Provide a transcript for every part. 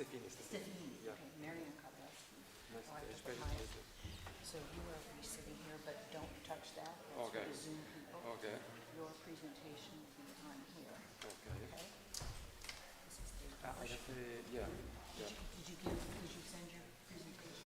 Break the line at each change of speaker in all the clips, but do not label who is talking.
Stefini.
Stefini,
Yeah.
okay, Marian Kowalski.
Nice
Oh, I
to
have to
meet
put
you.
my- So you are be sitting here, but don't touch that. That's for
Okay.
the Zoom people.
Okay.
Your presentation will be on here.
Okay.
Okay. This is the.
I have to, yeah.
Did you send your presentation?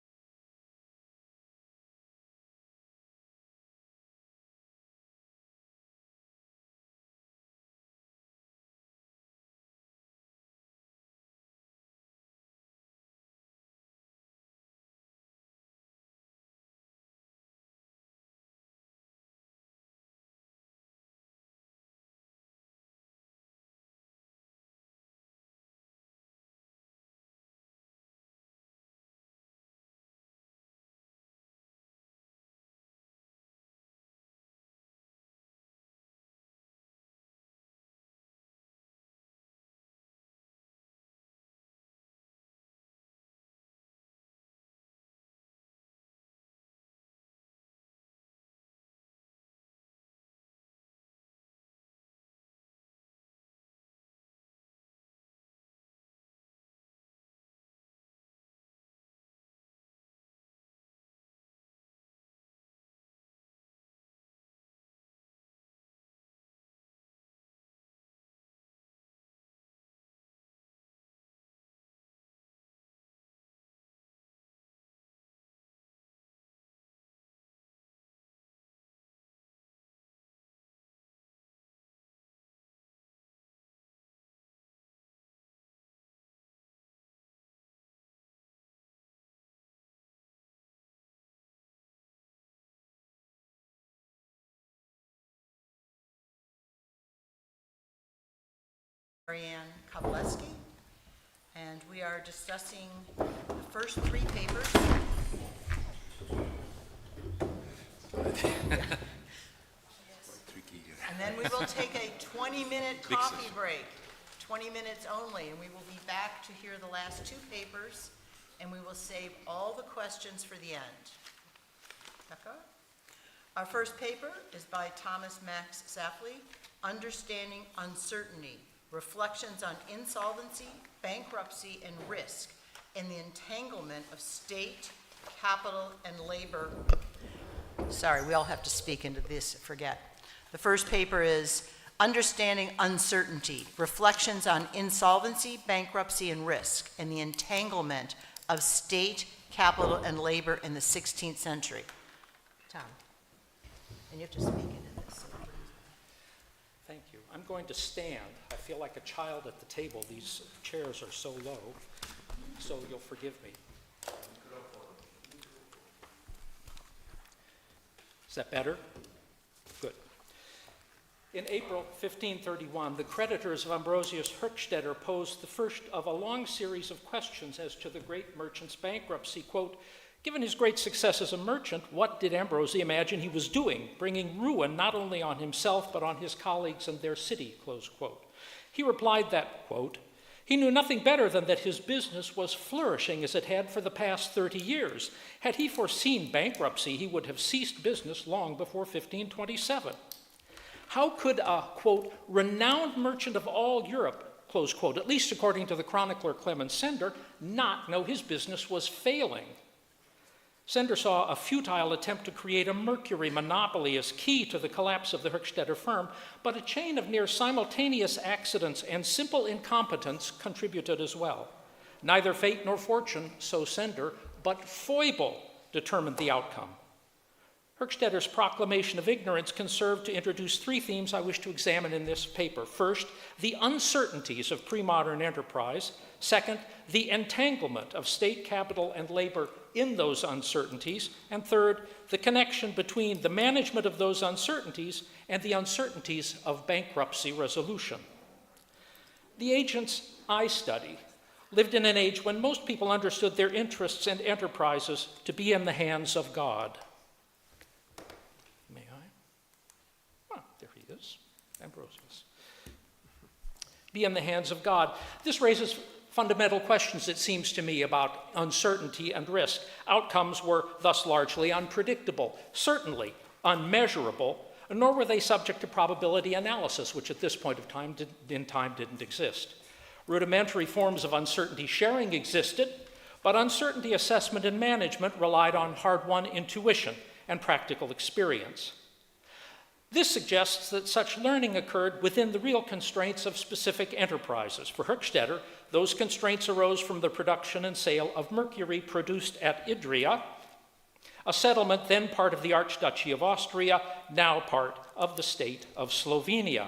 Marianne Kowalski, and we are discussing the first three papers. And then we will take a 20-minute coffee break, 20 minutes only, and we will be back to hear the last two papers, and we will save all the questions for the end. D'accord? Our first paper is by Thomas Max Safley, Understanding Uncertainty, Reflections on Insolvency, Bankruptcy, and Risk in the Entanglement of State, Capital, and Labor. Sorry, we all have to speak into this, forget. The first paper is Understanding Uncertainty, Reflections on Insolvency, Bankruptcy, and Risk in the Entanglement of State, Capital, and Labor in the 16th Century. Tom, and you have to speak into this.
Thank you. I'm going to stand. I feel like a child at the table. These chairs are so low, so you'll forgive me. Is that better? Good. In April 1531, the creditors of Ambrosius Hochstetter posed the first of a long series of questions as to the great merchant's bankruptcy. Quote, given his great success as a merchant, what did Ambrosi imagine he was doing, bringing ruin not only on himself but on his colleagues and their city, close quote. He replied that, quote, he knew nothing better than that his business was flourishing as it had for the past 30 years. Had he foreseen bankruptcy, he would have ceased business long before 1527. How could a, quote, renowned merchant of all Europe, close quote, at least according to the chronicler Clement Sender, not know his business was failing? Sender saw a futile attempt to create a mercury monopoly as key to the collapse of the Hochstetter firm, but a chain of near simultaneous accidents and simple incompetence contributed as well. Neither fate nor fortune, so Sender, but foible determined the outcome. Hochstetter's proclamation of ignorance can serve to introduce three themes I wish to examine in this paper. First, the uncertainties of pre-modern enterprise. Second, the entanglement of state, capital, and labor in those uncertainties. And third, the connection between the management of those uncertainties and the uncertainties of bankruptcy resolution. The agents I study lived in an age when most people understood their interests and enterprises to be in the hands of God. May I? Ah, there he is, Ambrosius. Be in the hands of God. This raises fundamental questions, it seems to me, about uncertainty and risk. Outcomes were thus largely unpredictable, certainly unmeasurable, nor were they subject to probability analysis, which at this point of time didn't exist. Rudimentary forms of uncertainty sharing existed, but uncertainty assessment and management relied on hard-won intuition and practical experience. This suggests that such learning occurred within the real constraints of specific enterprises. For Hochstetter, those constraints arose from the production and sale of mercury produced at Idria, a settlement then part of the Archduchy of Austria, now part of the state of Slovenia.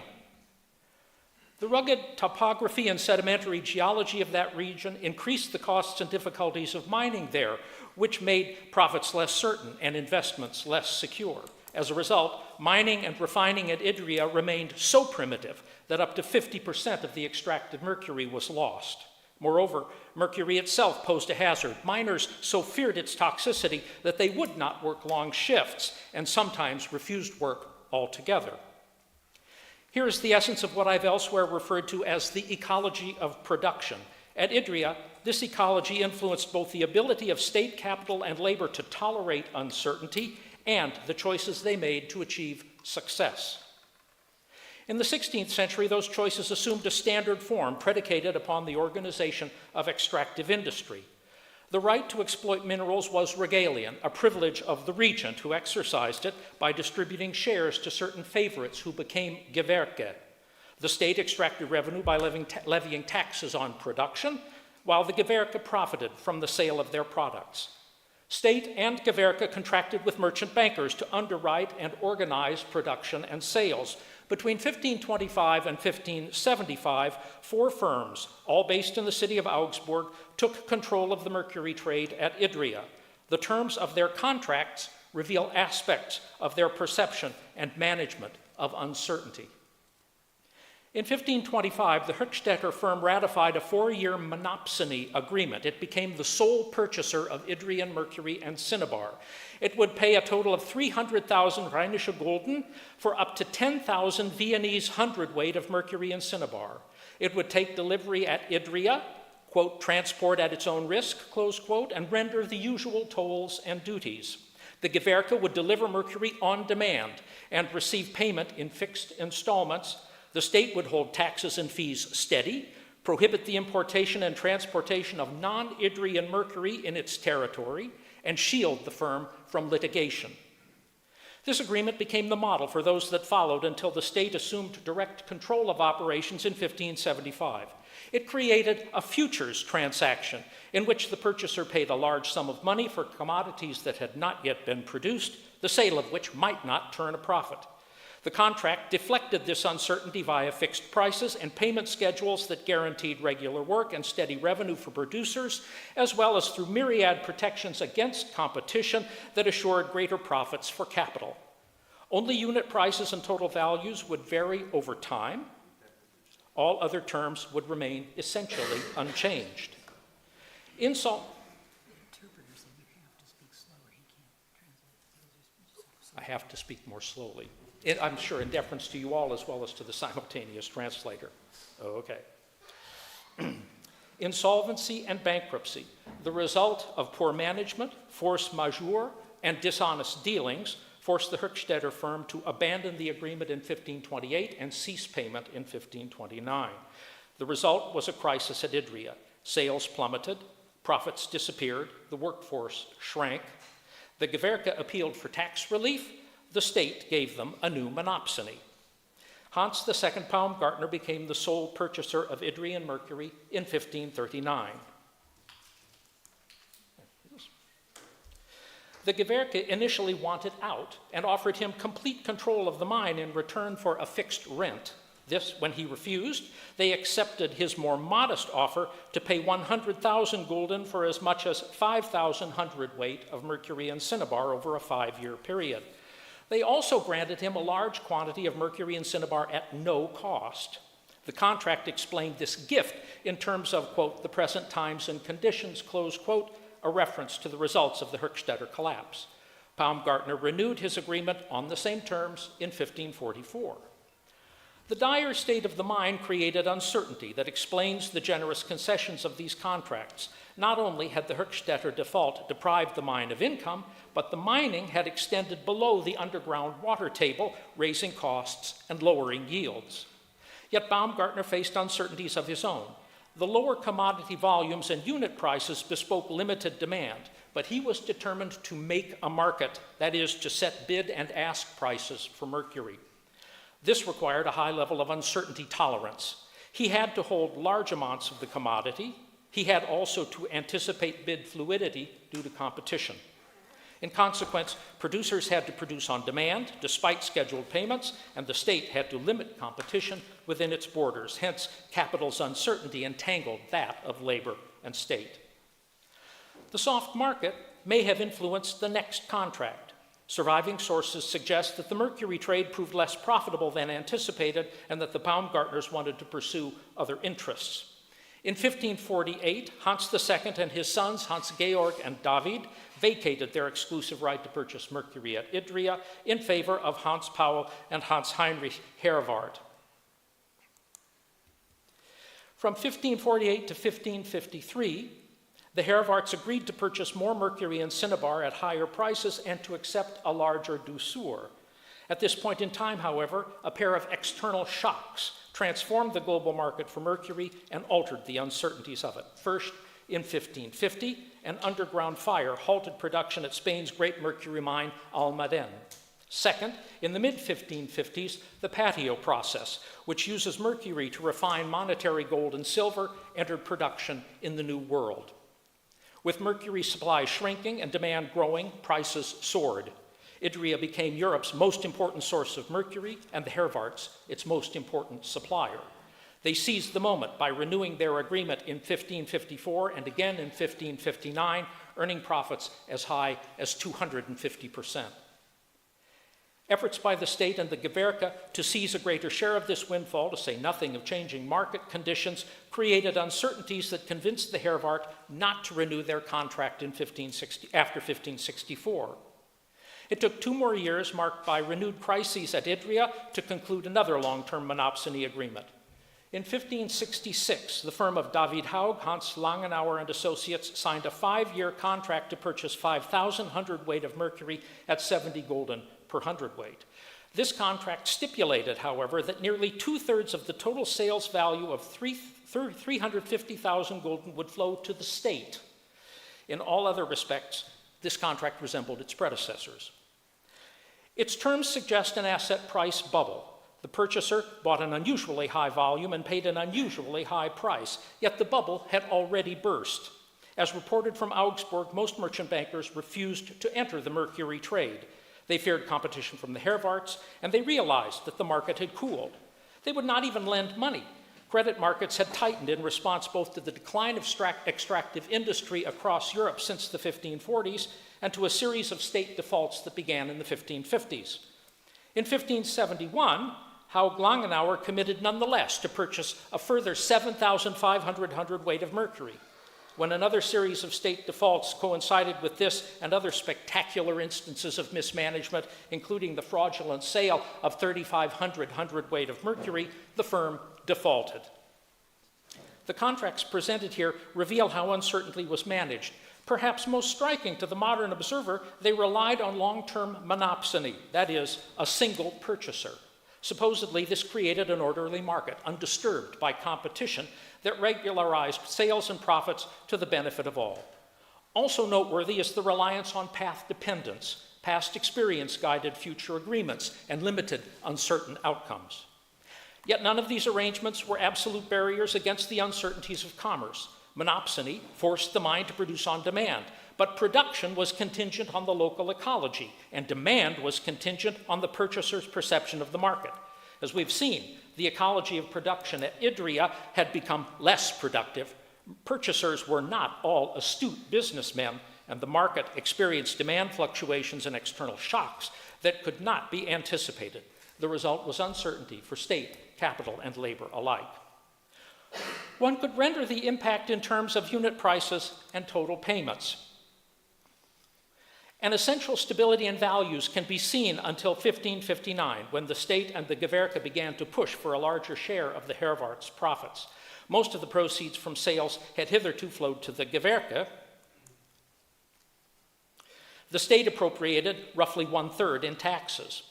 The rugged topography and sedimentary geology of that region increased the costs and difficulties of mining there, which made profits less certain and investments less secure. As a result, mining and refining at Idria remained so primitive that up to 50% of the extracted mercury was lost. Moreover, mercury itself posed a hazard. Miners so feared its toxicity that they would not work long shifts and sometimes refused work altogether. Here is the essence of what I've elsewhere referred to as the ecology of production. At Idria, this ecology influenced both the ability of state capital and labor to tolerate uncertainty and the choices they made to achieve success. In the 16th century, those choices assumed a standard form predicated upon the organization of extractive industry. The right to exploit minerals was regalian, a privilege of the regent who exercised it by distributing shares to certain favorites who became Gewerke. The state extracted revenue by levying taxes on production, while the Gewerke profited from the sale of their products. State and Gewerke contracted with merchant bankers to underwrite and organize production and sales. Between 1525 and 1575, 4 firms, all based in the city of Augsburg, took control of the mercury trade at Idria. The terms of their contracts reveal aspects of their perception and management of uncertainty. In 1525, the Hochstetter firm ratified a 4-year monopsony agreement. It became the sole purchaser of Idrian mercury and cinnabar. It would pay a total of 300,000 Rheinische Gulden for up to 10,000 Viennese hundredweight of mercury and cinnabar. It would take delivery at Idria, quote, transport at its own risk, close quote, and render the usual tolls and duties. The Gewerke would deliver mercury on demand and receive payment in fixed installments. The state would hold taxes and fees steady, prohibit the importation and transportation of non-Idrian mercury in its territory, and shield the firm from litigation. This agreement became the model for those that followed until the state assumed direct control of operations in 1575. It created a futures transaction in which the purchaser paid a large sum of money for commodities that had not yet been produced, the sale of which might not turn a profit. The contract deflected this uncertainty via fixed prices and payment schedules that guaranteed regular work and steady revenue for producers, as well as through myriad protections against competition that assured greater profits for capital. Only unit prices and total values would vary over time. All other terms would remain essentially unchanged. I have to speak more slowly. I'm sure in deference to you all as well as to the simultaneous translator. Oh, okay. Insolvency and bankruptcy, the result of poor management, force majeure, and dishonest dealings, forced the Hochstetter firm to abandon the agreement in 1528 and cease payment in 1529. The result was a crisis at Idria. Sales plummeted, profits disappeared, the workforce shrank. The Gewerke appealed for tax relief. The state gave them a new monopsony. Hans II Baumgartner became the sole purchaser of Idrian mercury in 1539. The Gewerke initially wanted out and offered him complete control of the mine in return for a fixed rent. This, when he refused, they accepted his more modest offer to pay 100,000 gulden for as much as 5,000 hundredweight of mercury and cinnabar over a 5-year period. They also granted him a large quantity of mercury and cinnabar at no cost. The contract explained this gift in terms of, quote, the present times and conditions, close quote, a reference to the results of the Hochstetter collapse. Baumgartner renewed his agreement on the same terms in 1544. The dire state of the mine created uncertainty that explains the generous concessions of these contracts. Not only had the Hochstetter default deprived the mine of income, but the mining had extended below the underground water table, raising costs and lowering yields. Yet Baumgartner faced uncertainties of his own. The lower commodity volumes and unit prices bespoke limited demand, but he was determined to make a market, that is, to set bid and ask prices for mercury. This required a high level of uncertainty tolerance. He had to hold large amounts of the commodity. He had also to anticipate bid fluidity due to competition. In consequence, producers had to produce on demand, despite scheduled payments, and the state had to limit competition within its borders. Hence, capital's uncertainty entangled that of labor and state. The soft market may have influenced the next contract. Surviving sources suggest that the mercury trade proved less profitable than anticipated and that the Baumgartners wanted to pursue other interests. In 1548, Hans II and his sons, Hans Georg and David, vacated their exclusive right to purchase mercury at Idria in favor of Hans Paul and Hans Heinrich Herwart. From 1548 to 1553, the Herwarts agreed to purchase more mercury and cinnabar at higher prices and to accept a larger douceur. At this point in time, however, a pair of external shocks transformed the global market for mercury and altered the uncertainties of it. First, in 1550, an underground fire halted production at Spain's great mercury mine, Almaden. Second, in the mid-1550s, the patio process, which uses mercury to refine monetary gold and silver, entered production in the New World. With mercury supply shrinking and demand growing, prices soared. Idria became Europe's most important source of mercury, and the Herwarts its most important supplier. They seized the moment by renewing their agreement in 1554 and again in 1559, earning profits as high as 250%. Efforts by the state and the Gewerke to seize a greater share of this windfall, to say nothing of changing market conditions, created uncertainties that convinced the Herwart not to renew their contract after 1564. It took 2 more years, marked by renewed crises at Idria, to conclude another long-term monopsony agreement. In 1566, the firm of David Haug, Hans Langenauer and Associates signed a 5-year contract to purchase 5,000 hundredweight of mercury at 70 gulden per hundredweight. This contract stipulated, however, that nearly 2/3 of the total sales value of 350,000 gulden would flow to the state. In all other respects, this contract resembled its predecessors. Its terms suggest an asset price bubble. The purchaser bought an unusually high volume and paid an unusually high price, yet the bubble had already burst. As reported from Augsburg, most merchant bankers refused to enter the mercury trade. They feared competition from the Herwarts, and they realized that the market had cooled. They would not even lend money. Credit markets had tightened in response both to the decline of extractive industry across Europe since the 1540s and to a series of state defaults that began in the 1550s. In 1571, Haug-Langenauer committed nonetheless to purchase a further 7,500 hundredweight of mercury. When another series of state defaults coincided with this and other spectacular instances of mismanagement, including the fraudulent sale of 3,500 hundredweight of mercury, the firm defaulted. The contracts presented here reveal how uncertainty was managed. Perhaps most striking to the modern observer, they relied on long-term monopsony, that is, a single purchaser. Supposedly, this created an orderly market, undisturbed by competition, that regularized sales and profits to the benefit of all. Also noteworthy is the reliance on path dependence. Past experience guided future agreements and limited uncertain outcomes. Yet none of these arrangements were absolute barriers against the uncertainties of commerce. Monopsony forced the mine to produce on demand, but production was contingent on the local ecology, and demand was contingent on the purchaser's perception of the market. As we've seen, the ecology of production at Idria had become less productive. Purchasers were not all astute businessmen, and the market experienced demand fluctuations and external shocks that could not be anticipated. The result was uncertainty for state, capital, and labor alike. One could render the impact in terms of unit prices and total payments. An essential stability in values can be seen until 1559, when the state and the Gewerke began to push for a larger share of the Herwarts' profits. Most of the proceeds from sales had hitherto flowed to the Gewerke. The state appropriated roughly 1/3 in taxes.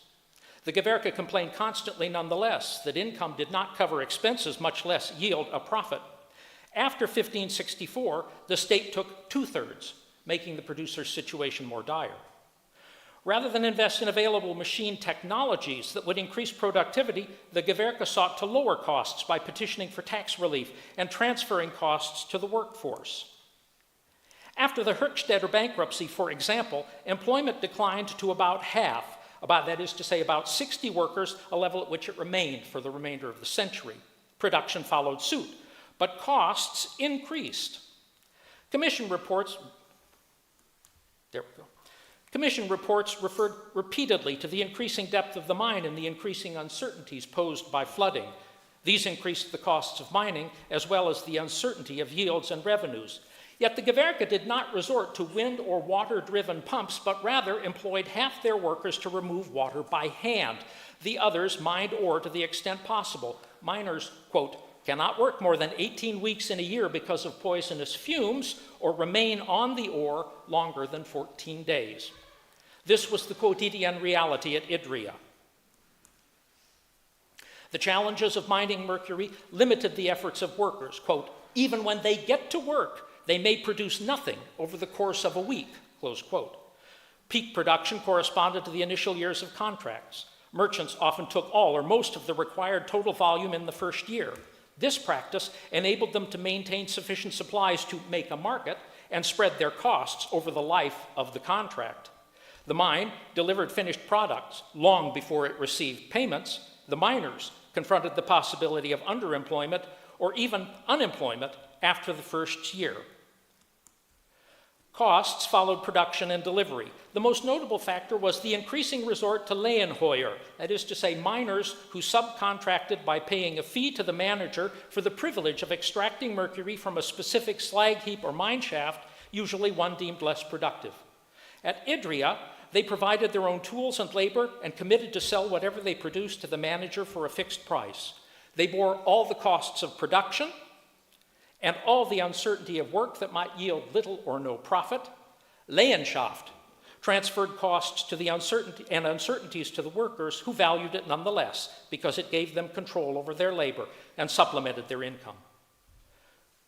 The Gewerke complained constantly, nonetheless, that income did not cover expenses, much less yield a profit. After 1564, the state took 2/3, making the producer's situation more dire. Rather than invest in available machine technologies that would increase productivity, the Gewerke sought to lower costs by petitioning for tax relief and transferring costs to the workforce. After the Hochstädter bankruptcy, for example, employment declined to about half, that is to say about 60 workers, a level at which it remained for the remainder of the century. Production followed suit, but costs increased. Commission reports referred repeatedly to the increasing depth of the mine and the increasing uncertainties posed by flooding. These increased the costs of mining as well as the uncertainty of yields and revenues. Yet the Gewerke did not resort to wind or water-driven pumps, but rather employed half their workers to remove water by hand. The others mined ore to the extent possible. Miners, quote, cannot work more than 18 weeks in a year because of poisonous fumes or remain on the ore longer than 14 days. This was the quotidian reality at Idria. The challenges of mining mercury limited the efforts of workers. Quote, even when they get to work, they may produce nothing over the course of a week, close quote. Peak production corresponded to the initial years of contracts. Merchants often took all or most of the required total volume in the first year. This practice enabled them to maintain sufficient supplies to make a market and spread their costs over the life of the contract. The mine delivered finished products long before it received payments. The miners confronted the possibility of underemployment or even unemployment after the first year. Costs followed production and delivery. The most notable factor was the increasing resort to Lehenheuer, that is to say, miners who subcontracted by paying a fee to the manager for the privilege of extracting mercury from a specific slag heap or mine shaft, usually one deemed less productive. At Idria, they provided their own tools and labor and committed to sell whatever they produced to the manager for a fixed price. They bore all the costs of production and all the uncertainty of work that might yield little or no profit. Lehenschaft transferred costs to the uncertainties to the workers who valued it nonetheless because it gave them control over their labor and supplemented their income.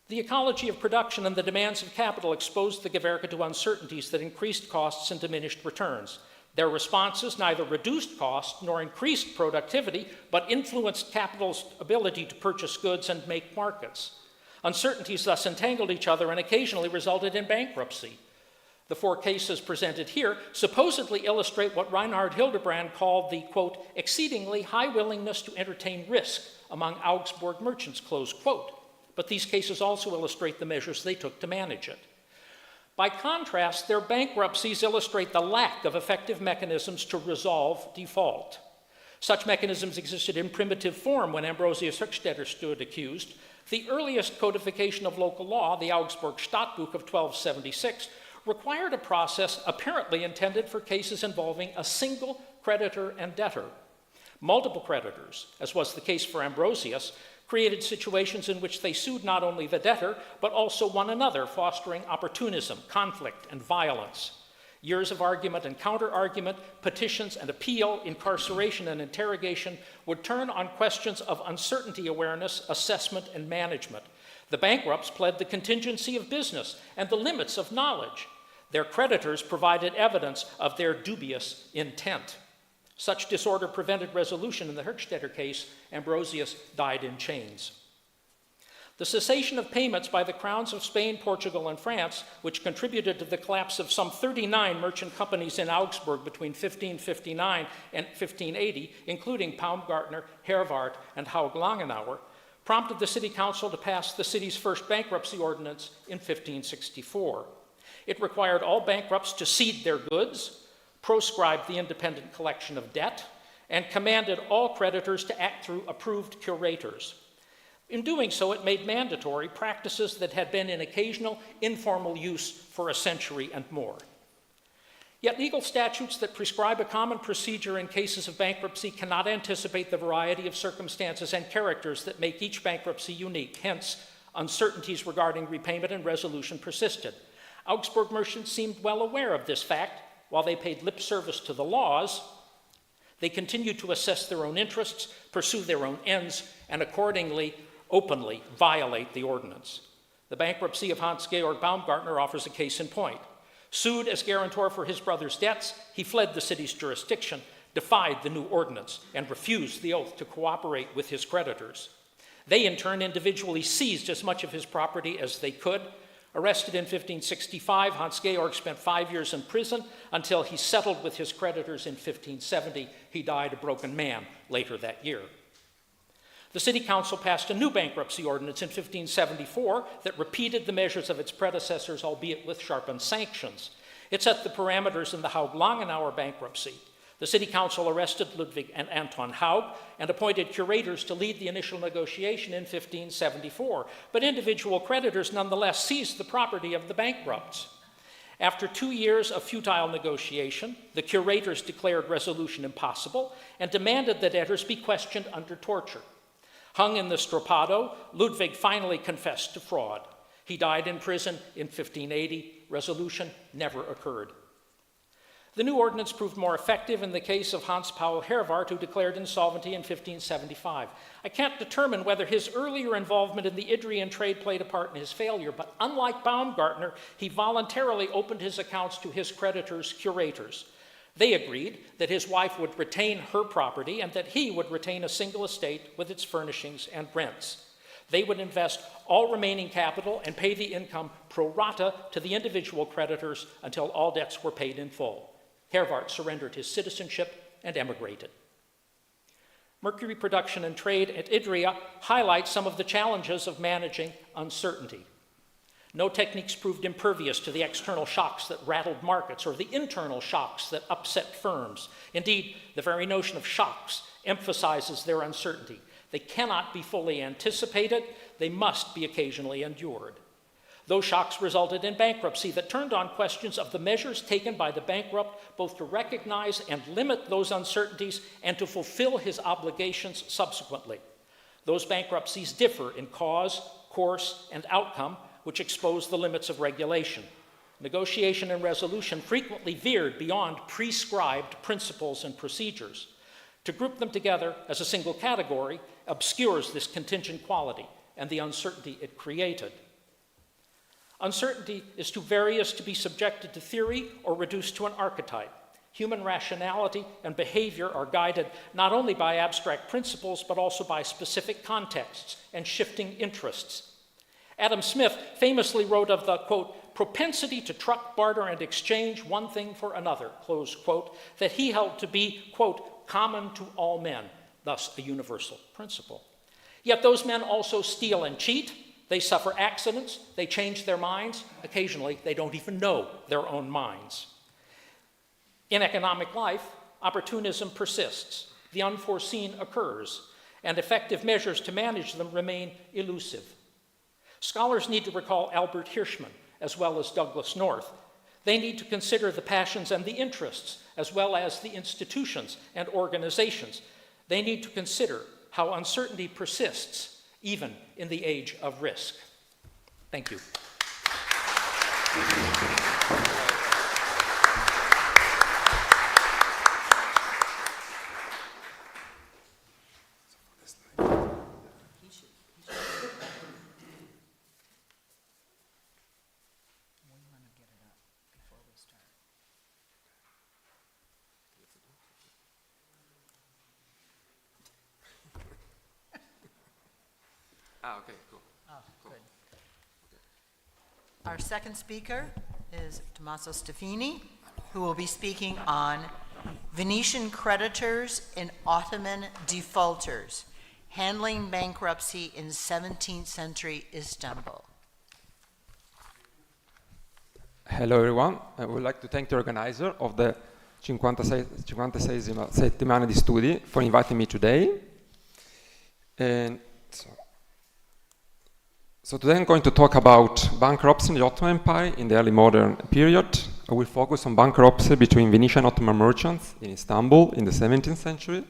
The ecology of production and the demands of capital exposed the Gewerke to uncertainties that increased costs and diminished returns. Their responses neither reduced cost nor increased productivity, but influenced capital's ability to purchase goods and make markets. Uncertainties thus entangled each other and occasionally resulted in bankruptcy. The 4 cases presented here supposedly illustrate what Reinhard Hildebrand called the, quote, exceedingly high willingness to entertain risk among Augsburg merchants, close quote. But these cases also illustrate the measures they took to manage it. By contrast, their bankruptcies illustrate the lack of effective mechanisms to resolve default. Such mechanisms existed in primitive form when Ambrosius Hochstädter stood accused. The earliest codification of local law, the Augsburg Stadtbuch of 1276, required a process apparently intended for cases involving a single creditor and debtor. Multiple creditors, as was the case for Ambrosius, created situations in which they sued not only the debtor, but also one another, fostering opportunism, conflict, and violence. Years of argument and counter-argument, petitions and appeal, incarceration and interrogation would turn on questions of uncertainty awareness, assessment, and management. The bankrupts pled the contingency of business and the limits of knowledge. Their creditors provided evidence of their dubious intent. Such disorder prevented resolution in the Hochstädter case. Ambrosius died in chains. The cessation of payments by the crowns of Spain, Portugal, and France, which contributed to the collapse of some 39 merchant companies in Augsburg between 1559 and 1580, including Baumgartner, Herwart, and Haug Langenauer, prompted the city council to pass the city's first bankruptcy ordinance in 1564. It required all bankrupts to cede their goods, proscribed the independent collection of debt, and commanded all creditors to act through approved curators. In doing so, it made mandatory practices that had been in occasional informal use for a century and more. Yet legal statutes that prescribe a common procedure in cases of bankruptcy cannot anticipate the variety of circumstances and characters that make each bankruptcy unique. Hence, uncertainties regarding repayment and resolution persisted. Augsburg merchants seemed well aware of this fact. While they paid lip service to the laws, they continued to assess their own interests, pursue their own ends, and accordingly, openly violate the ordinance. The bankruptcy of Hans-Georg Baumgartner offers a case in point. Sued as guarantor for his brother's debts, he fled the city's jurisdiction, defied the new ordinance, and refused the oath to cooperate with his creditors. They, in turn, individually seized as much of his property as they could. Arrested in 1565, Hans-Georg spent 5 years in prison until he settled with his creditors in 1570. He died a broken man later that year. The City Council passed a new bankruptcy ordinance in 1574 that repeated the measures of its predecessors, albeit with sharpened sanctions. It set the parameters in the Haug-Langenauer bankruptcy. The City Council arrested Ludwig and Anton Haug and appointed curators to lead the initial negotiation in 1574, but individual creditors nonetheless seized the property of the bankrupts. After 2 years of futile negotiation, the curators declared resolution impossible and demanded the debtors be questioned under torture. Hung in the Stropado, Ludwig finally confessed to fraud. He died in prison in 1580. Resolution never occurred. The new ordinance proved more effective in the case of Hans Paul Herwart, who declared insolvency in 1575. I can't determine whether his earlier involvement in the Idrian trade played a part in his failure, but unlike Baumgartner, he voluntarily opened his accounts to his creditors' curators. They agreed that his wife would retain her property and that he would retain a single estate with its furnishings and rents. They would invest all remaining capital and pay the income pro rata to the individual creditors until all debts were paid in full. Herwart surrendered his citizenship and emigrated. Mercury production and trade at Idria highlights some of the challenges of managing uncertainty. No techniques proved impervious to the external shocks that rattled markets or the internal shocks that upset firms. Indeed, the very notion of shocks emphasizes their uncertainty. They cannot be fully anticipated. They must be occasionally endured. Those shocks resulted in bankruptcy that turned on questions of the measures taken by the bankrupt both to recognize and limit those uncertainties and to fulfill his obligations subsequently. Those bankruptcies differ in cause, course, and outcome, which expose the limits of regulation. Negotiation and resolution frequently veered beyond prescribed principles and procedures. To group them together as a single category obscures this contingent quality and the uncertainty it created. Uncertainty is too various to be subjected to theory or reduced to an archetype. Human rationality and behavior are guided not only by abstract principles, but also by specific contexts and shifting interests. Adam Smith famously wrote of the, quote, propensity to truck, barter, and exchange one thing for another, close quote, that he held to be, quote, common to all men, thus a universal principle. Yet those men also steal and cheat. They suffer accidents, they change their minds. Occasionally, they don't even know their own minds. In economic life, opportunism persists. The unforeseen occurs, and effective measures to manage them remain elusive. Scholars need to recall Albert Hirschman, as well as Douglas North. They need to consider the passions and the interests, as well as the institutions and organizations. They need to consider how uncertainty persists, even in the age of risk. Thank you.
Okay, cool.
Oh, good. Our second speaker is Tommaso Stefini, who will be speaking on Venetian creditors and Ottoman defaulters, handling bankruptcy in 17th century Istanbul.
Hello everyone, I would like to thank the organizer of the 56 Settimana di Studi for inviting me today. And so today I'm going to talk about bankruptcy in the Ottoman Empire in the early modern period. I will focus on bankruptcy between Venetian Ottoman merchants in Istanbul in the 17th century.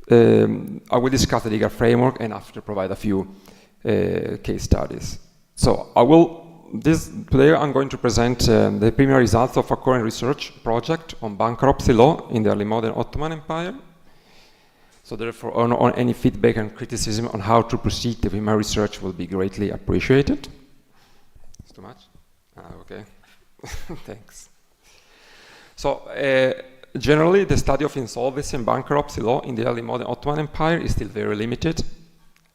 I will discuss the legal framework and after provide a few case studies. So today I'm going to present the preliminary results of a current research project on bankruptcy law in the early modern Ottoman Empire. So therefore, on any feedback and criticism on how to proceed with my research will be greatly appreciated. It's too much? Okay. Thanks. So generally, the study of insolvency and bankruptcy law in the early modern Ottoman Empire is still very limited,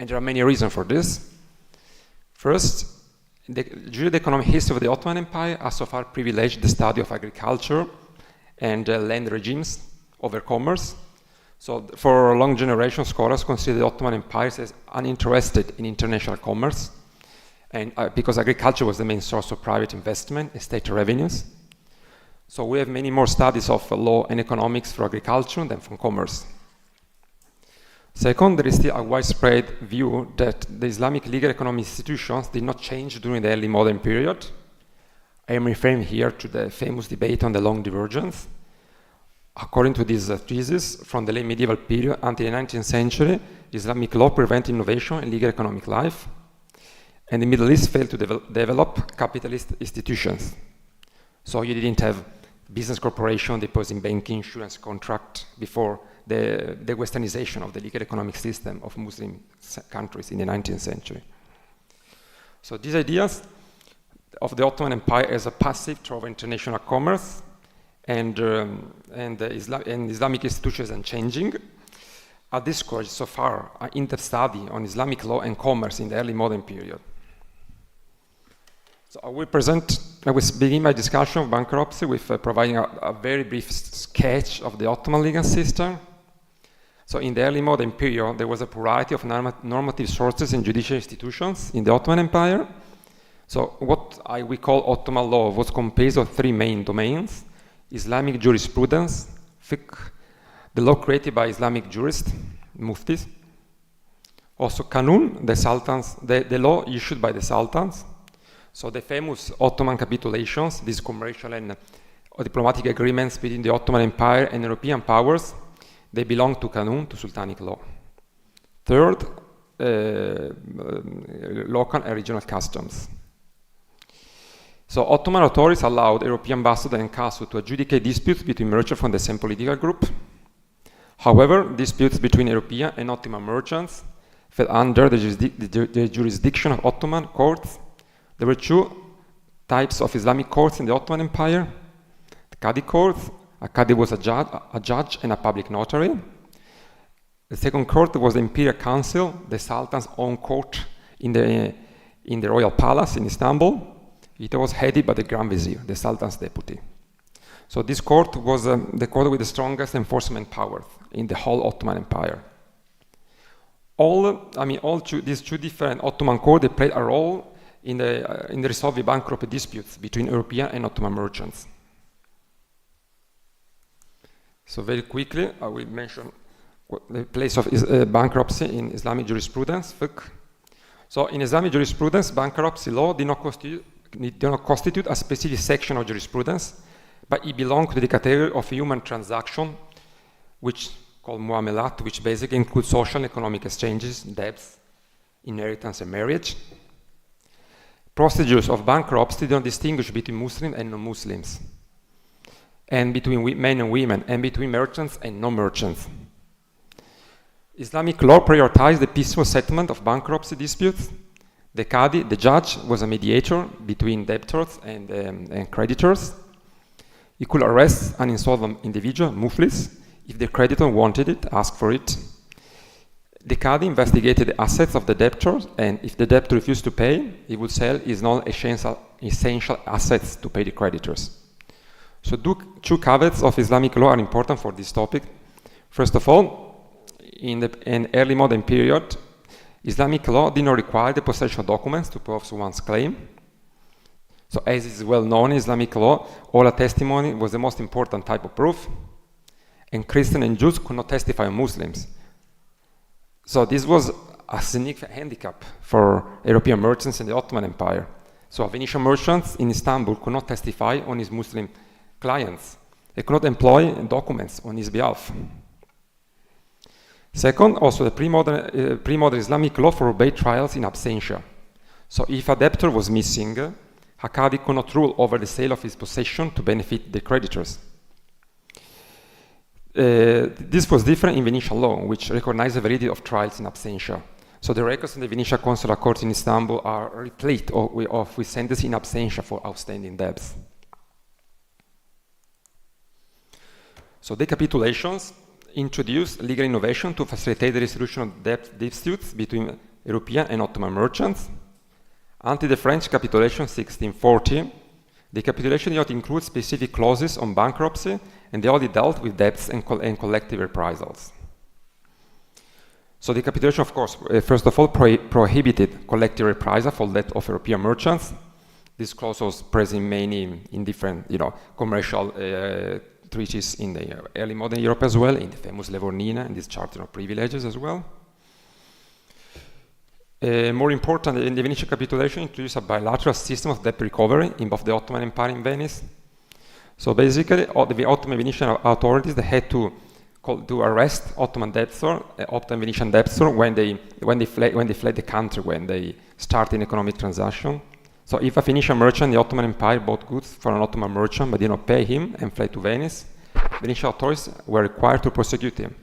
and there are many reasons for this. First, during the economic history of the Ottoman Empire has so far privileged the study of agriculture and land regimes over commerce. So for a long generation, scholars consider the Ottoman Empire as uninterested in international commerce, and because agriculture was the main source of private investment and state revenues. So we have many more studies of law and economics for agriculture than from commerce. Second, there is still a widespread view that the Islamic legal economic institutions did not change during the early modern period. I am referring here to the famous debate on the long divergence. According to this thesis, from the late medieval period until the 19th century, Islamic law prevented innovation in legal economic life, and the Middle East failed to develop capitalist institutions. So you didn't have business corporation depositing banking, insurance contract before the westernization of the legal economic system of Muslim countries in the 19th century. So these ideas of the Ottoman Empire as a passive through international commerce and Islamic institutions unchanging are discouraged so far an in-depth study on Islamic law and commerce in the early modern period. So I will begin my discussion of bankruptcy with providing a very brief sketch of the Ottoman legal system. So in the early modern period, there was a plurality of normative sources and judicial institutions in the Ottoman Empire. So what we call Ottoman law was composed of three main domains: Islamic jurisprudence, fiqh, the law created by Islamic jurists, muftis. Also Kanun, the law issued by the sultans. So the famous Ottoman capitulations, these commercial and diplomatic agreements between the Ottoman Empire and European powers, they belong to Kanun, to Sultanic law. Third, local and regional customs. So Ottoman authorities allowed European ambassador and consul to adjudicate disputes between merchants from the same political group. However, disputes between European and Ottoman merchants fell under the jurisdiction of Ottoman courts. There were two types of Islamic courts in the Ottoman Empire: the Qadi court. A Qadi was a judge and a public notary. The second court was the Imperial Council, the Sultan's own court in the royal palace in Istanbul. It was headed by the Grand Vizier, the Sultan's deputy. So this court was the court with the strongest enforcement power in the whole Ottoman Empire. These two different Ottoman courts played a role in resolving bankruptcy disputes between European and Ottoman merchants. So very quickly, I will mention the place of bankruptcy in Islamic jurisprudence, fiqh. So in Islamic jurisprudence, bankruptcy law did not constitute a specific section of jurisprudence, but it belonged to the category of human transaction, which called muamalat, which basically includes social and economic exchanges, debts, inheritance, and marriage. Procedures of bankruptcy don't distinguish between Muslims and non-Muslims, and between men and women, and between merchants and non-merchants. Islamic law prioritized the peaceful settlement of bankruptcy disputes. The Qadi, the judge, was a mediator between debtors and creditors. He could arrest an insolvent individual, muflis, if the creditor wanted it, asked for it. The Qadi investigated the assets of the debtors, and if the debtor refused to pay, he would sell his non-essential assets to pay the creditors. So two caveats of Islamic law are important for this topic. First of all, in the early modern period, Islamic law did not require the possession of documents to prove one's claim. So as is well known in Islamic law, oral testimony was the most important type of proof, and Christians and Jews could not testify on Muslims. So this was a significant handicap for European merchants in the Ottoman Empire. So Venetian merchants in Istanbul could not testify on his Muslim clients. They could not employ documents on his behalf. Second, also the pre-modern Islamic law forbade trials in absentia. So if a debtor was missing, a Qadi could not rule over the sale of his possession to benefit the creditors. This was different in Venetian law, which recognized the validity of trials in absentia. So the records in the Venetian consular court in Istanbul are replete with sentences in absentia for outstanding debts. So decapitulations introduced legal innovation to facilitate the resolution of debt disputes between European and Ottoman merchants. Until the French capitulation 1640, the capitulation did not include specific clauses on bankruptcy, and they only dealt with debts and collective reprisals. So the capitulation, of course, first of all, prohibited collective reprisal for debt of European merchants. This clause was present mainly in different, commercial treaties in the early modern Europe as well, in the famous Levornina and this Charter of Privileges as well. More important, in the Venetian capitulation introduced a bilateral system of debt recovery in both the Ottoman Empire and Venice. So basically, the Ottoman Venetian authorities, they had to arrest Ottoman Venetian debtor when they fled the country, when they started an economic transaction. So if a Venetian merchant in the Ottoman Empire bought goods from an Ottoman merchant but did not pay him and fled to Venice, Venetian authorities were required to prosecute him.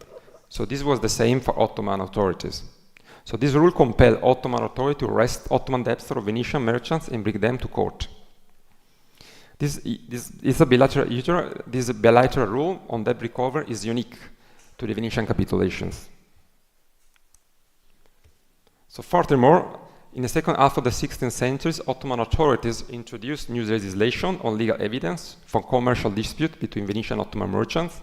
So this was the same for Ottoman authorities. So this rule compelled Ottoman authority to arrest Ottoman debtors of Venetian merchants and bring them to court. This bilateral rule on debt recovery is unique to the Venetian capitulations. So furthermore, in the second half of the 16th century, Ottoman authorities introduced new legislation on legal evidence for commercial dispute between Venetian and Ottoman merchants.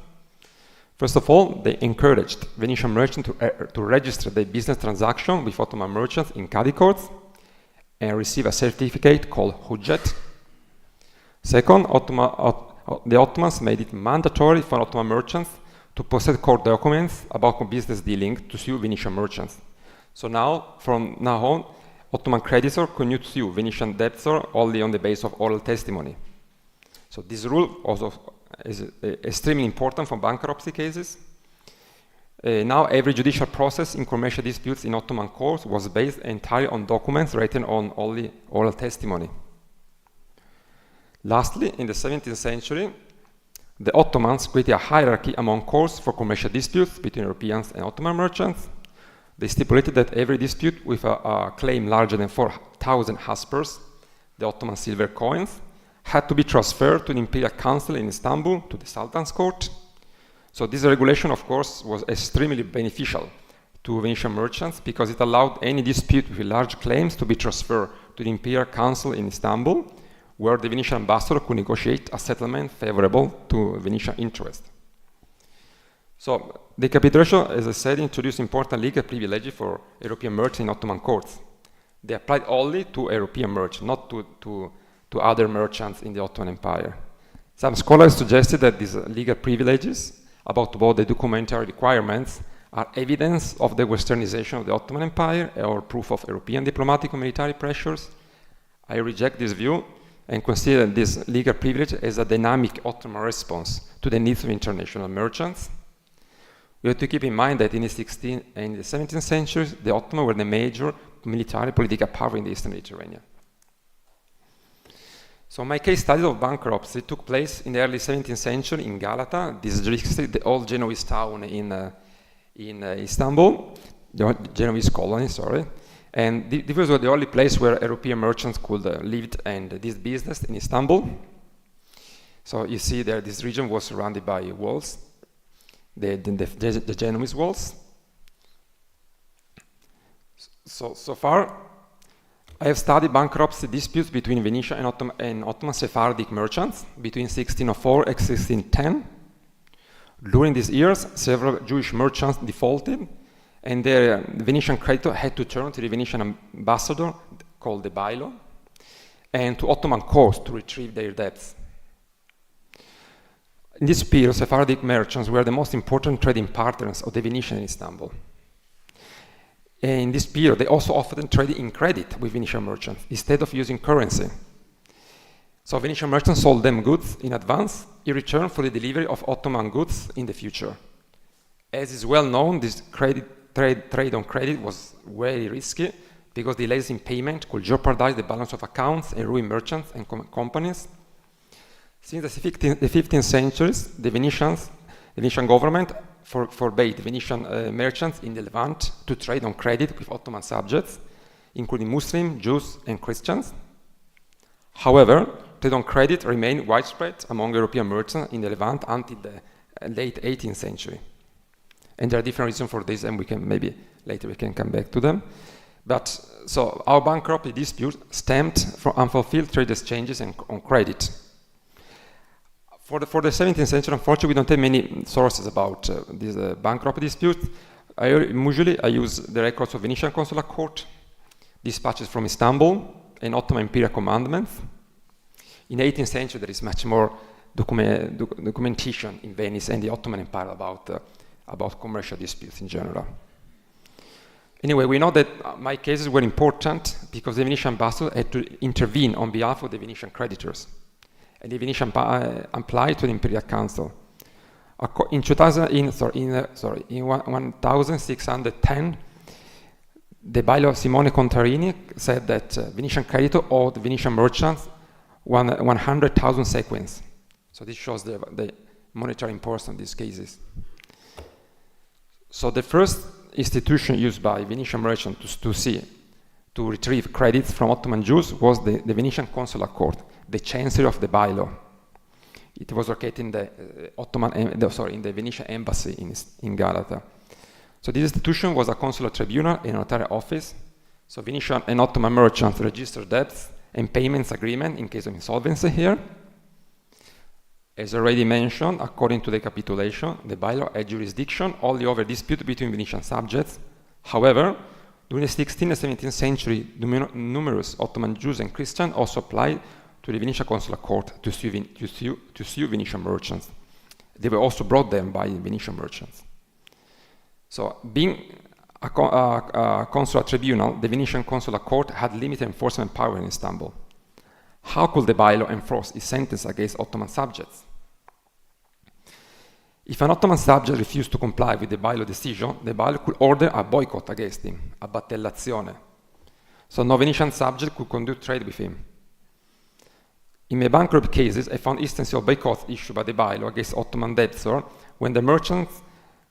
First of all, they encouraged Venetian merchants to register their business transaction with Ottoman merchants in Cadi courts and receive a certificate called Hujjet. Second, the Ottomans made it mandatory for Ottoman merchants to possess court documents about business dealing to sue Venetian merchants. So now, from now on, Ottoman creditor could not sue Venetian debtor only on the basis of oral testimony. So this rule also is extremely important for bankruptcy cases. Now every judicial process in commercial disputes in Ottoman courts was based entirely on documents written on only oral testimony. Lastly, in the 17th century, the Ottomans created a hierarchy among courts for commercial disputes between Europeans and Ottoman merchants. They stipulated that every dispute with a claim larger than 4,000 haspers, the Ottoman silver coins, had to be transferred to the Imperial Council in Istanbul, to the Sultan's court. So this regulation, of course, was extremely beneficial to Venetian merchants because it allowed any dispute with large claims to be transferred to the Imperial Council in Istanbul, where the Venetian ambassador could negotiate a settlement favorable to Venetian interest. So the capitulation, as I said, introduced important legal privileges for European merchants in Ottoman courts. They applied only to European merchants, not to other merchants in the Ottoman Empire. Some scholars suggested that these legal privileges, about both the documentary requirements, are evidence of the westernization of the Ottoman Empire or proof of European diplomatic and military pressures. I reject this view and consider this legal privilege as a dynamic Ottoman response to the needs of international merchants. We have to keep in mind that in the 16th and the 17th centuries, the Ottomans were the major military political power in the Eastern Mediterranean. So my case study of bankruptcy took place in the early 17th century in Galata, this district, the old Genoese town in Istanbul, the Genoese colony, sorry. And this was the only place where European merchants could live and did business in Istanbul. So you see there, this region was surrounded by walls, the Genoese walls. So far, I have studied bankruptcy disputes between Venetian and Ottoman Sephardic merchants between 1604 and 1610. During these years, several Jewish merchants defaulted, and their Venetian creditor had to turn to the Venetian ambassador, called the Bailo, and to Ottoman courts to retrieve their debts. In this period, Sephardic merchants were the most important trading partners of the Venetian in Istanbul. And in this period, they also often traded in credit with Venetian merchants instead of using currency. So Venetian merchants sold them goods in advance in return for the delivery of Ottoman goods in the future. As is well known, this trade on credit was very risky because delays in payment could jeopardize the balance of accounts and ruin merchants and companies. Since the 15th centuries, the Venetians the Venetian government forbade Venetian merchants in the Levant to trade on credit with Ottoman subjects, including Muslims, Jews, and Christians. However, trade on credit remained widespread among European merchants in the Levant until the late 18th century. And there are different reasons for this, and we can maybe later we can come back to them. But so our bankruptcy dispute stemmed from unfulfilled trade exchanges and on credit. For the 17th century, unfortunately, we don't have many sources about this bankruptcy dispute. Usually, I use the records of Venetian Consular Court, dispatches from Istanbul, and Ottoman Imperial Commandments. In the 18th century, there is much more documentation in Venice and the Ottoman Empire about commercial disputes in general. Anyway, we know that my cases were important because the Venetian ambassador had to intervene on behalf of the Venetian creditors. And the Venetian applied to the Imperial Council. In 1610, the Bailo Simone Contarini said that Venetian creditor owed Venetian merchants 100,000 sequins. So this shows the monetary importance of these cases. So the first institution used by Venetian merchants to retrieve credits from Ottoman Jews was the Venetian Consular Court, the Chancery of the Bailo. It was located in the in the Venetian embassy in Galata. So this institution was a consular tribunal and a notarial office. So Venetian and Ottoman merchants registered debts and payments agreement in case of insolvency here. As already mentioned, according to the capitulation, the Bailo had jurisdiction only over dispute between Venetian subjects. However, during the 16th and 17th century, numerous Ottoman Jews and Christians also applied to the Venetian Consular Court to sue Venetian merchants. They were also brought there by Venetian merchants. So, being a consular tribunal, the Venetian Consular Court had limited enforcement power in Istanbul. How could the Bailo enforce its sentence against Ottoman subjects? If an Ottoman subject refused to comply with the Bailo decision, the Bailo could order a boycott against him, a battellazione. So no Venetian subject could conduct trade with him. In my bankruptcy cases, I found instances of boycotts issued by the Bailo against Ottoman debtors when the merchants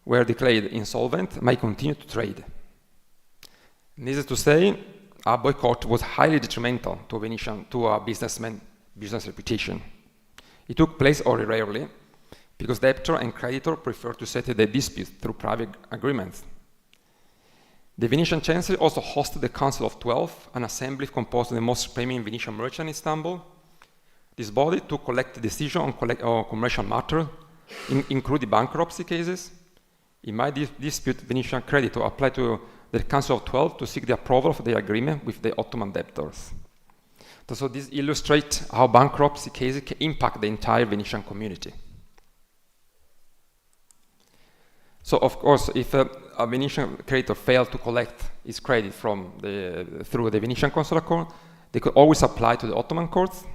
were declared insolvent might continue to trade. Needless to say, a boycott was highly detrimental to a businessman's business reputation. It took place only rarely, because debtor and creditor preferred to settle their disputes through private agreements. The Venetian Chancery also hosted the Council of 12, an assembly composed of the most prominent Venetian merchants in Istanbul. This body took collective decision on commercial matters, including bankruptcy cases. In my dispute, Venetian creditor applied to the Council of 12 to seek the approval of their agreement with the Ottoman debtors. So this illustrates how bankruptcy cases can impact the entire Venetian community. So of course, if a Venetian creditor failed to collect his credit through the Venetian Consular Court, they could always apply to the Ottoman courts.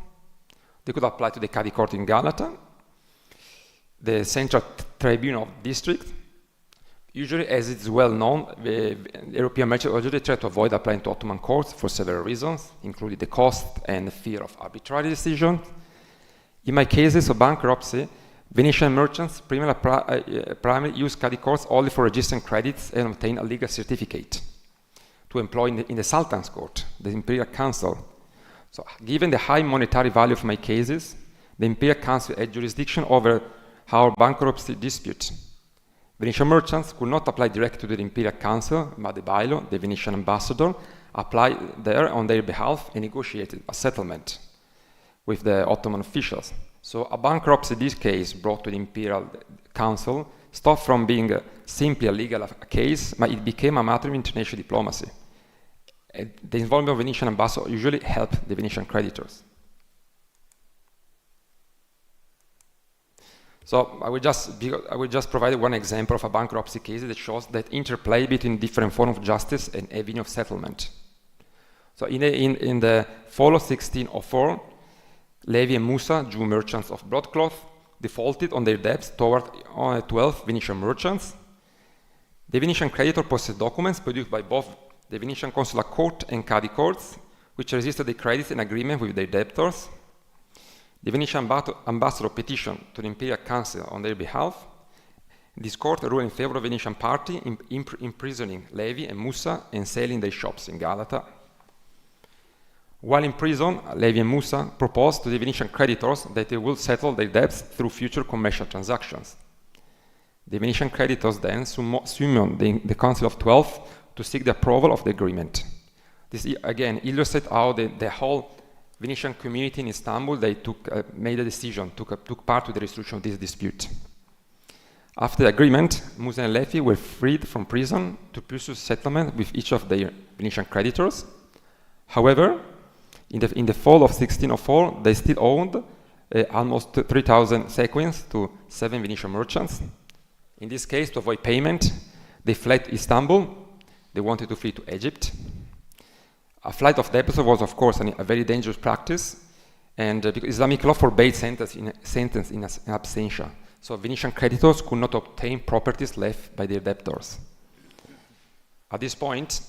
They could apply to the Cadi Court in Galata, the Central Tribunal of District. Usually, as it's well known, the European merchants usually try to avoid applying to Ottoman courts for several reasons, including the cost and the fear of arbitrary decisions. In my cases of bankruptcy, Venetian merchants primarily use Cadi courts only for registering credits and obtain a legal certificate to employ in the Sultan's court, the Imperial Council. So, given the high monetary value of my cases, the Imperial Council had jurisdiction over our bankruptcy dispute. Venetian merchants could not apply directly to the Imperial Council, but the Bailo, the Venetian ambassador, applied there on their behalf and negotiated a settlement with the Ottoman officials. So a bankruptcy case brought to the Imperial Council stopped from being simply a legal case, but it became a matter of international diplomacy. The involvement of Venetian ambassador usually helped the Venetian creditors. So I will just provide one example of a bankruptcy case that shows that interplay between different forms of justice and avenue of settlement. So in the fall of 1604, Levi and Musa, Jew merchants of broadcloth, defaulted on their debts toward 12 Venetian merchants. The Venetian creditor possessed documents produced by both the Venetian Consular Court and Cadi courts, which resisted the credits in agreement with their debtors. The Venetian ambassador petitioned to the Imperial Council on their behalf, This court ruled in favor of the Venetian party, imprisoning Levi and Musa and selling their shops in Galata. While in prison, Levi and Musa proposed to the Venetian creditors that they would settle their debts through future commercial transactions. The Venetian creditors then summoned the Council of 12 to seek the approval of the agreement. This again illustrates how the whole Venetian community in Istanbul, they made a decision, took part to the resolution of this dispute. After the agreement, Musa and Levi were freed from prison to pursue settlement with each of their Venetian creditors. However, in the fall of 1604, they still owned almost 3,000 sequins to 7 Venetian merchants. In this case, to avoid payment, they fled Istanbul. They wanted to flee to Egypt. A flight of debtors was, of course, a very dangerous practice, and because Islamic law forbade sentence in absentia. So Venetian creditors could not obtain properties left by their debtors. At this point,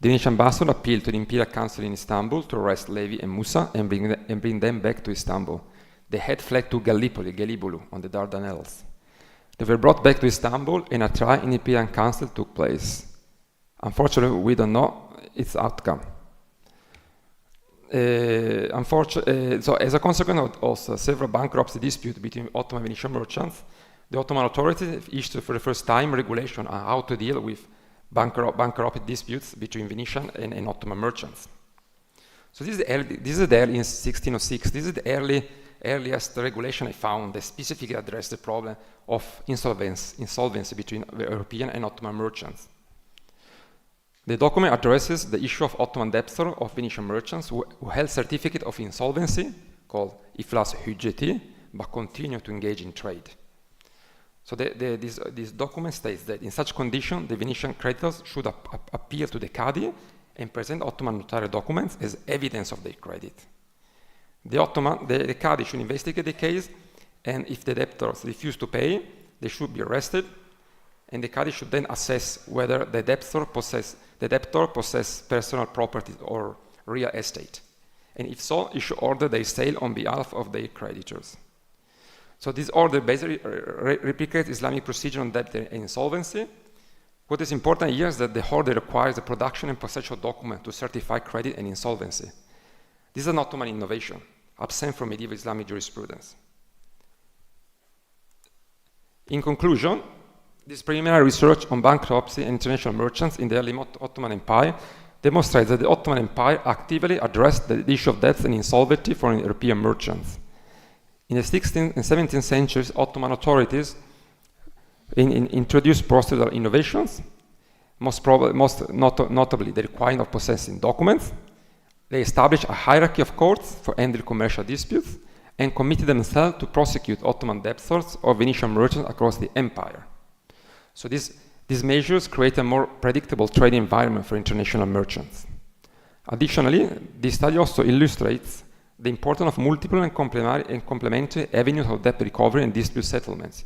the Venetian ambassador appealed to the Imperial Council in Istanbul to arrest Levi and Musa and bring them back to Istanbul. They had fled to Gelibolu on the Dardanelles. They were brought back to Istanbul and a trial in the Imperial Council took place. Unfortunately, we don't know its outcome. So as a consequence of also several bankruptcy disputes between Ottoman and Venetian merchants, the Ottoman authorities issued for the first time regulation on how to deal with bankruptcy disputes between Venetian and Ottoman merchants. So this is the early in 1606. This is the earliest regulation I found that specifically addressed the problem of insolvency between European and Ottoman merchants. The document addresses the issue of Ottoman debtors of Venetian merchants who held certificate of insolvency, called iflas hücceti, but continue to engage in trade. So this document states that in such condition, the Venetian creditors should appeal to the Qadi and present Ottoman notarial documents as evidence of their credit. The Qadi should investigate the case, and if the debtors refuse to pay, they should be arrested, and the Qadi should then assess whether the debtor possesses personal property or real estate. And if so, he should order their sale on behalf of their creditors. So this order basically replicates Islamic procedure on debt and insolvency. What is important here is that the order requires the production and possession of documents to certify credit and insolvency. This is an Ottoman innovation, absent from medieval Islamic jurisprudence. In conclusion, this preliminary research on bankruptcy and international merchants in the early Ottoman Empire demonstrates that the Ottoman Empire actively addressed the issue of debts and insolvency for European merchants. In the 16th and 17th centuries, Ottoman authorities introduced procedural innovations, most notably the requirement of possessing documents. They established a hierarchy of courts for handling commercial disputes and committed themselves to prosecute Ottoman debtors or Venetian merchants across the empire. So these measures create a more predictable trading environment for international merchants. Additionally, this study also illustrates the importance of multiple and complementary avenues of debt recovery and dispute settlements.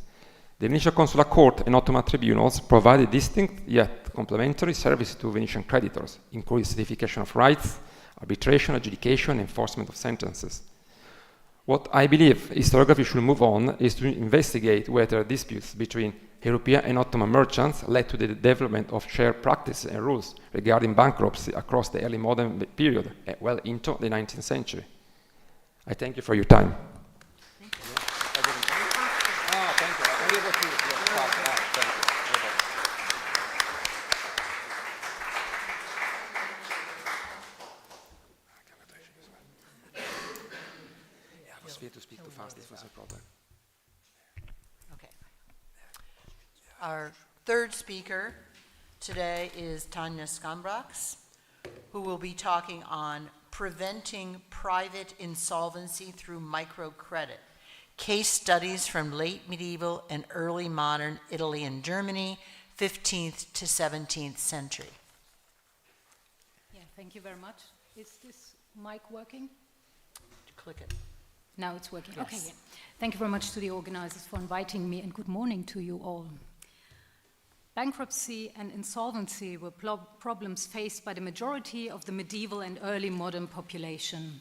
The Venetian Consular Court and Ottoman tribunals provided distinct yet complementary services to Venetian creditors, including certification of rights, arbitration, adjudication, enforcement of sentences. What I believe historiography should move on is to investigate whether disputes between European and Ottoman merchants led to the development of shared practices and rules regarding bankruptcy across the early modern period, well into the 19th century. I thank you for your time.
Thank you.
I was feared to speak too fast, this was a problem.
Okay. Our third speaker today is Tanya Skambrax, who will be talking on preventing private insolvency through microcredit, case studies from late medieval and early modern Italy and Germany, 15th to 17th century.
Yeah, thank you very much. Is this mic working?
Click it.
Now it's working.
Yes.
Okay, yeah. Thank you very much to the organizers for inviting me, and good morning to you all. Bankruptcy and insolvency were problems faced by the majority of the medieval and early modern population.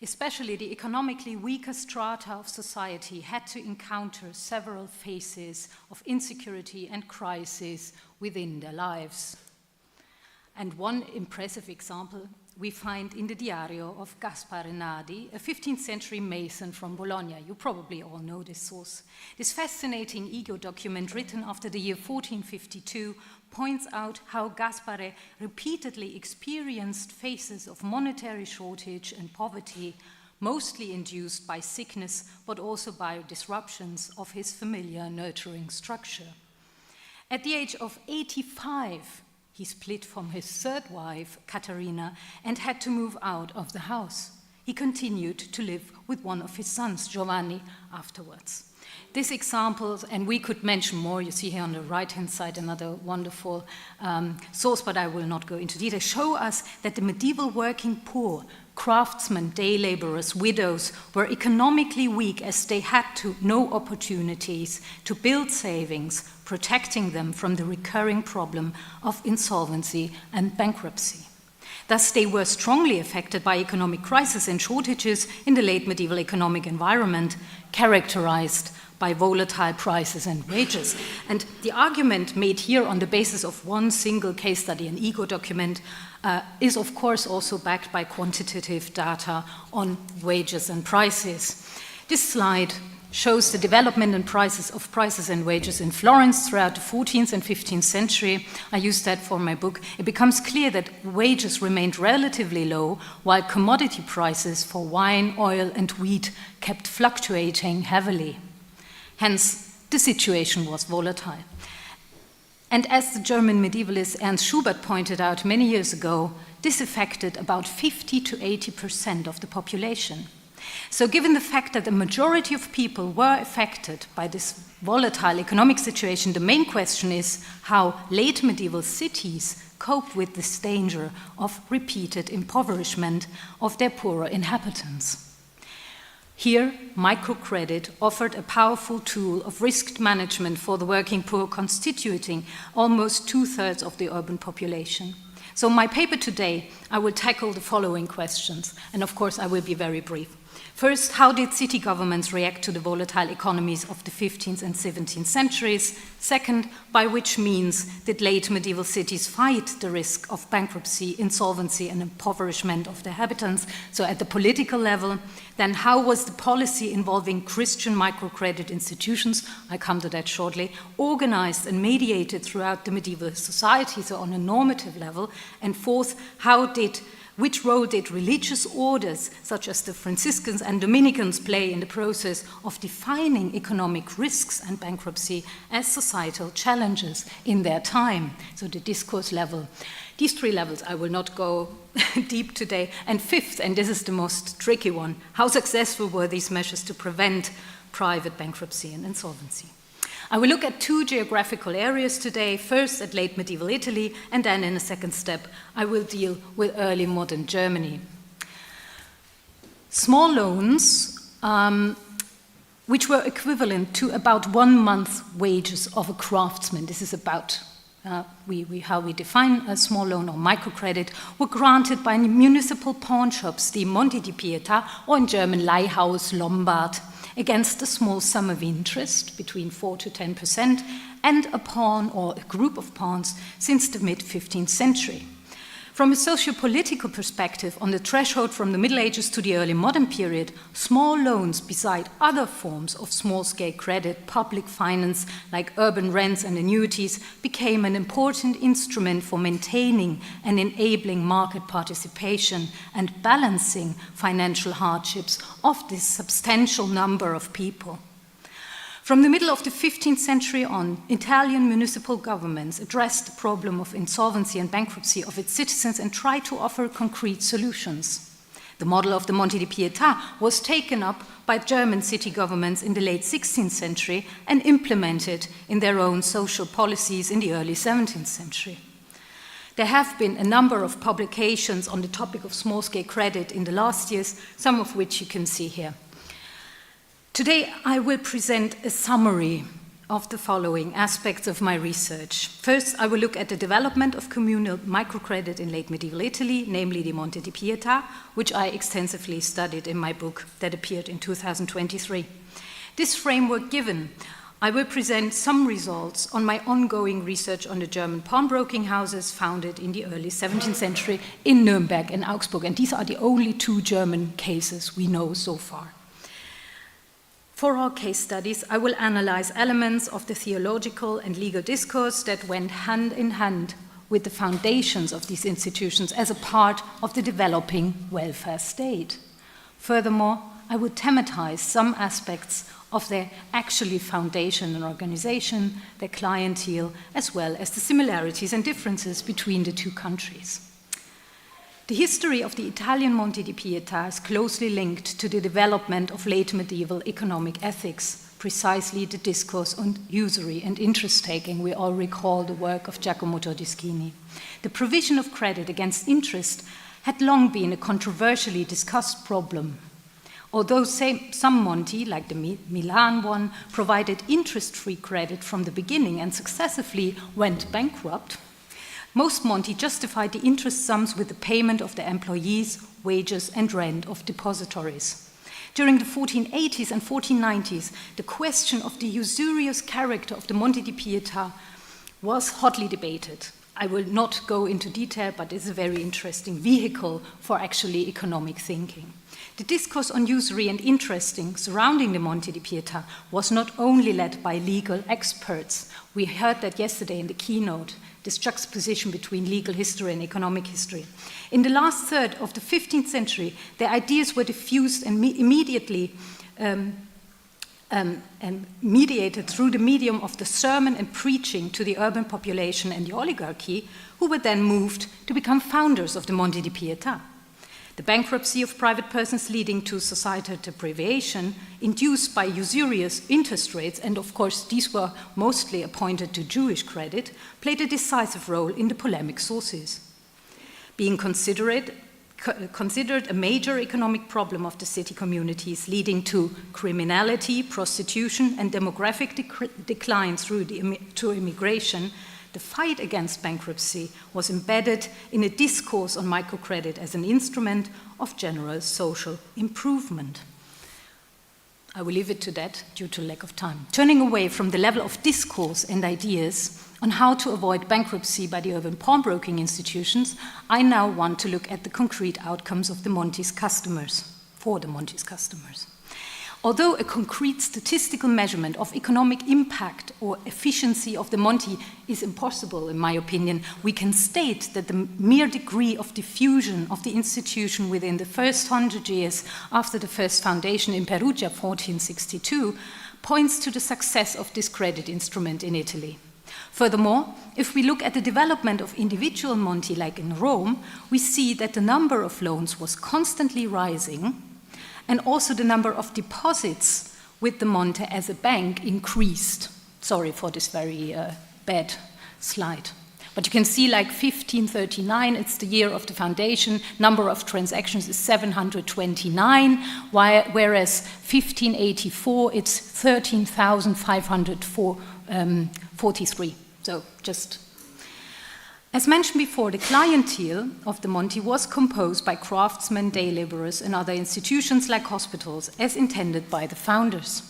Especially the economically weaker strata of society had to encounter several phases of insecurity and crisis within their lives. And one impressive example we find in the Diario of Gaspare Nadi, a 15th century mason from Bologna. You probably all know this source. This fascinating ego document written after the year 1452 points out how Gaspare repeatedly experienced phases of monetary shortage and poverty, mostly induced by sickness, but also by disruptions of his familiar nurturing structure. At the age of 85, he split from his third wife, Caterina, and had to move out of the house. He continued to live with one of his sons, Giovanni, afterwards. These examples, and we could mention more, you see here on the right-hand side another wonderful source, but I will not go into detail, show us that the medieval working poor, craftsmen, day laborers, widows, were economically weak as they had no opportunities to build savings, protecting them from the recurring problem of insolvency and bankruptcy. Thus, they were strongly affected by economic crisis and shortages in the late medieval economic environment, characterized by volatile prices and wages. And the argument made here on the basis of one single case study, an ego document, is of course also backed by quantitative data on wages and prices. This slide shows the development and prices and wages in Florence throughout the 14th and 15th century. I used that for my book. It becomes clear that wages remained relatively low, while commodity prices for wine, oil, and wheat kept fluctuating heavily. Hence, the situation was volatile. And as the German medievalist Ernst Schubert pointed out many years ago, this affected about 50 to 80% of the population. So given the fact that the majority of people were affected by this volatile economic situation, the main question is how late medieval cities cope with this danger of repeated impoverishment of their poorer inhabitants. Here, microcredit offered a powerful tool of risk management for the working poor, constituting almost 2/3 of the urban population. So in my paper today, I will tackle the following questions, and of course I will be very brief. First, how did city governments react to the volatile economies of the 15th and 17th centuries? Second, by which means did late medieval cities fight the risk of bankruptcy, insolvency, and impoverishment of their inhabitants? So at the political level, then how was the policy involving Christian microcredit institutions, I come to that shortly, organized and mediated throughout the medieval society, so on a normative level? And fourth, which role did religious orders, such as the Franciscans and Dominicans, play in the process of defining economic risks and bankruptcy as societal challenges in their time? So the discourse level. These three levels, I will not go deep today. And fifth, and this is the most tricky one, how successful were these measures to prevent private bankruptcy and insolvency? I will look at two geographical areas today, first at late medieval Italy, and then in a second step, I will deal with early modern Germany. Small loans, which were equivalent to about 1 month's wages of a craftsman, this is about how we define a small loan or microcredit, were granted by municipal pawn shops, the Monti di Pietà, or in German Leihhaus, Lombard, against a small sum of interest, between 4 to 10%, and a pawn or a group of pawns since the mid-15th century. From a socio-political perspective, on the threshold from the Middle Ages to the early modern period, small loans, beside other forms of small-scale credit, public finance, like urban rents and annuities, became an important instrument for maintaining and enabling market participation and balancing financial hardships of this substantial number of people. From the middle of the 15th century on, Italian municipal governments addressed the problem of insolvency and bankruptcy of its citizens and tried to offer concrete solutions. The model of the Monti di Pietà was taken up by German city governments in the late 16th century and implemented in their own social policies in the early 17th century. There have been a number of publications on the topic of small-scale credit in the last years, some of which you can see here. Today, I will present a summary of the following aspects of my research. First, I will look at the development of communal microcredit in late medieval Italy, namely the Monte di Pietà, which I extensively studied in my book that appeared in 2023. This framework given, I will present some results on my ongoing research on the German pawnbroking houses founded in the early 17th century in Nuremberg and Augsburg, and these are the only two German cases we know so far. For our case studies, I will analyze elements of the theological and legal discourse that went hand in hand with the foundations of these institutions as a part of the developing welfare state. Furthermore, I would thematize some aspects of their actually foundation and organization, their clientele, as well as the similarities and differences between the two countries. The history of the Italian Monte di Pietà is closely linked to the development of late medieval economic ethics, precisely the discourse on usury and interest-taking. We all recall the work of Giacomo Todeschini. The provision of credit against interest had long been a controversially discussed problem. Although some Monti, like the Milan one, provided interest-free credit from the beginning and successively went bankrupt, most Monti justified the interest sums with the payment of their employees, wages, and rent of depositories. During the 1480s and 1490s, the question of the usurious character of the Monte di Pietà was hotly debated. I will not go into detail, but it's a very interesting vehicle for actually economic thinking. The discourse on usury and interesting surrounding the Monte di Pietà was not only led by legal experts. We heard that yesterday in the keynote, this juxtaposition between legal history and economic history. In the last third of the 15th century, the ideas were diffused and immediately mediated through the medium of the sermon and preaching to the urban population and the oligarchy, who were then moved to become founders of the Monte di Pietà. The bankruptcy of private persons leading to societal deprivation induced by usurious interest rates, and of course these were mostly appointed to Jewish credit, played a decisive role in the polemic sources. Being considered a major economic problem of the city communities, leading to criminality, prostitution, and demographic decline through immigration, the fight against bankruptcy was embedded in a discourse on microcredit as an instrument of general social improvement. I will leave it to that due to lack of time. Turning away from the level of discourse and ideas on how to avoid bankruptcy by the urban pawnbroking institutions, I now want to look at the concrete outcomes of the Monte's customers, for the Monte's customers. Although a concrete statistical measurement of economic impact or efficiency of the Monte is impossible, in my opinion, we can state that the mere degree of diffusion of the institution within the first 100 years after the first foundation in Perugia, 1462, points to the success of this credit instrument in Italy. Furthermore, if we look at the development of individual Monti, like in Rome, we see that the number of loans was constantly rising, and also the number of deposits with the Monte as a bank increased. Sorry for this very bad slide. But you can see like 1539, it's the year of the foundation, number of transactions is 729, whereas 1584, it's 13,543. So just, as mentioned before, the clientele of the Monte was composed by craftsmen, day laborers, and other institutions like hospitals, as intended by the founders.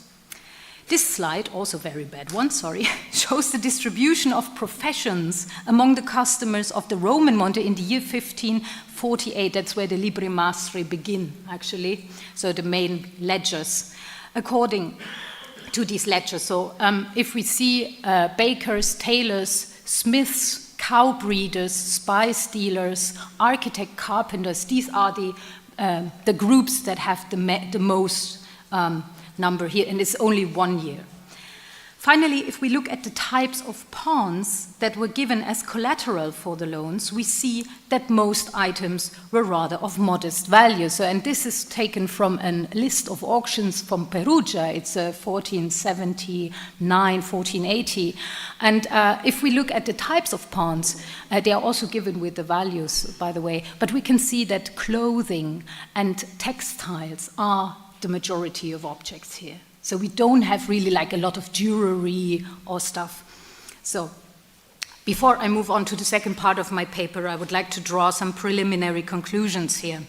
This slide, also very bad one, sorry, shows the distribution of professions among the customers of the Roman Monte in the year 1548. That's where the Libri Mastri begin, actually, so the main ledgers, according to these ledgers. So if we see bakers, tailors, smiths, cow breeders, spice dealers, architect, carpenters, these are the groups that have the most number here, and it's only 1 year. Finally, if we look at the types of pawns that were given as collateral for the loans, we see that most items were rather of modest value. So, and this is taken from a list of auctions from Perugia. It's 1479, 1480. And if we look at the types of pawns, they are also given with the values, by the way. But we can see that clothing and textiles are the majority of objects here. So we don't have really like a lot of jewelry or stuff. So before I move on to the second part of my paper, I would like to draw some preliminary conclusions here.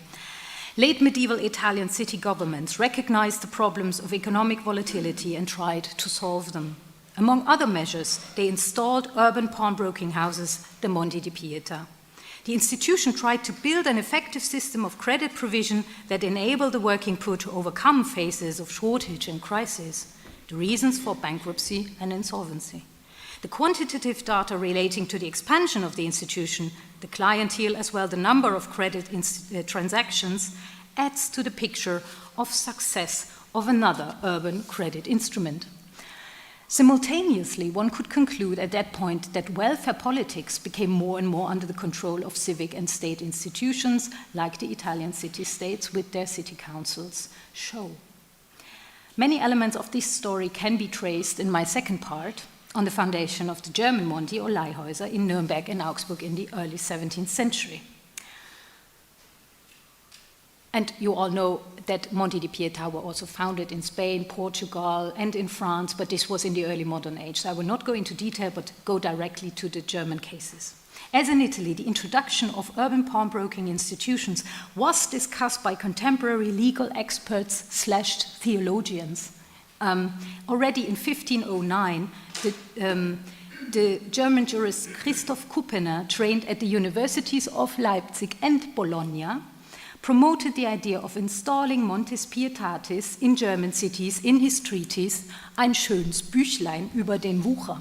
Late medieval Italian city governments recognized the problems of economic volatility and tried to solve them. Among other measures, they installed urban pawnbroking houses, the Monti di Pieta. The institution tried to build an effective system of credit provision that enabled the working poor to overcome phases of shortage and crisis, the reasons for bankruptcy and insolvency. The quantitative data relating to the expansion of the institution, the clientele as well the number of credit transactions, adds to the picture of success of another urban credit instrument. Simultaneously, one could conclude at that point that welfare politics became more and more under the control of civic and state institutions, like the Italian city-states with their city councils show. Many elements of this story can be traced in my second part on the foundation of the German Monti or Leihhäuser in Nuremberg and Augsburg in the early 17th century. And you all know that Monti di Pieta were also founded in Spain, Portugal, and in France, but this was in the early modern age. So I will not go into detail, but go directly to the German cases. As in Italy, the introduction of urban pawnbroking institutions was discussed by contemporary legal experts / theologians. Already in 1509, the German jurist Christoph Kuppener, trained at the universities of Leipzig and Bologna, promoted the idea of installing Montes Pietatis in German cities in his treatise Ein schönes Büchlein über den Wucher.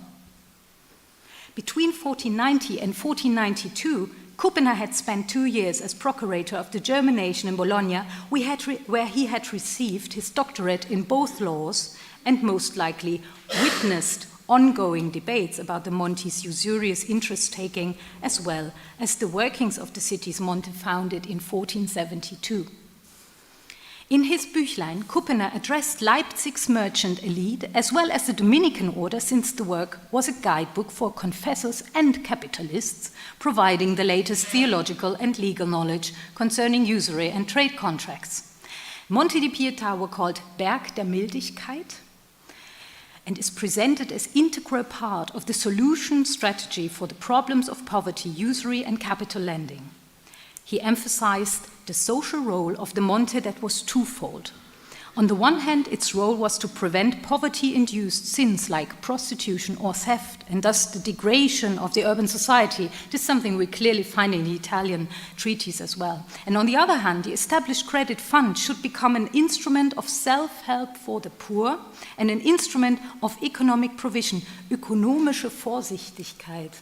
Between 1490 and 1492, Kuppener had spent 2 years as procurator of the German nation in Bologna, where he had received his doctorate in both laws and most likely witnessed ongoing debates about the Monti's usurious interest-taking, as well as the workings of the cities Monte founded in 1472. In his Büchlein, Kuppener addressed Leipzig's merchant elite as well as the Dominican order, since the work was a guidebook for confessors and capitalists, providing the latest theological and legal knowledge concerning usury and trade contracts. Monti di Pieta were called Berg der Mildigkeit, and is presented as integral part of the solution strategy for the problems of poverty, usury, and capital lending. He emphasized the social role of the Monte that was twofold. On the one hand, its role was to prevent poverty-induced sins like prostitution or theft, and thus the degradation of the urban society. This is something we clearly find in the Italian treaties as well. And on the other hand, the established credit fund should become an instrument of self-help for the poor and an instrument of economic provision, ökonomische Vorsichtigkeit.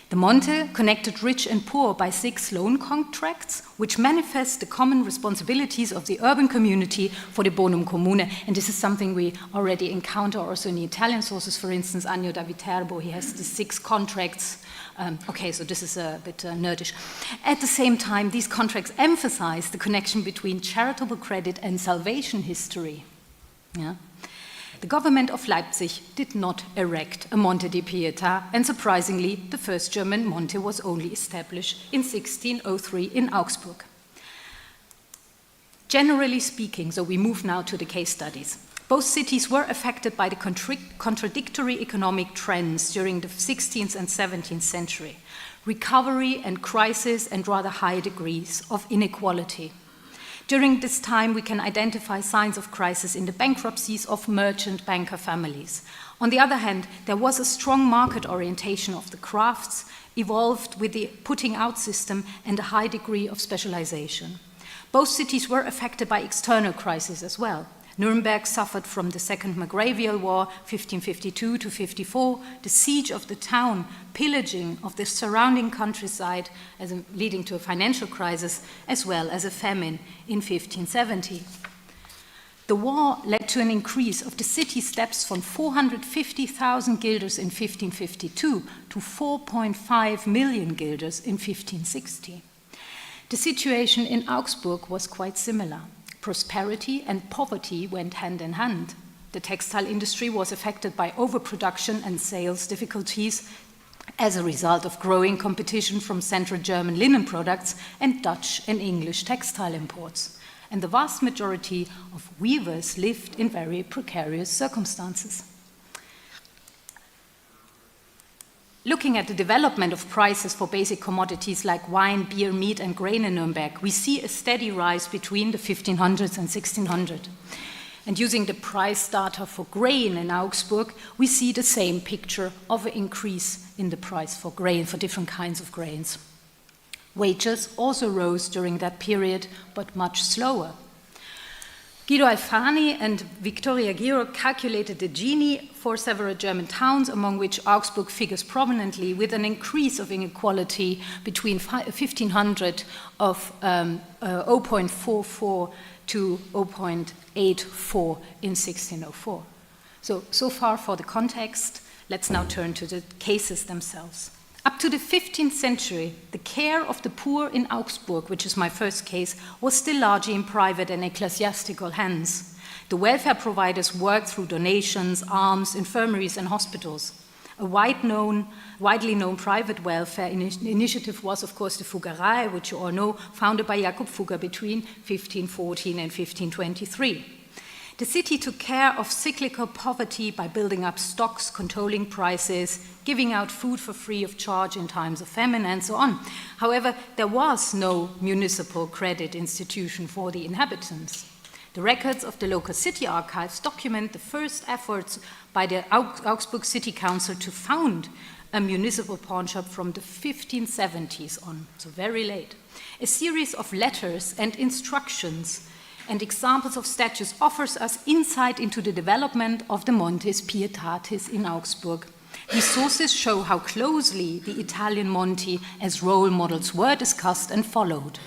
The Monte connected rich and poor by 6 loan contracts, which manifest the common responsibilities of the urban community for the bonum comune. And this is something we already encounter also in the Italian sources. For instance, Agno da Viterbo, he has the 6 contracts. Okay, so this is a bit nerdish. At the same time, these contracts emphasize the connection between charitable credit and salvation history. Yeah. The government of Leipzig did not erect a Monte di Pieta, and surprisingly, the first German Monte was only established in 1603 in Augsburg. Generally speaking, so we move now to the case studies. Both cities were affected by the contradictory economic trends during the 16th and 17th century, recovery and crisis and rather high degrees of inequality. During this time, we can identify signs of crisis in the bankruptcies of merchant banker families. On the other hand, there was a strong market orientation of the crafts, evolved with the putting out system and a high degree of specialization. Both cities were affected by external crises as well. Nuremberg suffered from the Second Moravian War, 1552 to 54, the siege of the town, pillaging of the surrounding countryside, leading to a financial crisis, as well as a famine in 1570. The war led to an increase of the city's debts from 450,000 guilders in 1552 to 4.5 million guilders in 1560. The situation in Augsburg was quite similar. Prosperity and poverty went hand in hand. The textile industry was affected by overproduction and sales difficulties as a result of growing competition from Central German linen products and Dutch and English textile imports. and the vast majority of weavers lived in very precarious circumstances. Looking at the development of prices for basic commodities like wine, beer, meat, and grain in Nuremberg, we see a steady rise between the 1500s and 1600. And using the price data for grain in Augsburg, we see the same picture of an increase in the price for grain, for different kinds of grains. Wages also rose during that period, but much slower. Guido Alfani and Victoria Giro calculated the Gini for several German towns, among which Augsburg figures prominently, with an increase of inequality between 1500 of 0.44 to 0.84 in 1604. So far for the context. Let's now turn to the cases themselves. Up to the 15th century, the care of the poor in Augsburg, which is my first case, was still largely in private and ecclesiastical hands. The welfare providers worked through donations, alms, infirmaries, and hospitals. A widely known private welfare initiative was, of course, the Fuggerei, which you all know, founded by Jakob Fugger between 1514 and 1523. The city took care of cyclical poverty by building up stocks, controlling prices, giving out food for free of charge in times of famine, and so on. However, there was no municipal credit institution for the inhabitants. The records of the local city archives document the first efforts by the Augsburg City Council to found a municipal pawnshop from the 1570s on, so very late. A series of letters and instructions and examples of statues offers us insight into the development of the Montes Pietatis in Augsburg. These sources show how closely the Italian Monti as role models were discussed and followed.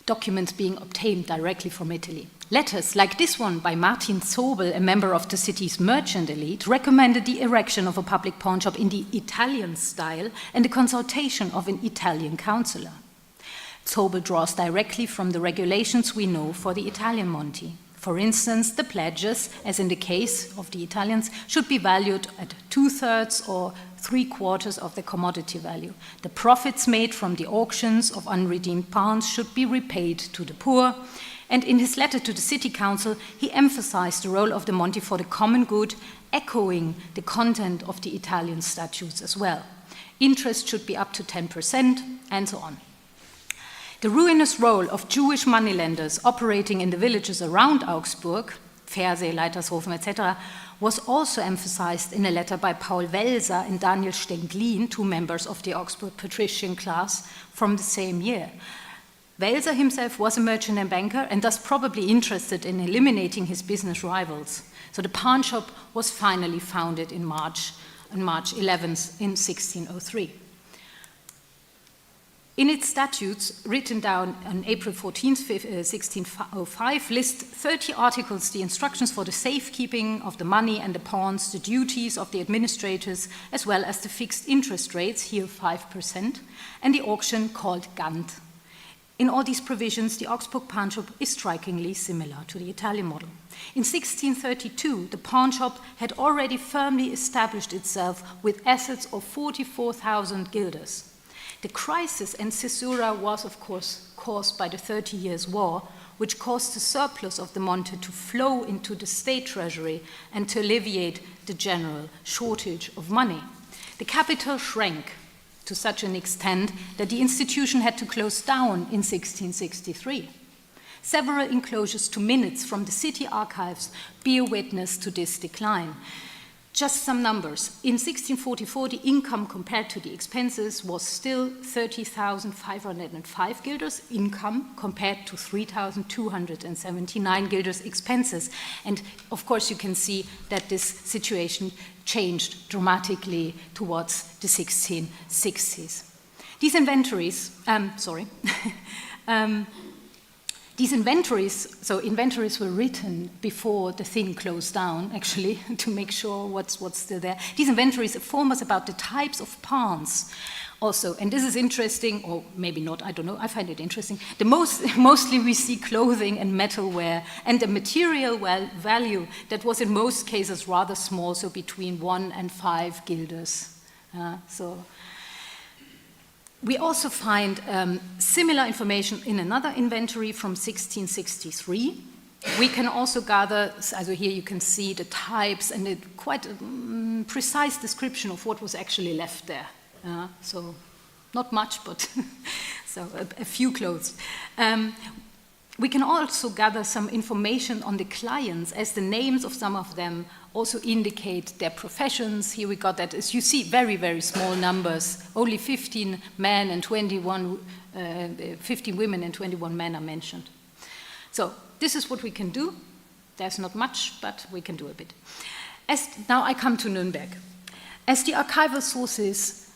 Documents being obtained directly from Italy. Letters like this one by Martin Zobel, a member of the city's merchant elite, recommended the erection of a public pawnshop in the Italian style and the consultation of an Italian councillor. Zobel draws directly from the regulations we know for the Italian Monti. For instance, the pledges, as in the case of the Italians, should be valued at 2/3 or 3/4 of the commodity value. The profits made from the auctions of unredeemed pounds should be repaid to the poor. And in his letter to the city council, he emphasized the role of the Monti for the common good, echoing the content of the Italian statutes as well. Interest should be up to 10%, and so on. The ruinous role of Jewish moneylenders operating in the villages around Augsburg, Pfersee, Leitershofen, etc., was also emphasized in a letter by Paul Welser and Daniel Stenglin, two members of the Augsburg patrician class from the same year. Welser himself was a merchant and banker and thus probably interested in eliminating his business rivals. So the pawnshop was finally founded on March 11th in 1603. In its statutes, written down on April 14, 1605, list 30 articles the instructions for the safekeeping of the money and the pawns, the duties of the administrators, as well as the fixed interest rates, here 5%, and the auction called Gant. In all these provisions, the Augsburg pawnshop is strikingly similar to the Italian model. In 1632, the pawnshop had already firmly established itself with assets of 44,000 guilders. The crisis in Caesura was, of course, caused by the 30 Years' War, which caused the surplus of the Monte to flow into the state treasury and to alleviate the general shortage of money. The capital shrank to such an extent that the institution had to close down in 1663. Several enclosures to minutes from the city archives bear witness to this decline. Just some numbers. In 1644, the income compared to the expenses was still 30,505 guilders income compared to 3,279 guilders expenses. And of course, you can see that this situation changed dramatically towards the 1660s. These inventories, These inventories were written before the thing closed down, actually, to make sure what's still there. These inventories inform us about the types of pawns also, and this is interesting, or maybe not, I don't know, I find it interesting. Mostly we see clothing and metalware, and the material value that was in most cases rather small, so between 1 and 5 guilders. We also find similar information in another inventory from 1663. We can also gather, so here you can see the types and quite a precise description of what was actually left there. So not much, but so a few clothes. We can also gather some information on the clients, as the names of some of them also indicate their professions. Here we got that, as you see, very, very small numbers. Only 15 men and 15 women and 21 men are mentioned. So this is what we can do. There's not much, but we can do a bit. Now I come to Nuremberg. As the archival sources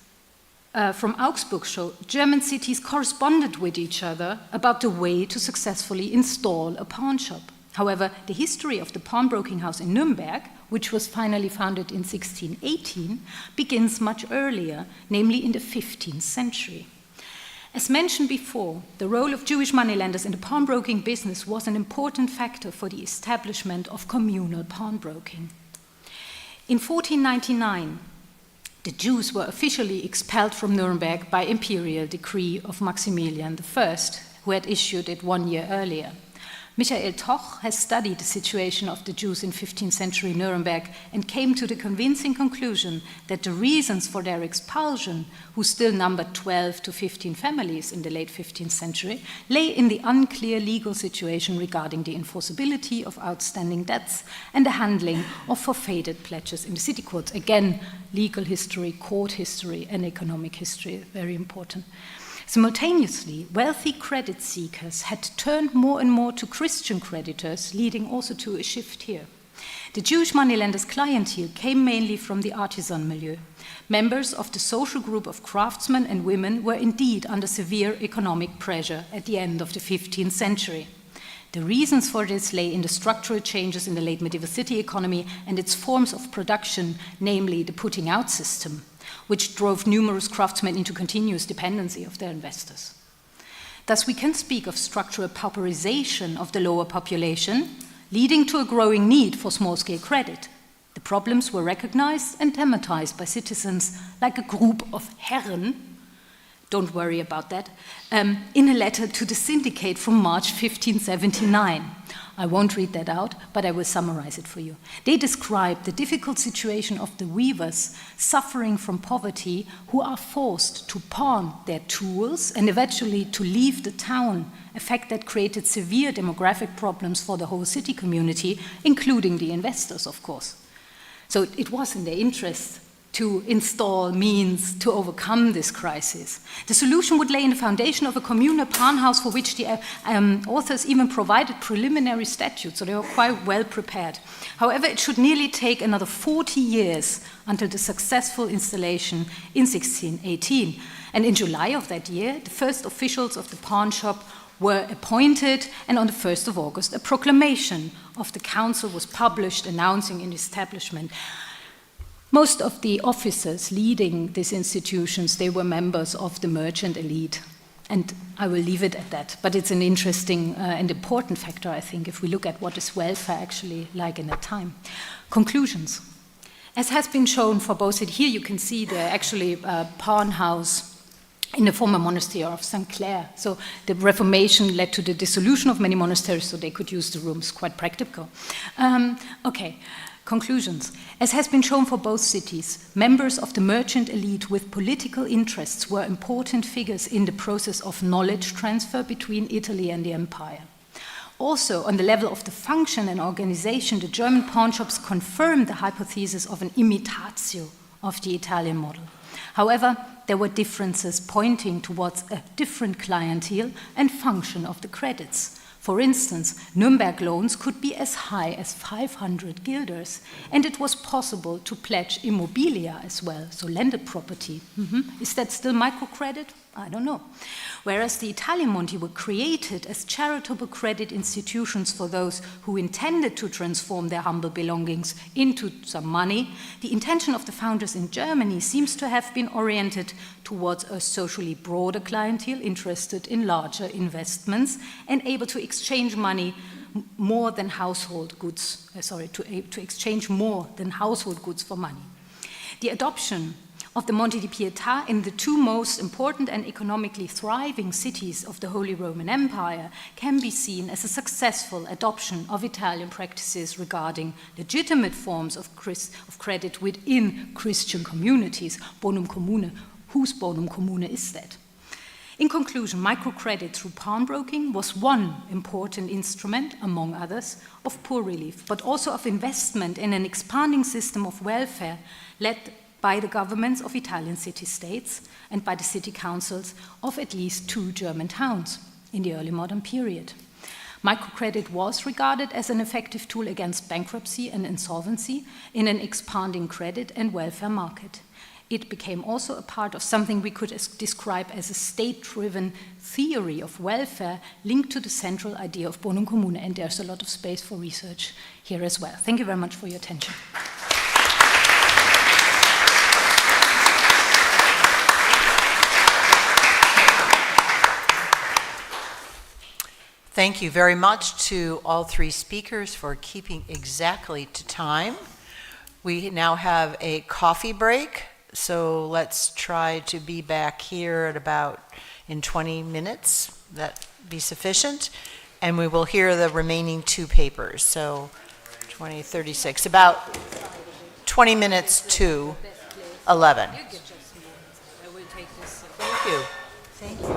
from Augsburg show, German cities corresponded with each other about the way to successfully install a pawn shop. However, the history of the pawnbroking house in Nuremberg, which was finally founded in 1618, begins much earlier, namely in the 15th century. As mentioned before, the role of Jewish moneylenders in the pawnbroking business was an important factor for the establishment of communal pawnbroking. In 1499, the Jews were officially expelled from Nuremberg by imperial decree of Maximilian I, who had issued it 1 year earlier. Michael Toch has studied the situation of the Jews in 15th century Nuremberg and came to the convincing conclusion that the reasons for their expulsion, who still numbered 12 to 15 families in the late 15th century, lay in the unclear legal situation regarding the enforceability of outstanding debts and the handling of forfeited pledges in the city courts. Again, legal history, court history, and economic history, very important. Simultaneously, wealthy credit seekers had turned more and more to Christian creditors, leading also to a shift here. The Jewish moneylenders' clientele came mainly from the artisan milieu. Members of the social group of craftsmen and women were indeed under severe economic pressure at the end of the 15th century. The reasons for this lay in the structural changes in the late medieval city economy and its forms of production, namely the putting out system, which drove numerous craftsmen into continuous dependency of their investors. Thus, we can speak of structural pauperization of the lower population, leading to a growing need for small-scale credit. The problems were recognized and thematized by citizens like a group of Herren, don't worry about that, in a letter to the syndicate from March 1579. I won't read that out, but I will summarize it for you. They describe the difficult situation of the weavers suffering from poverty who are forced to pawn their tools and eventually to leave the town, a fact that created severe demographic problems for the whole city community, including the investors, of course. So it was in their interest to install means to overcome this crisis. The solution would lay in the foundation of a communal pawn house for which the authors even provided preliminary statutes, so they were quite well prepared. However, it should nearly take another 40 years until the successful installation in 1618. And in July of that year, the first officials of the pawn shop were appointed, and on the 1st of August, a proclamation of the council was published announcing its establishment. Most of the officers leading these institutions, they were members of the merchant elite. And I will leave it at that. But it's an interesting and important factor, I think, if we look at what is welfare actually like in that time. Conclusions. As has been shown for both, here you can see the actually pawn house in the former monastery of St. Clair. So the Reformation led to the dissolution of many monasteries, so they could use the rooms, quite practical. Okay. Conclusions. As has been shown for both cities, members of the merchant elite with political interests were important figures in the process of knowledge transfer between Italy and the empire. Also, on the level of the function and organization, the German pawnshops confirmed the hypothesis of an imitatio of the Italian model. However, there were differences pointing towards a different clientele and function of the credits. For instance, Nuremberg loans could be as high as 500 guilders, and it was possible to pledge immobilia as well, so landed property. Is that still microcredit? I don't know. Whereas the Italian Monti were created as charitable credit institutions for those who intended to transform their humble belongings into some money, the intention of the founders in Germany seems to have been oriented towards a socially broader clientele interested in larger investments and able to exchange money more than household goods, to exchange more than household goods for money. The adoption of the Monte di Pietà in the two most important and economically thriving cities of the Holy Roman Empire can be seen as a successful adoption of Italian practices regarding legitimate forms of credit within Christian communities. Bonum commune. Whose bonum commune is that? In conclusion, microcredit through pawnbroking was one important instrument, among others, of poor relief, but also of investment in an expanding system of welfare led by the governments of Italian city-states and by the city councils of at least 2 German towns in the early modern period. Microcredit was regarded as an effective tool against bankruptcy and insolvency in an expanding credit and welfare market. It became also a part of something we could describe as a state-driven theory of welfare linked to the central idea of bonum commune, and there's a lot of space for research here as well. Thank you very much for your attention.
Thank you very much to all 3 speakers for keeping exactly to time. We now have a coffee break, so let's try to be back here at about in 20 minutes. That be sufficient? And we will hear the remaining 2 papers. So 20:36, about 20 minutes to 11. Thank you. Thank you.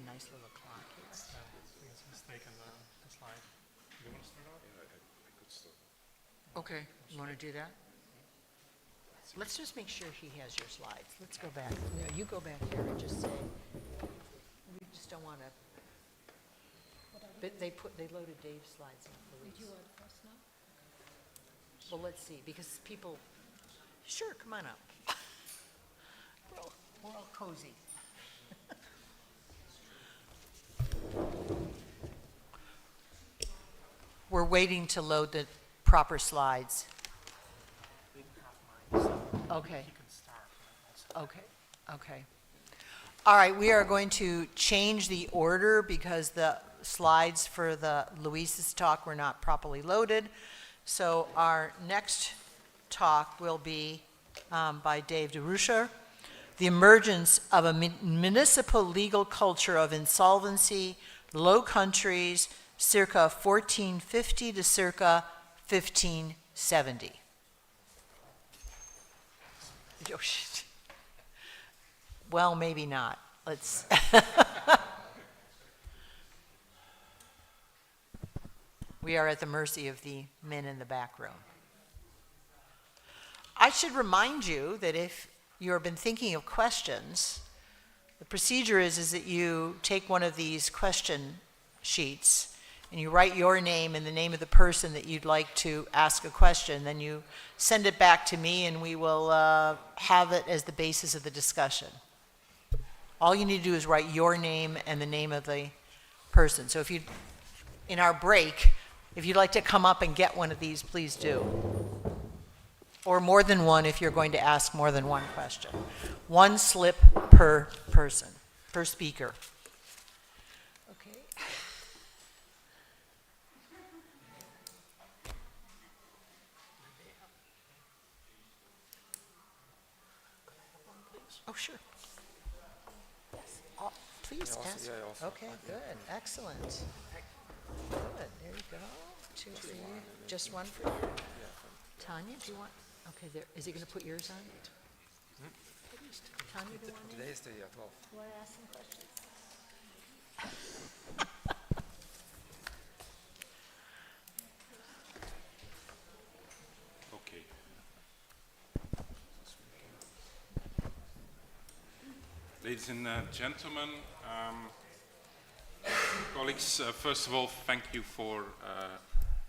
nice little clock here.
It's a mistake in the slide. Do you want to start off?
Okay, you want to do that? Let's just make sure he has your slides. Let's go back. No, you go back here and just say, we just don't want to. But they loaded Dave's slides in. Did you want first now? Well, let's see, because people, sure, come on up. We're all cozy. We're waiting to load the proper slides. Okay. Okay. All right, we are going to change the order because the slides for the Luis's talk were not properly loaded. So our next talk will be by Dave DeRuscher, The Emergence of a Municipal Legal Culture of Insolvency, Low Countries, circa 1450 to circa 1570. Oh, shit. Well, maybe not. Let's. We are at the mercy of the men in the back room. I should remind you that if you have been thinking of questions, the procedure is that you take one of these question sheets and you write your name and the name of the person that you'd like to ask a question. Then you send it back to me and we will have it as the basis of the discussion. All you need to do is write your name and the name of the person. So if you, in our break, if you'd like to come up and get one of these, please do. Or more than one if you're going to ask more than one question. One slip per person, per speaker. Okay. Oh, sure. Yes. Please ask. Okay, good. Excellent. Good. There you go. 2 for you. Just one for you. Tanya, do you want? Okay, there. Is he going to put yours on? Tanya, do you want to?
Today is the 12th.
You want to ask some questions?
Okay. Ladies and gentlemen, colleagues, first of all, thank you for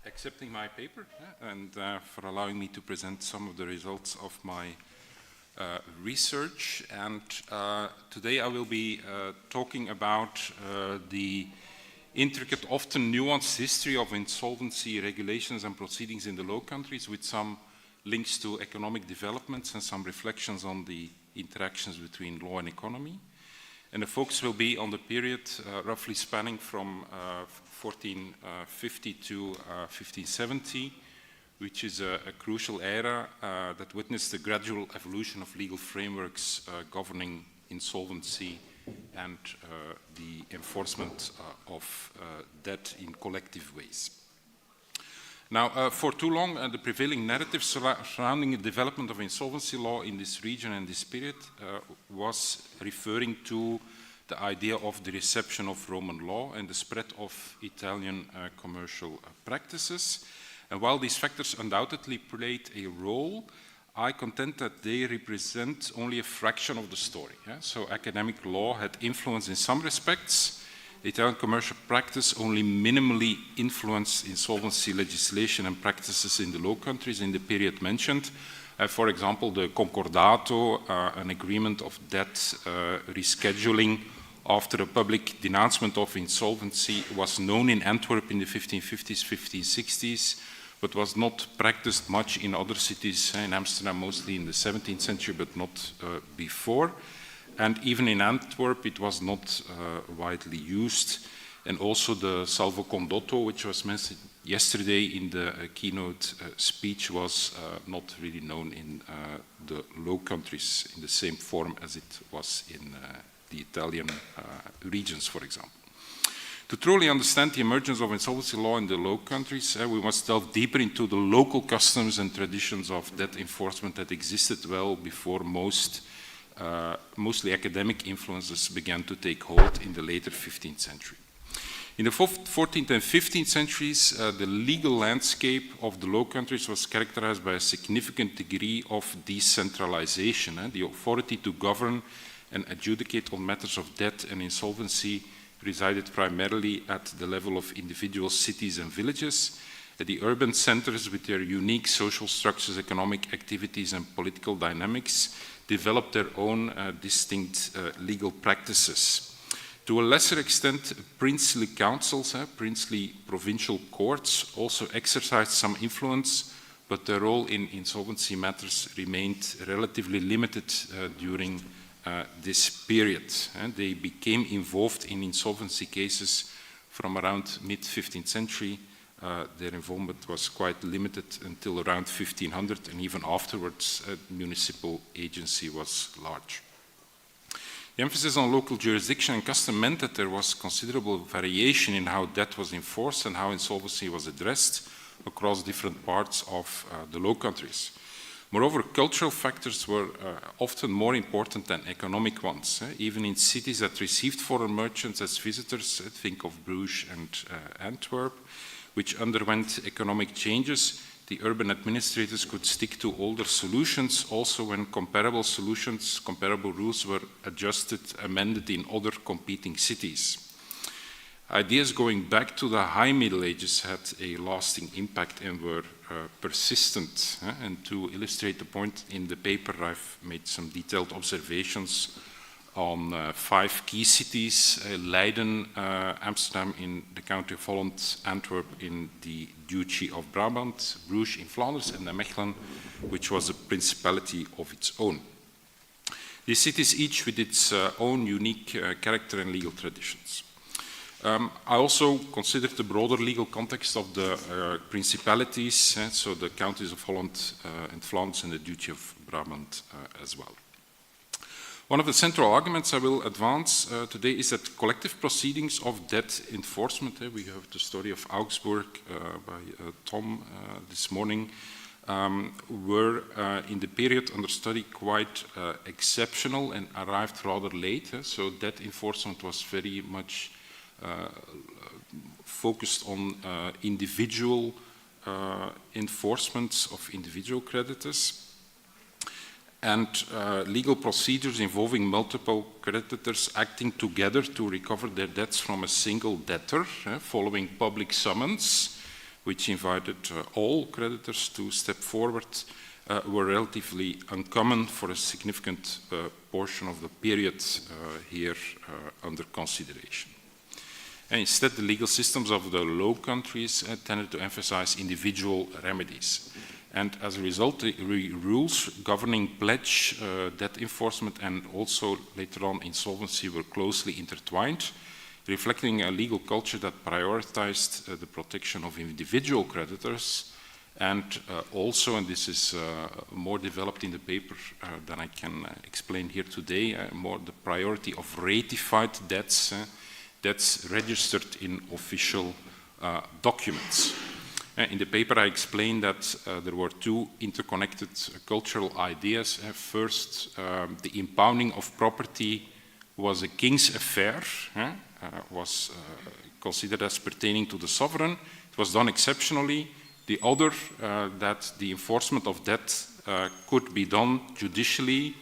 accepting my paper and for allowing me to present some of the results of my research. And today I will be talking about the intricate, often nuanced history of insolvency regulations and proceedings in the Low Countries, with some links to economic developments and some reflections on the interactions between law and economy. And the focus will be on the period roughly spanning from 1450 to 1570, which is a crucial era that witnessed the gradual evolution of legal frameworks governing insolvency and the enforcement of debt in collective ways. Now, for too long, the prevailing narrative surrounding the development of insolvency law in this region and this period was referring to the idea of the reception of Roman law and the spread of Italian commercial practices. And while these factors undoubtedly played a role, I contend that they represent only a fraction of the story. Yeah? So academic law had influence in some respects. The Italian commercial practice only minimally influenced insolvency legislation and practices in the Low Countries in the period mentioned. For example, the Concordato, an agreement of debt rescheduling after a public denouncement of insolvency, was known in Antwerp in the 1550s, 1560s, but was not practiced much in other cities, in Amsterdam mostly in the 17th century, but not before. And even in Antwerp, it was not widely used. And also the salvo condotto, which was mentioned yesterday in the keynote speech, was not really known in the Low Countries in the same form as it was in the Italian regions, for example. To truly understand the emergence of insolvency law in the Low Countries, we must delve deeper into the local customs and traditions of debt enforcement that existed well before most mostly academic influences began to take hold in the later 15th century. In the 14th and 15th centuries, the legal landscape of the Low Countries was characterized by a significant degree of decentralization. The authority to govern and adjudicate on matters of debt and insolvency resided primarily at the level of individual cities and villages. The urban centers, with their unique social structures, economic activities, and political dynamics, developed their own distinct legal practices. To a lesser extent, princely councils, princely provincial courts, also exercised some influence, but their role in insolvency matters remained relatively limited during this period. They became involved in insolvency cases from around mid-15th century. Their involvement was quite limited until around 1500, and even afterwards, municipal agency was large. The emphasis on local jurisdiction and custom meant that there was considerable variation in how debt was enforced and how insolvency was addressed across different parts of the Low Countries. Moreover, cultural factors were often more important than economic ones. Even in cities that received foreign merchants as visitors, think of Bruges and Antwerp, which underwent economic changes, the urban administrators could stick to older solutions also when comparable solutions, comparable rules were adjusted, amended in other competing cities. Ideas going back to the High Middle Ages had a lasting impact and were persistent. And to illustrate the point in the paper, I've made some detailed observations on 5 key cities, Leiden, Amsterdam in the County of Holland, Antwerp in the Duchy of Brabant, Bruges in Flanders, and Mechelen, which was a principality of its own. These cities each with its own unique character and legal traditions. I also considered the broader legal context of the principalities, so the counties of Holland and Flanders and the Duchy of Brabant as well. One of the central arguments I will advance today is that collective proceedings of debt enforcement, we have the story of Augsburg by Tom this morning, were in the period under study quite exceptional and arrived rather late. So debt enforcement was very much focused on individual enforcements of individual creditors. And legal procedures involving multiple creditors acting together to recover their debts from a single debtor, following public summons, which invited all creditors to step forward, were relatively uncommon for a significant portion of the period here under consideration. And instead, the legal systems of the Low Countries tended to emphasize individual remedies. And as a result, the rules governing pledge, debt enforcement, and also later on insolvency were closely intertwined, reflecting a legal culture that prioritized the protection of individual creditors, and also, and this is more developed in the paper than I can explain here today, more the priority of ratified debts, debts registered in official documents. In the paper, I explained that there were 2 interconnected cultural ideas. First, the impounding of property was a king's affair, was considered as pertaining to the sovereign. It was done exceptionally. The other, that the enforcement of debt could be done judicially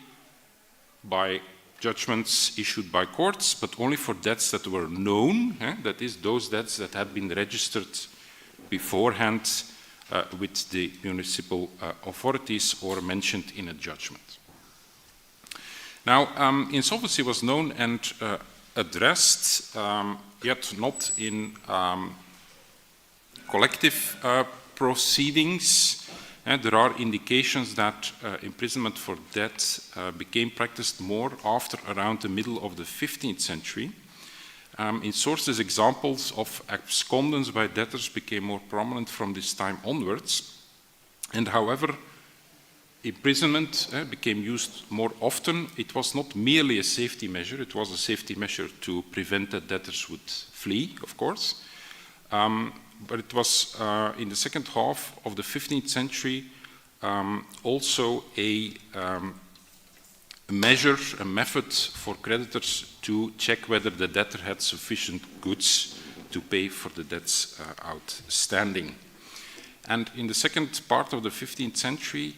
by judgments issued by courts, but only for debts that were known, that is, those debts that had been registered beforehand with the municipal authorities or mentioned in a judgment. Now, insolvency was known and addressed, yet not in collective proceedings. And there are indications that imprisonment for debt became practiced more after around the middle of the 15th century. In sources, examples of abscondence by debtors became more prominent from this time onwards. And however, imprisonment became used more often. It was not merely a safety measure, it was a safety measure to prevent that debtors would flee, of course. But it was in the second half of the 15th century also a measure, a method for creditors to check whether the debtor had sufficient goods to pay for the debts outstanding. And in the second part of the 15th century,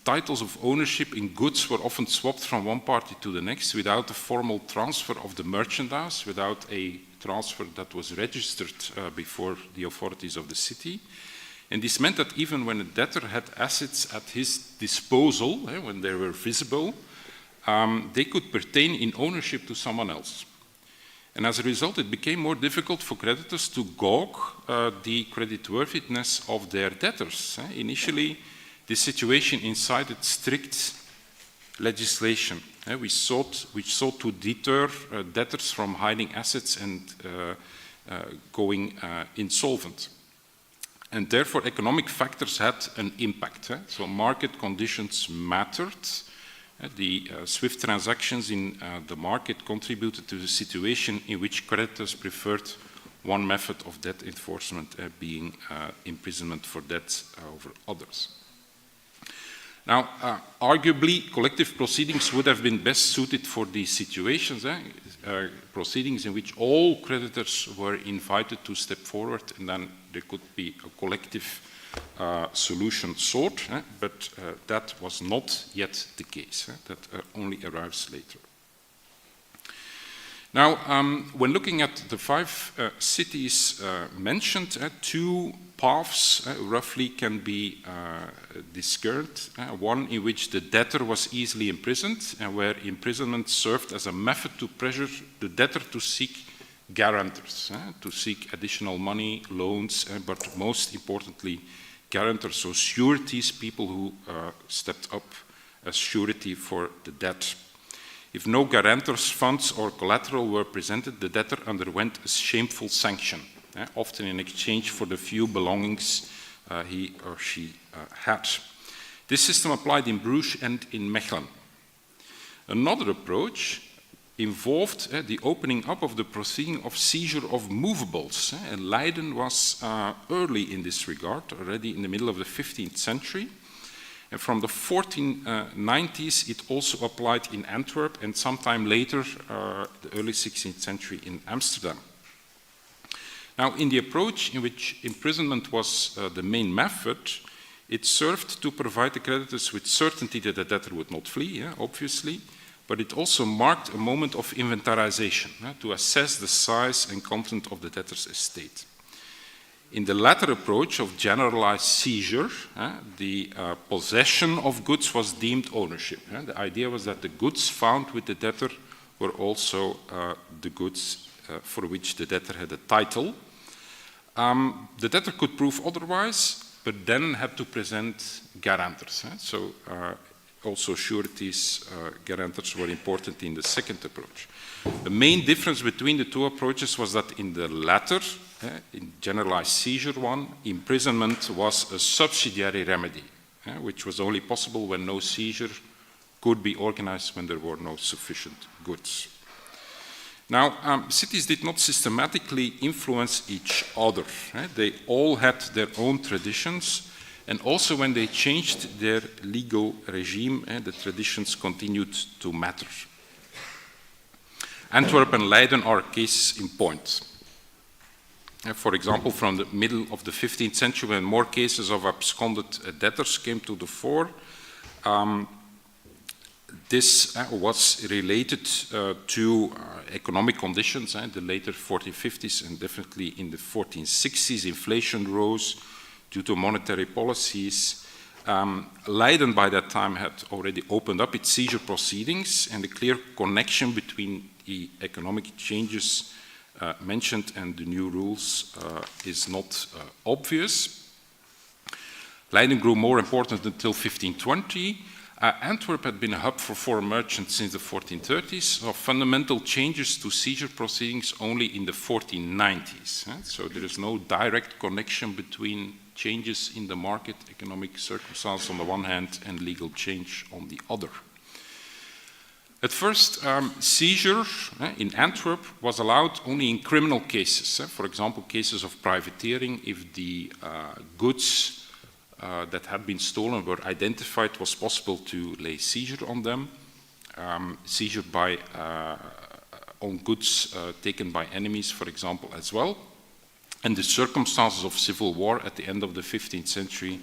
titles of ownership in goods were often swapped from one party to the next without a formal transfer of the merchandise, without a transfer that was registered before the authorities of the city. And this meant that even when a debtor had assets at his disposal, when they were visible, they could pertain in ownership to someone else. And as a result, it became more difficult for creditors to gauge the creditworthiness of their debtors. Initially, this situation incited strict legislation, which sought to deter debtors from hiding assets and going insolvent. And therefore, economic factors had an impact. So market conditions mattered. The swift transactions in the market contributed to the situation in which creditors preferred one method of debt enforcement, being imprisonment for debts over others. Now, arguably, collective proceedings would have been best suited for these situations, proceedings in which all creditors were invited to step forward, and then there could be a collective solution sought, but that was not yet the case. That only arrives later. Now, when looking at the 5 cities mentioned, 2 paths roughly can be discerned. One in which the debtor was easily imprisoned, and where imprisonment served as a method to pressure the debtor to seek guarantors, to seek additional money, loans, but most importantly, guarantors, so sureties, people who stepped up as surety for the debt. If no guarantors, funds, or collateral were presented, the debtor underwent a shameful sanction, often in exchange for the few belongings he or she had. This system applied in Bruges and in Mechelen. Another approach involved the opening up of the proceeding of seizure of movables. And Leiden was early in this regard, already in the middle of the 15th century. And from the 1490s, it also applied in Antwerp, and sometime later, the early 16th century, in Amsterdam. Now, in the approach in which imprisonment was the main method, it served to provide the creditors with certainty that the debtor would not flee, obviously, but it also marked a moment of inventarization to assess the size and content of the debtor's estate. In the latter approach of generalized seizure, the possession of goods was deemed ownership. The idea was that the goods found with the debtor were also the goods for which the debtor had a title. The debtor could prove otherwise, but then had to present guarantors. So also sureties, guarantors were important in the second approach. The main difference between the 2 approaches was that in the latter, in generalized seizure one, imprisonment was a subsidiary remedy, which was only possible when no seizure could be organized when there were no sufficient goods. Now, cities did not systematically influence each other. They all had their own traditions, and also when they changed their legal regime, the traditions continued to matter. Antwerp and Leiden are cases in point. For example, from the middle of the 15th century, when more cases of absconded debtors came to the fore, this was related to economic conditions. The later 1450s and definitely in the 1460s, inflation rose due to monetary policies. Leiden by that time had already opened up its seizure proceedings, and the clear connection between the economic changes mentioned and the new rules is not obvious. Leiden grew more important until 1520. Antwerp had been a hub for foreign merchants since the 1430s, so fundamental changes to seizure proceedings only in the 1490s. So there is no direct connection between changes in the market, economic circumstances on the one hand, and legal change on the other. At first, seizure in Antwerp was allowed only in criminal cases. For example, cases of privateering, if the goods that had been stolen were identified, it was possible to lay seizure on them, seizure by on goods taken by enemies, for example, as well. And the circumstances of civil war at the end of the 15th century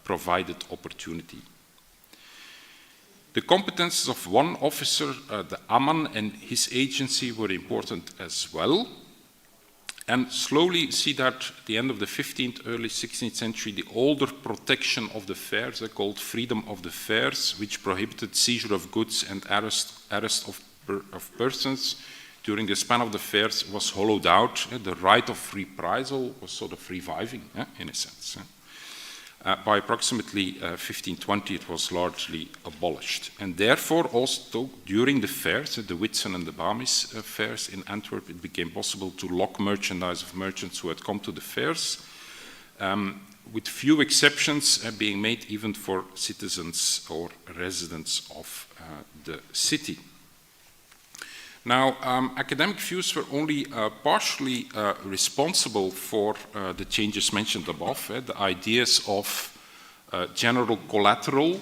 provided opportunity. The competences of one officer, the Amman, and his agency were important as well. And slowly see that at the end of the 15th, early 16th century, the older protection of the fairs, called freedom of the fairs, which prohibited seizure of goods and arrest of persons during the span of the fairs, was hollowed out. The right of reprisal was sort of reviving, in a sense. By approximately 1520, it was largely abolished. And therefore, also during the fairs, the Whitsun and the Bamis fairs in Antwerp, it became possible to lock merchandise of merchants who had come to the fairs, with few exceptions being made even for citizens or residents of the city. Now, academic views were only partially responsible for the changes mentioned above. The ideas of general collateral,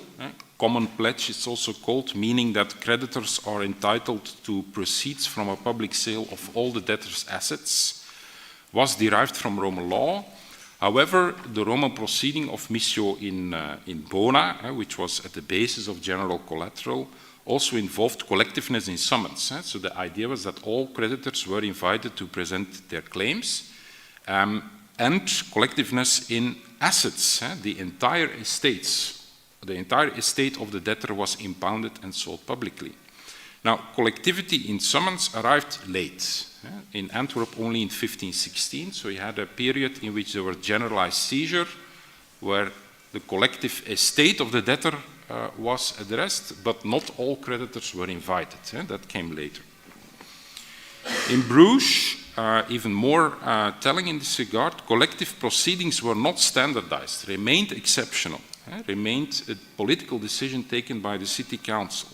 common pledge it's also called, meaning that creditors are entitled to proceeds from a public sale of all the debtors' assets, was derived from Roman law. However, the Roman proceeding of missio in bona, which was at the basis of general collateral, also involved collectiveness in summons. So the idea was that all creditors were invited to present their claims, and collectiveness in assets. The entire estate of the debtor was impounded and sold publicly. Now, collectivity in summons arrived late. In Antwerp only in 1516, so you had a period in which there were generalized seizure, where the collective estate of the debtor was addressed, but not all creditors were invited. That came later. In Bruges, even more telling in this regard, collective proceedings were not standardized, remained exceptional, remained a political decision taken by the city council,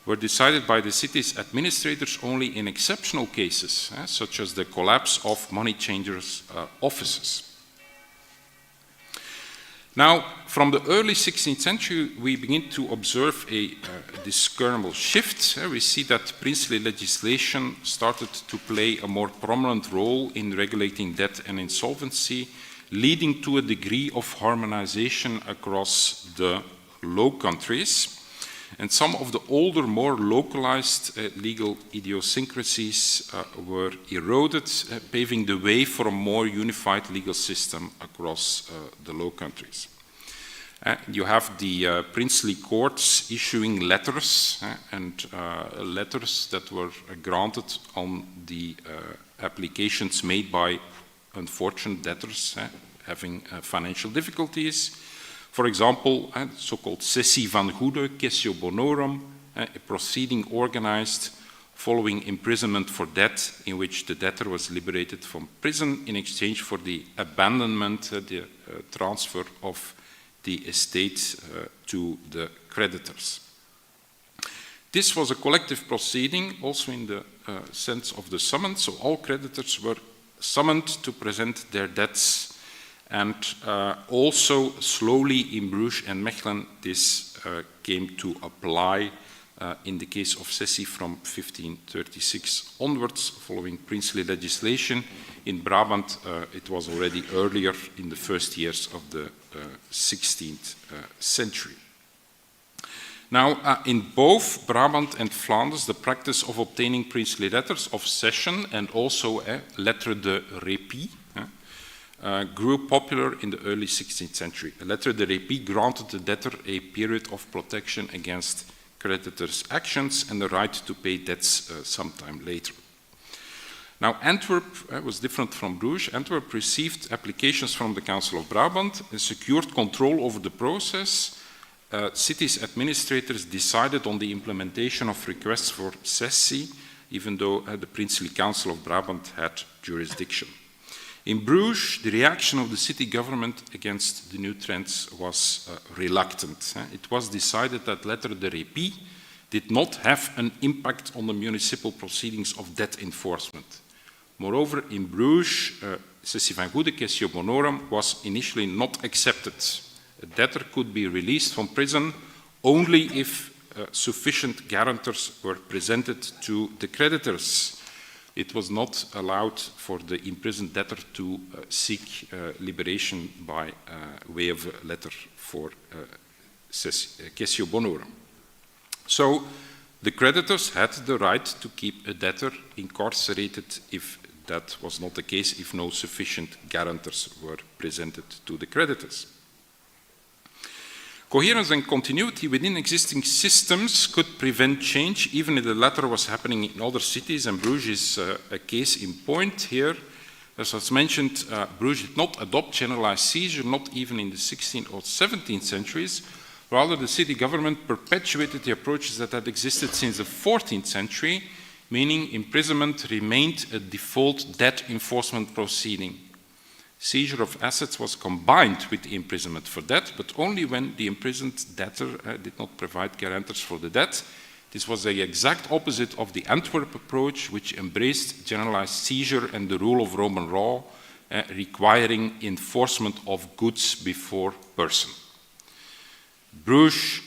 were decided by the city's administrators only in exceptional cases, such as the collapse of money changers' offices. Now, from the early 16th century, we begin to observe a discernible shift. We see that princely legislation started to play a more prominent role in regulating debt and insolvency, leading to a degree of harmonization across the Low Countries. And some of the older, more localized legal idiosyncrasies were eroded, paving the way for a more unified legal system across the Low Countries. You have the princely courts issuing letters, and letters that were granted on the applications made by unfortunate debtors having financial difficulties. For example, so-called cessie van goede, cessio bonorum, a proceeding organized following imprisonment for debt, in which the debtor was liberated from prison in exchange for the abandonment, the transfer of the estate to the creditors. This was a collective proceeding, also in the sense of the summons, so all creditors were summoned to present their debts. And also, slowly in Bruges and Mechelen, this came to apply in the case of cessie from 1536 onwards, following princely legislation. In Brabant, it was already earlier in the first years of the 16th century. Now, in both Brabant and Flanders, the practice of obtaining princely letters of cession and also lettre de répit grew popular in the early 16th century. A lettre de répit granted the debtor a period of protection against creditors' actions and the right to pay debts sometime later. Now, Antwerp was different from Bruges. Antwerp received applications from the Council of Brabant and secured control over the process. City's administrators decided on the implementation of requests for cessie, even though the Princely Council of Brabant had jurisdiction. In Bruges, the reaction of the city government against the new trends was reluctant. It was decided that lettre de répit did not have an impact on the municipal proceedings of debt enforcement, Moreover, in Bruges, cessi van goede quaestio bonorum was initially not accepted. A debtor could be released from prison only if sufficient guarantors were presented to the creditors. It was not allowed for the imprisoned debtor to seek liberation by way of a letter for quaestio bonorum. So the creditors had the right to keep a debtor incarcerated if that was not the case, if no sufficient guarantors were presented to the creditors. Coherence and continuity within existing systems could prevent change, even if the latter was happening in other cities, and Bruges is a case in point here. As was mentioned, Bruges did not adopt generalized seizure, not even in the 16th or 17th centuries. Rather, the city government perpetuated the approaches that had existed since the 14th century, meaning imprisonment remained a default debt enforcement proceeding. Seizure of assets was combined with the imprisonment for debt, but only when the imprisoned debtor did not provide guarantors for the debt. This was the exact opposite of the Antwerp approach, which embraced generalized seizure and the rule of Roman law, requiring enforcement of goods before person. Bruges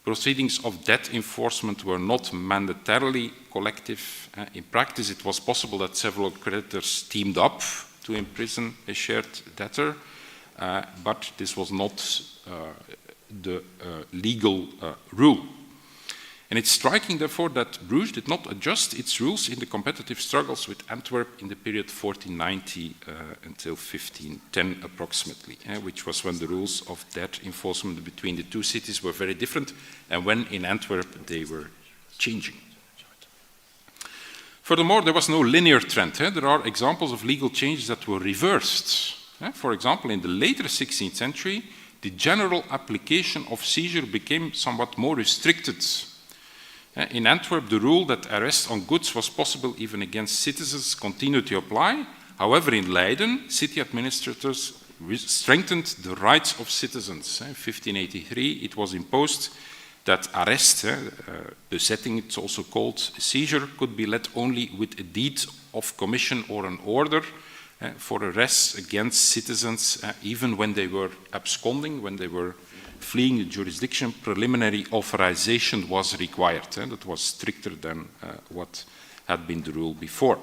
proceedings of debt enforcement were not mandatorily collective. In practice, it was possible that several creditors teamed up to imprison a shared debtor, but this was not the legal rule. And it's striking, therefore, that Bruges did not adjust its rules in the competitive struggles with Antwerp in the period 1490 until 1510 approximately, which was when the rules of debt enforcement between the two cities were very different, and when in Antwerp they were changing. Furthermore, there was no linear trend. There are examples of legal changes that were reversed. For example, in the later 16th century, the general application of seizure became somewhat more restricted. In Antwerp, the rule that arrest on goods was possible even against citizens continued to apply. However, in Leiden, city administrators strengthened the rights of citizens. In 1583, it was imposed that arrest, bezetting it's also called, seizure, could be led only with a deed of commission or an order for arrests against citizens, even when they were absconding, when they were fleeing the jurisdiction. Preliminary authorization was required. That was stricter than what had been the rule before.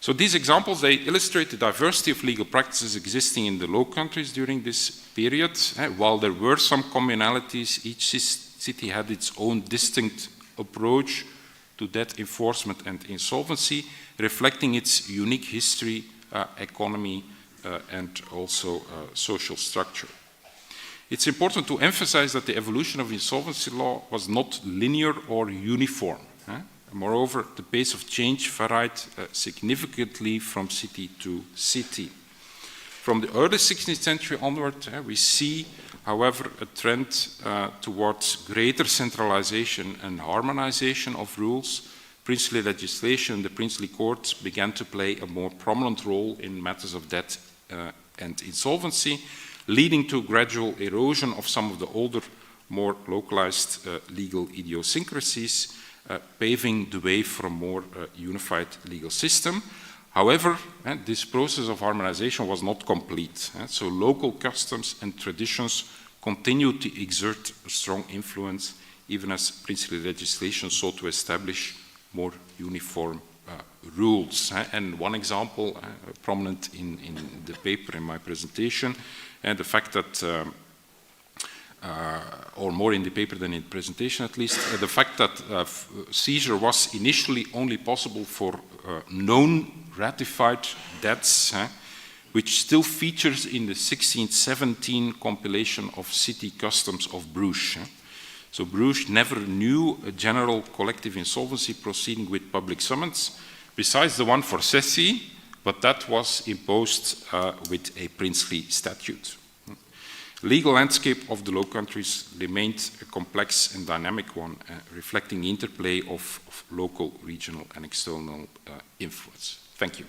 So these examples, they illustrate the diversity of legal practices existing in the Low Countries during this period. While there were some commonalities, each city had its own distinct approach to debt enforcement and insolvency, reflecting its unique history, economy, and also social structure. It's important to emphasize that the evolution of insolvency law was not linear or uniform. Moreover, the pace of change varied significantly from city to city. From the early 16th century onward, we see, however, a trend towards greater centralization and harmonization of rules. Princely legislation, the princely courts began to play a more prominent role in matters of debt and insolvency, leading to gradual erosion of some of the older, more localized legal idiosyncrasies, paving the way for a more unified legal system. However, this process of harmonization was not complete. So local customs and traditions continued to exert a strong influence, even as princely legislation sought to establish more uniform rules. And one example prominent in the paper in my presentation, and the fact that, or more in the paper than in the presentation at least, the fact that seizure was initially only possible for known ratified debts, which still features in the 1617 compilation of city customs of Bruges. So Bruges never knew a general collective insolvency proceeding with public summons, besides the one for cessi, but that was imposed with a princely statute. Legal landscape of the Low Countries remained a complex and dynamic one, reflecting the interplay of local, regional, and external influence. Thank you.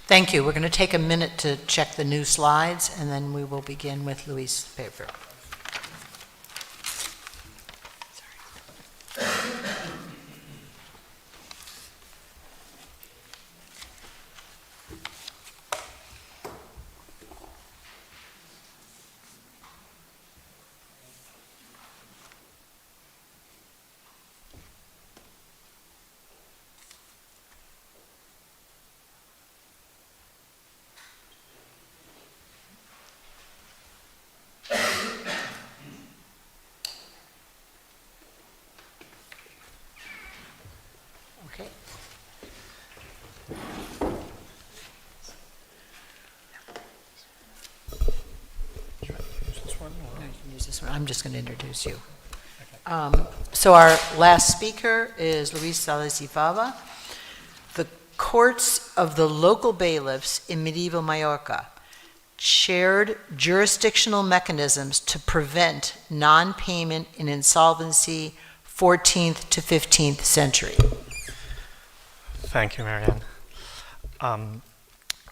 Thank you. We're going to take a minute to check the new slides, and then we will begin with Louis' paper. Okay.
Should I use this one?
No, you can use this one. I'm just going to introduce you. So our last speaker is Luis Salazifava. The courts of the local bailiffs in medieval Mallorca shared jurisdictional mechanisms to prevent non-payment in insolvency 14th to 15th century.
Thank you, Marianne.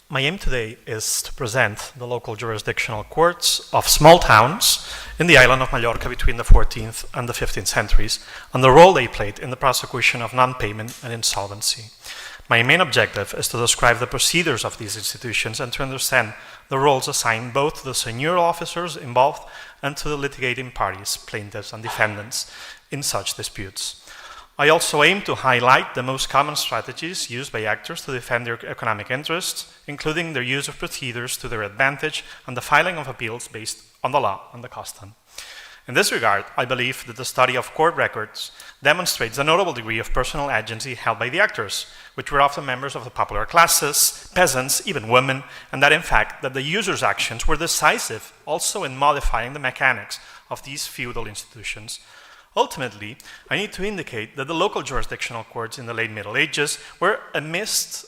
My aim today is to present the local jurisdictional courts of small towns in the island of Mallorca between the 14th and the 15th centuries and the role they played in the prosecution of non-payment and insolvency. My main objective is to describe the procedures of these institutions and to understand the roles assigned both to the seigneurial officers involved and to the litigating parties, plaintiffs and defendants, in such disputes. I also aim to highlight the most common strategies used by actors to defend their economic interests, including their use of procedures to their advantage and the filing of appeals based on the law and the custom. In this regard, I believe that the study of court records demonstrates a notable degree of personal agency held by the actors, which were often members of the popular classes, peasants, even women, and that in fact that the users' actions were decisive also in modifying the mechanics of these feudal institutions. Ultimately, I need to indicate that the local jurisdictional courts in the late Middle Ages were a mist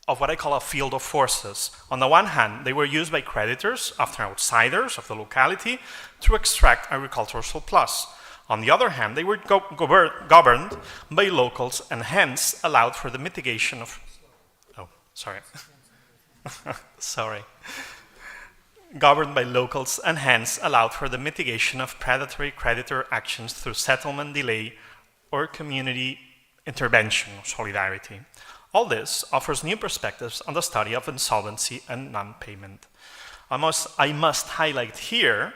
of what I call a field of forces. On the one hand, they were used by creditors, often outsiders of the locality, to extract agricultural surplus. On the other hand, they were governed by locals and hence allowed for the mitigation of... Oh, sorry. Sorry. Governed by locals and hence allowed for the mitigation of predatory creditor actions through settlement delay or community intervention or solidarity. All this offers new perspectives on the study of insolvency and non-payment. I must highlight here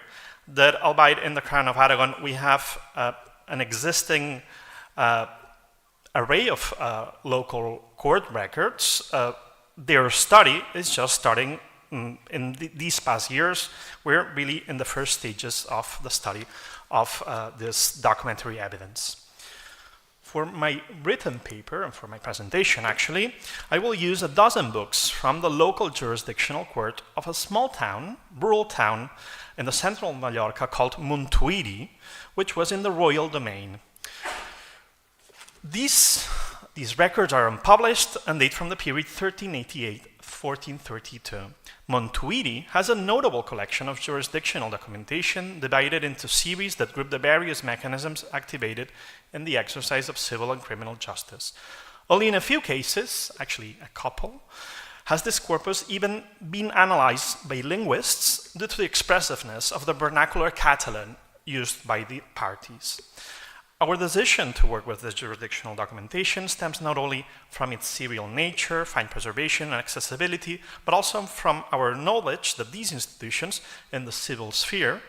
that, albeit in the Crown of Aragon, we have an existing array of local court records. Their study is just starting in these past years. We're really in the first stages of the study of this documentary evidence. For my written paper, and for my presentation actually, I will use a dozen books from the local jurisdictional court of a small town, rural town, in the central Mallorca called Montuïri, which was in the royal domain. These records are unpublished and date from the period 1388-1432. Montuïri has a notable collection of jurisdictional documentation divided into series that group the various mechanisms activated in the exercise of civil and criminal justice. Only in a few cases, actually a couple, has this corpus even been analyzed by linguists due to the expressiveness of the vernacular Catalan used by the parties. Our decision to work with this jurisdictional documentation stems not only from its serial nature, fine preservation, and accessibility, but also from our knowledge that these institutions in the civil sphere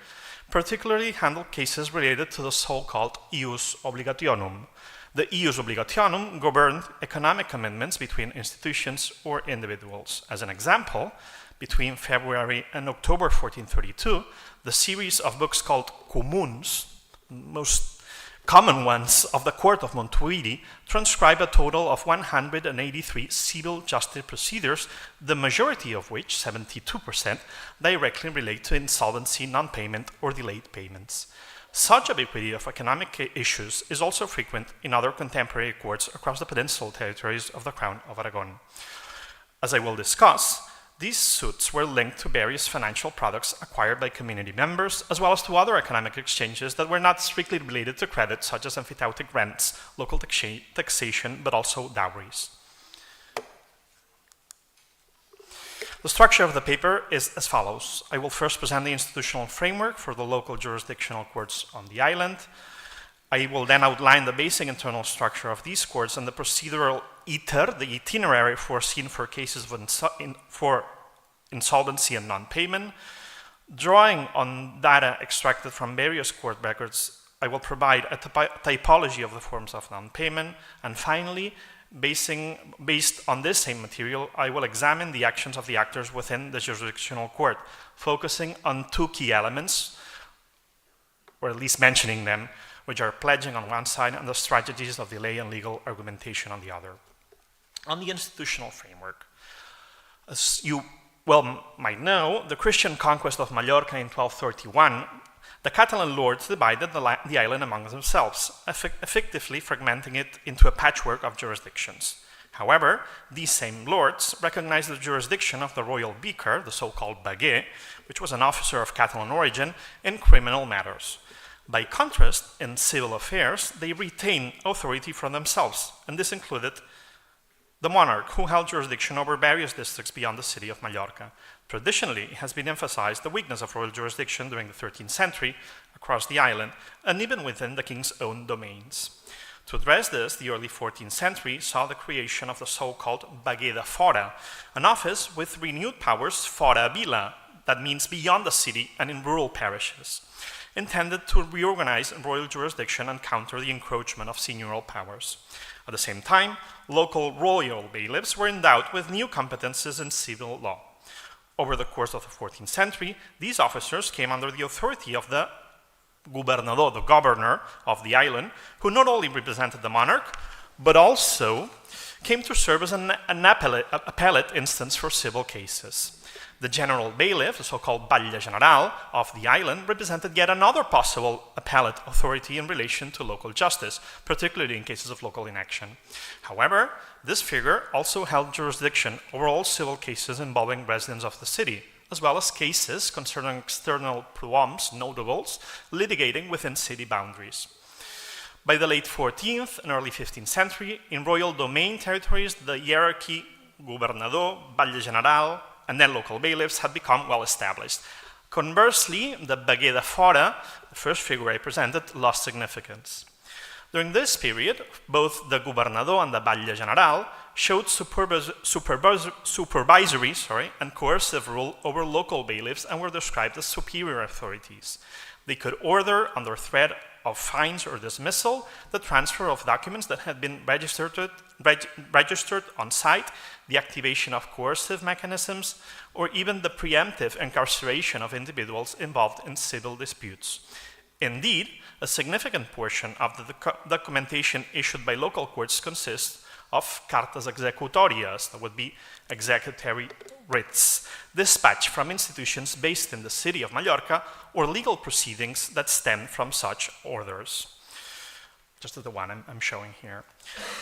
particularly handle cases related to the so-called ius obligationum. The ius obligationum governed economic commitments between institutions or individuals. As an example, between February and October 1432, the series of books called Comuns, most common ones of the Court of Montuïri, transcribe a total of 183 civil justice procedures, the majority of which, 72%, directly relate to insolvency, non-payment, or delayed payments. Such ubiquity of economic issues is also frequent in other contemporary courts across the peninsular territories of the Crown of Aragon. As I will discuss, these suits were linked to various financial products acquired by community members, as well as to other economic exchanges that were not strictly related to credit, such as emphyteutic rents, local taxation, but also dowries. The structure of the paper is as follows. I will first present the institutional framework for the local jurisdictional courts on the island. I will then outline the basic internal structure of these courts and the procedural the itinerary foreseen for cases for insolvency and non-payment. Drawing on data extracted from various court records, I will provide a typology of the forms of non-payment. And finally, based on this same material, I will examine the actions of the actors within the jurisdictional court, focusing on two key elements, or at least mentioning them, which are pledging on one side and the strategies of delay and legal argumentation on the other. On the institutional framework, as you well might know, the Christian conquest of Mallorca in 1231, the Catalan lords divided the island among themselves, effectively fragmenting it into a patchwork of jurisdictions. However, these same lords recognized the jurisdiction of the royal beaker, the so-called baguet, which was an officer of Catalan origin, in criminal matters. By contrast, in civil affairs, they retained authority for themselves, and this included the monarch, who held jurisdiction over various districts beyond the city of Mallorca. Traditionally, it has been emphasized the weakness of royal jurisdiction during the 13th century across the island, and even within the king's own domains. To address this, the early 14th century saw the creation of the so-called Baguet de Fora, an office with renewed powers fora vila, that means beyond the city and in rural parishes, intended to reorganize royal jurisdiction and counter the encroachment of seigneurial powers. At the same time, local royal bailiffs were endowed with new competences in civil law. Over the course of the 14th century, these officers came under the authority of the gobernador, the governor of the island, who not only represented the monarch, but also came to serve as an appellate instance for civil cases. The general bailiff, the so-called batlle general of the island, represented yet another possible appellate authority in relation to local justice, particularly in cases of local inaction. However, this figure also held jurisdiction over all civil cases involving residents of the city, as well as cases concerning external prohoms, notables, litigating within city boundaries. By the late 14th and early 15th century, in royal domain territories, the hierarchy gobernador, batlle general, and then local bailiffs had become well established. Conversely, the Baguet de Fora, the first figure I presented, lost significance. During this period, both the gobernador and the batlle general showed supervisory and coercive rule over local bailiffs and were described as superior authorities. They could order, under threat of fines or dismissal, the transfer of documents that had been registered on site, the activation of coercive mechanisms, or even the preemptive incarceration of individuals involved in civil disputes. Indeed, a significant portion of the documentation issued by local courts consists of cartas executorias, that would be executory writs, dispatched from institutions based in the city of Mallorca, or legal proceedings that stem from such orders. Just the one I'm showing here.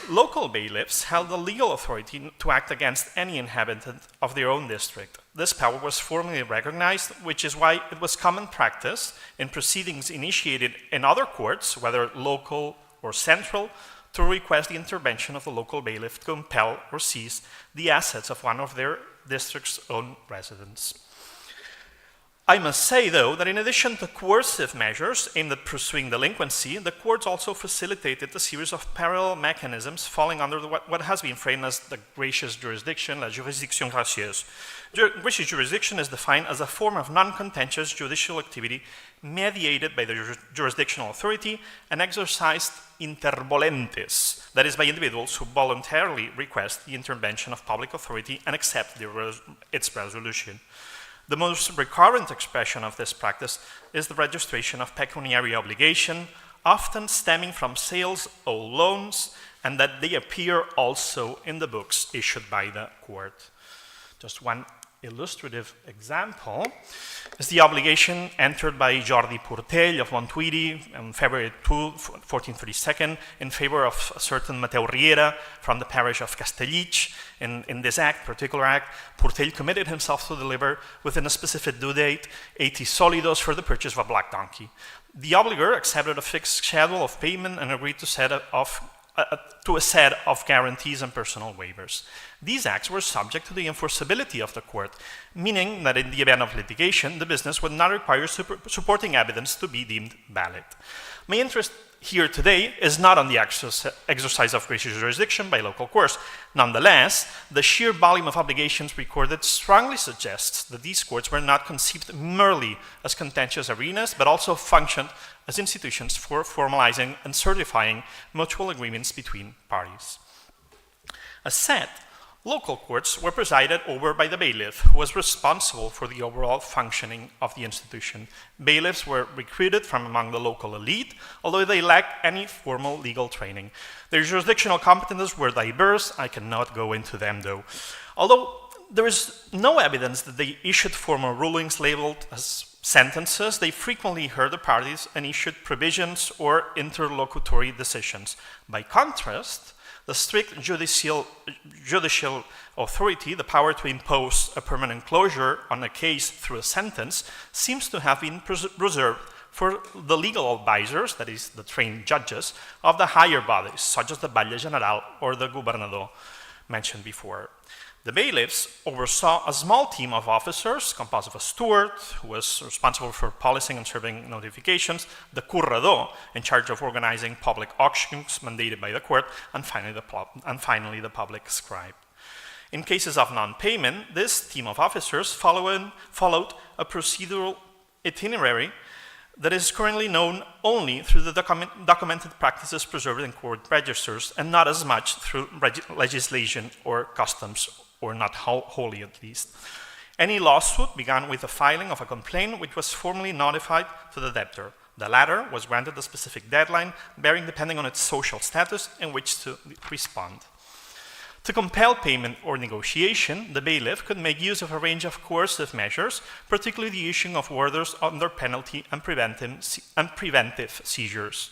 Local bailiffs held the legal authority to act against any inhabitant of their own district. This power was formally recognized, which is why it was common practice in proceedings initiated in other courts, whether local or central, to request the intervention of the local bailiff to compel or seize the assets of one of their district's own residents. I must say, though, that in addition to coercive measures aimed at pursuing delinquency, the courts also facilitated a series of parallel mechanisms falling under what has been framed as the gracious jurisdiction, la juridiction gracieuse. Gracious jurisdiction is defined as a form of non-contentious judicial activity mediated by the jurisdictional authority and exercised inter volentes, that is, by individuals who voluntarily request the intervention of public authority and accept its resolution. The most recurrent expression of this practice is the registration of pecuniary obligation, often stemming from sales or loans, and that they appear also in the books issued by the court. Just one illustrative example is the obligation entered by Jordi Portell of Montuïri on February 2, 1432, in favor of a certain Mateu Riera from the parish of Castellig. In this particular act, Portell committed himself to deliver within a specific due date 80 solidos for the purchase of a black donkey. The obligor accepted a fixed schedule of payment and agreed to set off to a set of guarantees and personal waivers. These acts were subject to the enforceability of the court, meaning that in the event of litigation, the business would not require supporting evidence to be deemed valid. My interest here today is not on the exercise of gracious jurisdiction by local courts. Nonetheless, the sheer volume of obligations recorded strongly suggests that these courts were not conceived merely as contentious arenas, but also functioned as institutions for formalizing and certifying mutual agreements between parties. As said, local courts were presided over by the bailiff, who was responsible for the overall functioning of the institution. Bailiffs were recruited from among the local elite, although they lacked any formal legal training. Their jurisdictional competences were diverse. I cannot go into them, though. Although there is no evidence that they issued formal rulings labeled as sentences, they frequently heard the parties and issued provisions or interlocutory decisions. By contrast, the strict judicial authority, the power to impose a permanent closure on a case through a sentence, seems to have been reserved for the legal advisors, that is, the trained judges, of the higher bodies, such as the Batlle General or the Governador mentioned before. The bailiffs oversaw a small team of officers composed of a steward, who was responsible for policing and serving notifications, the currador, in charge of organizing public auctions mandated by the court, and finally the public scribe. In cases of non-payment, this team of officers followed a procedural itinerary that is currently known only through the documented practices preserved in court registers, and not as much through legislation or customs, or not wholly at least. Any lawsuit began with the filing of a complaint which was formally notified to the debtor. The latter was granted a specific deadline, varying depending on its social status in which to respond. To compel payment or negotiation, the bailiff could make use of a range of coercive measures, particularly the issuing of orders under penalty and preventive seizures.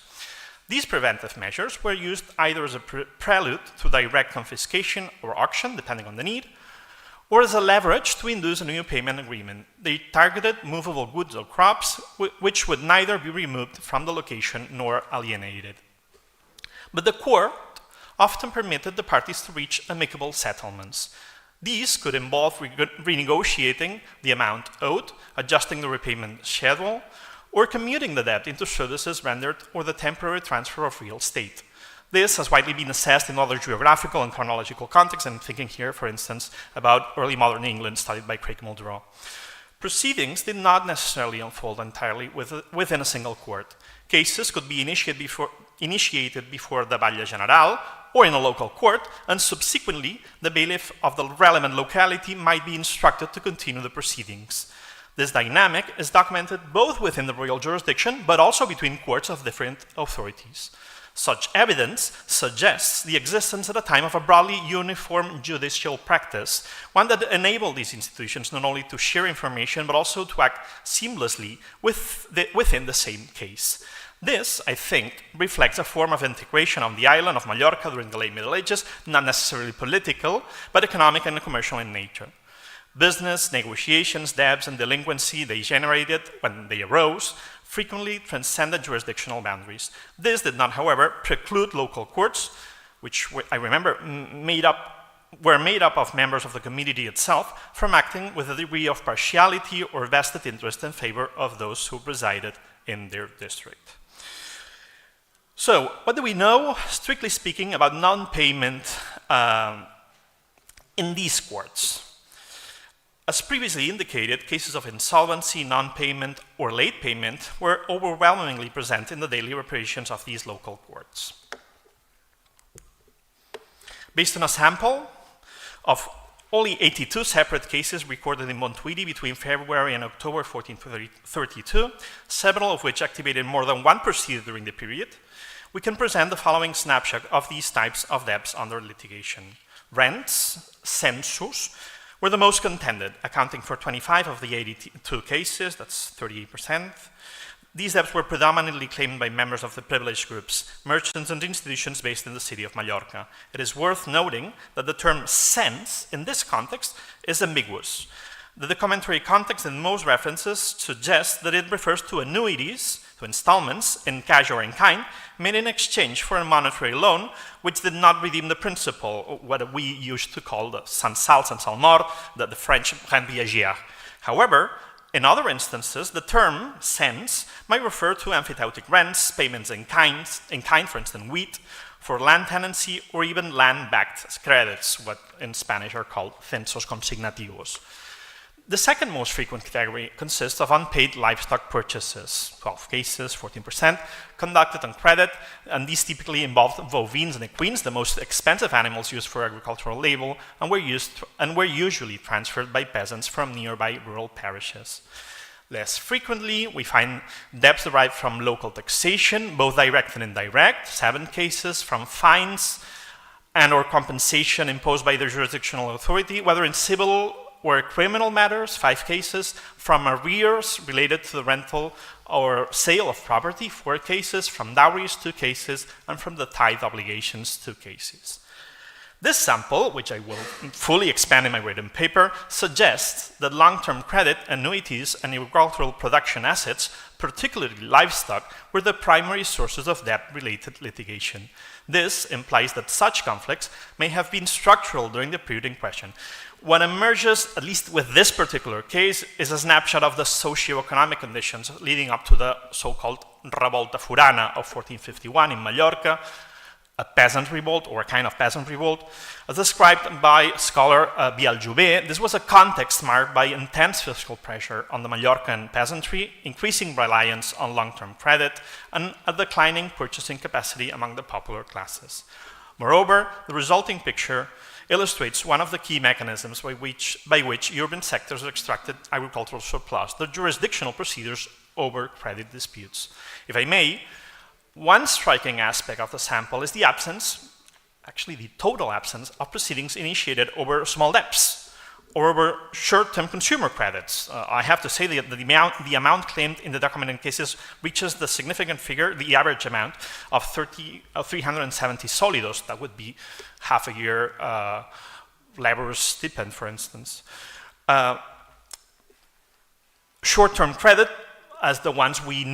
These preventive measures were used either as a prelude to direct confiscation or auction, depending on the need, or as a leverage to induce a new payment agreement. They targeted movable goods or crops, which would neither be removed from the location nor alienated. But the court often permitted the parties to reach amicable settlements. These could involve renegotiating the amount owed, adjusting the repayment schedule, or commuting the debt into services rendered or the temporary transfer of real estate. This has widely been assessed in other geographical and chronological contexts. I'm thinking here, for instance, about early modern England studied by Craig Muldrow. Proceedings did not necessarily unfold entirely within a single court. Cases could be initiated before the Batlle General or in a local court, and subsequently the bailiff of the relevant locality might be instructed to continue the proceedings. This dynamic is documented both within the royal jurisdiction, but also between courts of different authorities. Such evidence suggests the existence at a time of a broadly uniform judicial practice, one that enabled these institutions not only to share information, but also to act seamlessly within the same case. This, I think, reflects a form of integration of the island of Mallorca during the late Middle Ages, not necessarily political, but economic and commercial in nature. Business, negotiations, debts, and delinquency they generated when they arose frequently transcended jurisdictional boundaries. This did not, however, preclude local courts, which I remember were made up of members of the community itself, from acting with a degree of partiality or vested interest in favor of those who resided in their district. So, what do we know, strictly speaking, about non-payment in these courts? As previously indicated, cases of insolvency, non-payment, or late payment were overwhelmingly present in the daily operations of these local courts. Based on a sample of only 82 separate cases recorded in Montuidi between February and October 1432, several of which activated more than one proceeding during the period, we can present the following snapshot of these types of debts under litigation. Rents, census, were the most contended, accounting for 25 of the 82 cases, that's 38%. These debts were predominantly claimed by members of the privileged groups, merchants and institutions based in the city of Mallorca. It is worth noting that the term cens in this context is ambiguous. The documentary context in most references suggests that it refers to annuities to installments in cash or in kind made in exchange for a monetary loan which did not redeem the principal, what we used to call the sans sal, sans salmor, the French rente viagère. However, in other instances, the term cens might refer to emphiteutic rents, payments in kind, for instance, wheat, for land tenancy, or even land-backed credits, what in Spanish are called censos consignativos. The second most frequent category consists of unpaid livestock purchases, 12 cases, 14%, conducted on credit, and these typically involved bovines and equines, the most expensive animals used for agricultural labor, and were usually transferred by peasants from nearby rural parishes. Less frequently, we find debts derived from local taxation, both direct and indirect, 7 cases, from fines and or compensation imposed by the jurisdictional authority, whether in civil or criminal matters, 5 cases, from arrears related to the rental or sale of property, 4 cases, from dowries, 2 cases, and from the tithe obligations, 2 cases. This sample, which I will fully expand in my written paper, suggests that long-term credit, annuities, and agricultural production assets, particularly livestock, were the primary sources of debt-related litigation. This implies that such conflicts may have been structural during the period in question. What emerges, at least with this particular case, is a snapshot of the socio-economic conditions leading up to the so-called Revolta Furana of 1451 in Mallorca, a peasant revolt, or a kind of peasant revolt. As described by scholar Bialjubé, this was a context marked by intense fiscal pressure on the Mallorcan peasantry, increasing reliance on long-term credit, and a declining purchasing capacity among the popular classes. Moreover, the resulting picture illustrates one of the key mechanisms by which urban sectors extracted agricultural surplus, the jurisdictional procedures over credit disputes. If I may, one striking aspect of the sample is the absence, actually the total absence, of proceedings initiated over small debts or over short-term consumer credits. I have to say that the amount claimed in the documented cases reaches the significant figure, the average amount of 370 solidos. That would be half a year laborer's stipend, for instance. Short-term credit, as the ones we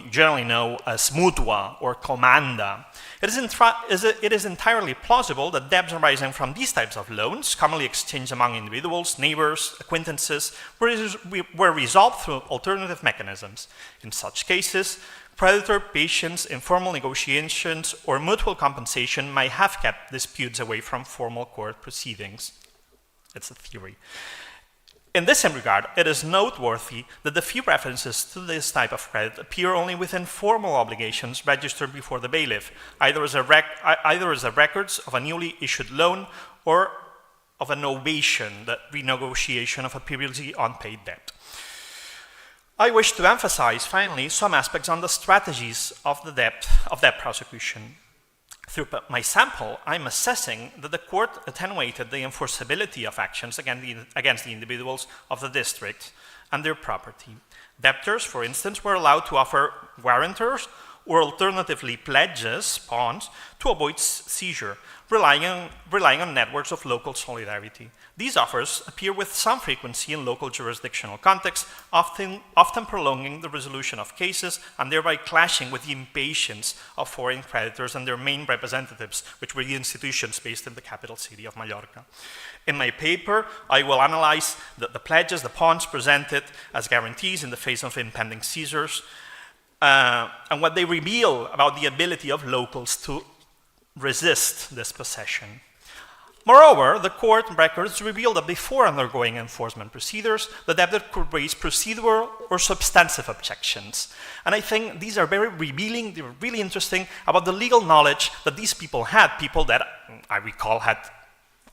generally know as mutua or comanda. It is entirely plausible that debts arising from these types of loans, commonly exchanged among individuals, neighbors, acquaintances, were resolved through alternative mechanisms. In such cases, creditor patience, informal negotiations, or mutual compensation might have kept disputes away from formal court proceedings. It's a theory. In this same regard, it is noteworthy that the few references to this type of credit appear only within formal obligations registered before the bailiff, either as records of a newly issued loan or of a novation, the renegotiation of a previously unpaid debt. I wish to emphasize, finally, some aspects on the strategies of debt prosecution. Through my sample, I'm assessing that the court attenuated the enforceability of actions against the individuals of the district and their property. Debtors, for instance, were allowed to offer guarantors or alternatively pledges, bonds, to avoid seizure, relying on networks of local solidarity. These offers appear with some frequency in local jurisdictional contexts, often prolonging the resolution of cases and thereby clashing with the impatience of foreign creditors and their main representatives, which were the institutions based in the capital city of Mallorca. In my paper, I will analyze the pledges, the bonds presented as guarantees in the face of impending seizures, and what they reveal about the ability of locals to resist this possession. Moreover, the court records reveal that before undergoing enforcement procedures, the debtor could raise procedural or substantive objections. And I think these are very revealing, they're really interesting about the legal knowledge that these people had, people that I recall had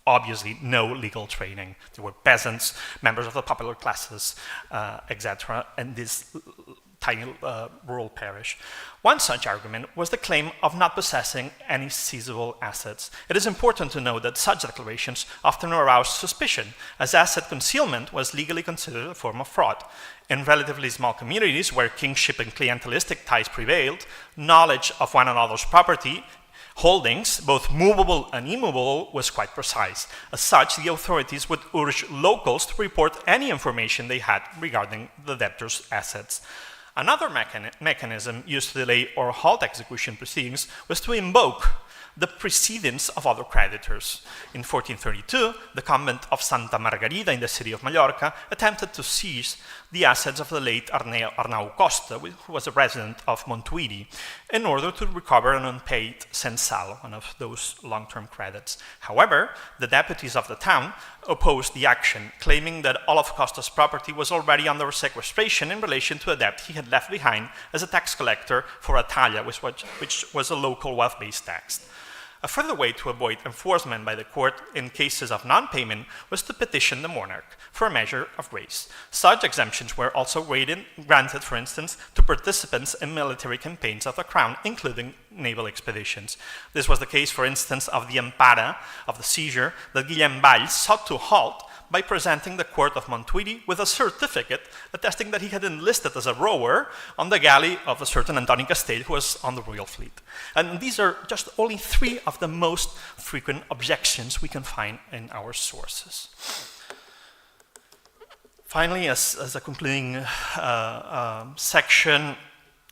obviously no legal training. They were peasants, members of the popular classes, etc., and this tiny rural parish. One such argument was the claim of not possessing any seizable assets. It is important to note that such declarations often aroused suspicion, as asset concealment was legally considered a form of fraud. In relatively small communities where kingship and clientelistic ties prevailed, knowledge of one another's property holdings, both movable and immovable, was quite precise. As such, the authorities would urge locals to report any information they had regarding the debtor's assets. Another mechanism used to delay or halt execution proceedings was to invoke the precedence of other creditors. In 1432, the convent of Santa Margarida in the city of Mallorca attempted to seize the assets of the late Arnau Costa, who was a resident of Montuïri, in order to recover an unpaid censal, one of those long-term credits. However, the deputies of the town opposed the action, claiming that all of Costa's property was already under sequestration in relation to a debt he had left behind as a tax collector for a talla, which was a local wealth-based tax. A further way to avoid enforcement by the court in cases of non-payment was to petition the monarch for a measure of grace. Such exemptions were also granted, for instance, to participants in military campaigns of the crown, including naval expeditions. This was the case, for instance, of the empara, of the seizure, that Guillem Valls sought to halt by presenting the court of Montuïri with a certificate attesting that he had enlisted as a rower on the galley of a certain Antoni Castell, who was on the royal fleet. And these are just only 3 of the most frequent objections we can find in our sources. Finally, as a concluding section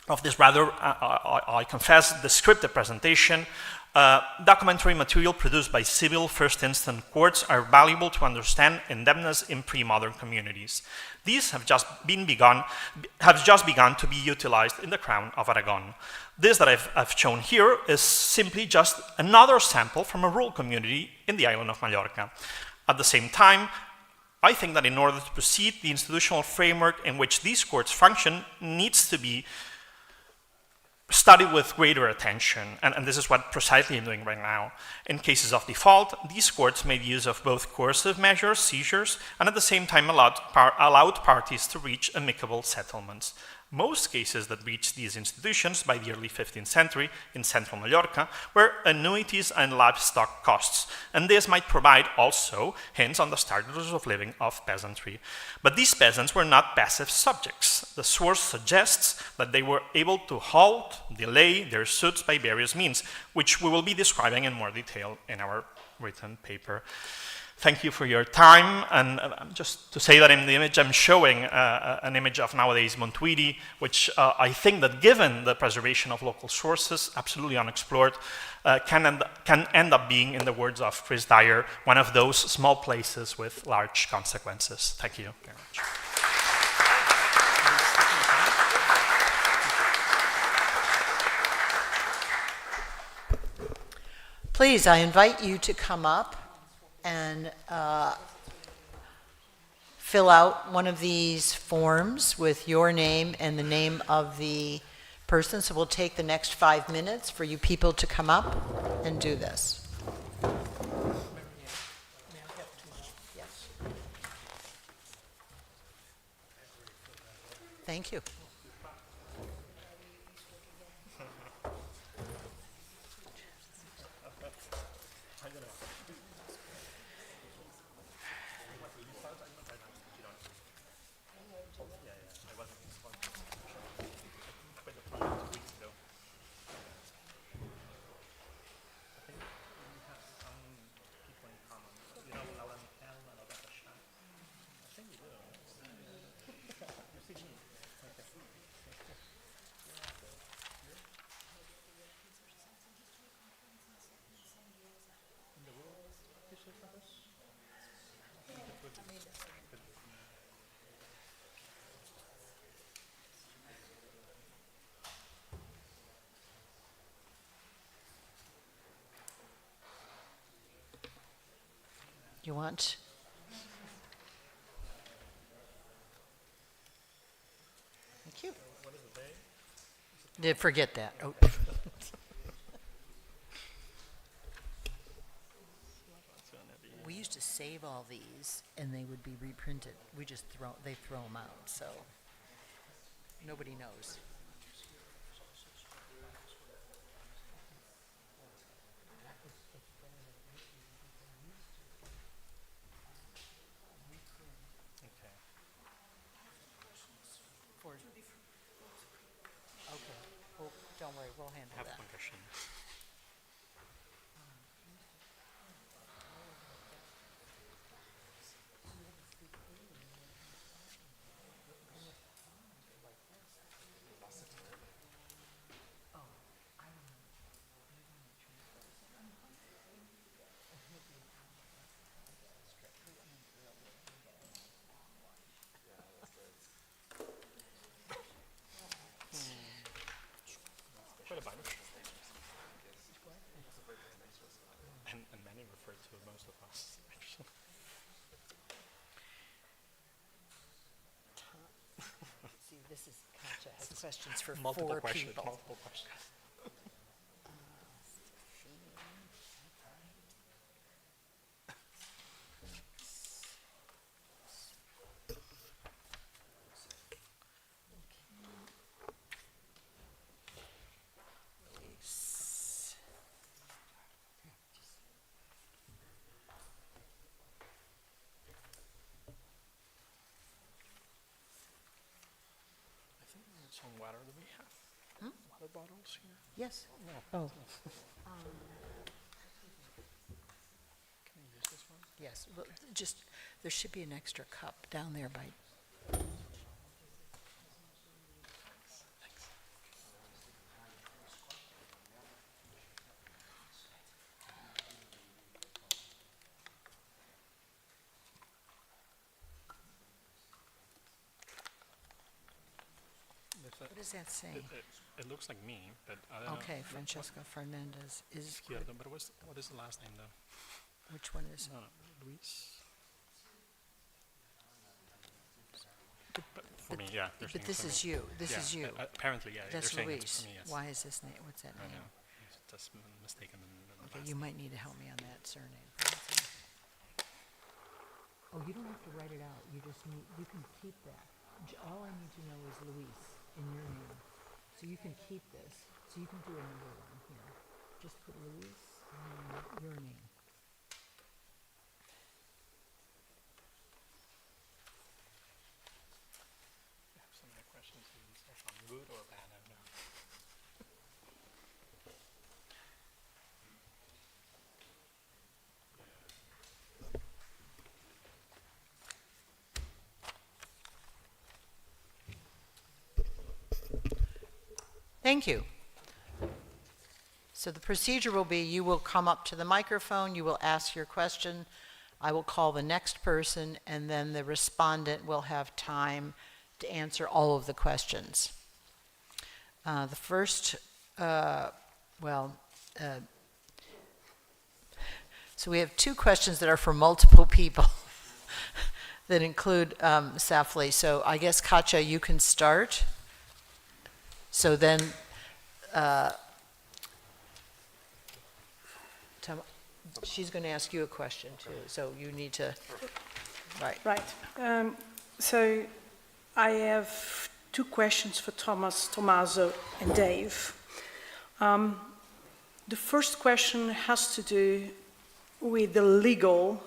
of this rather, I confess, descriptive presentation, documentary material produced by civil first-instance courts are valuable to understand indebtedness in pre-modern communities. These have just begun to be utilized in the Crown of Aragon. This that I've shown here is simply just another sample from a rural community in the island of Mallorca. At the same time, I think that in order to proceed, the institutional framework in which these courts function needs to be studied with greater attention, and this is what precisely I'm doing right now. In cases of default, these courts made use of both coercive measures, seizures, and at the same time allowed parties to reach amicable settlements. Most cases that reached these institutions by the early 15th century in central Mallorca were annuities and livestock costs, and this might provide also hints on the standards of living of peasantry. But these peasants were not passive subjects. The source suggests that they were able to halt, delay their suits by various means, which we will be describing in more detail in our written paper. Thank you for your time, and just to say that in the image I'm showing an image of nowadays Montuïri, which I think that given the preservation of local sources, absolutely unexplored, can end up being, in the words of Chris Dyer, one of those small places with large consequences. Thank you very much.
Please, I invite you to come up and fill out one of these forms with your name and the name of the person. So we'll take the next 5 minutes for you people to come up and do this. Yes. Thank you. You want? Thank you. Did forget that. Oh. We used to save all these, and they would be reprinted. We just throw them out, so nobody knows. Don't worry, we'll handle that. This is, Katja has questions for
Multiple
four
questions,
people.
multiple questions. Some water that we have. Water bottles here.
Yes.
No.
Oh,
Can I use this one?
yes. Well, just, there should be an extra cup down there by, what does that say?
It looks like me, but I don't know.
Okay, Francesca Fernandez is,
Izquierdo, but what is the last name though?
which one is?
No, Luis. But for me, yeah. they're
But
saying
this
for
is
me.
you, this
Yeah,
is you.
Apparently, yeah.
That's
they're saying it's
Luis.
for me, yes.
Why is this name, what's that
I
name?
know. It's just mistaken the
Okay,
last
you
name.
might need to help me on that surname. Oh, you don't have to write it out, you just need, you can keep that. All I need to know is Luis in your name. So you can keep this, so you can do another one here. Just put Luis and your name.
I have so many questions. If I'm good or bad, I don't know.
Thank you. So the procedure will be, you will come up to the microphone, you will ask your question, I will call the next person, and then the respondent will have time to answer all of the questions. The first, so we have two questions that are for multiple people that include Safli. So I guess, Katja, you can start. So then, she's going to ask you a question too, so you need to, right.
Right. So I have two questions for Thomas, Tommaso, and Dave. The first question has to do with the legal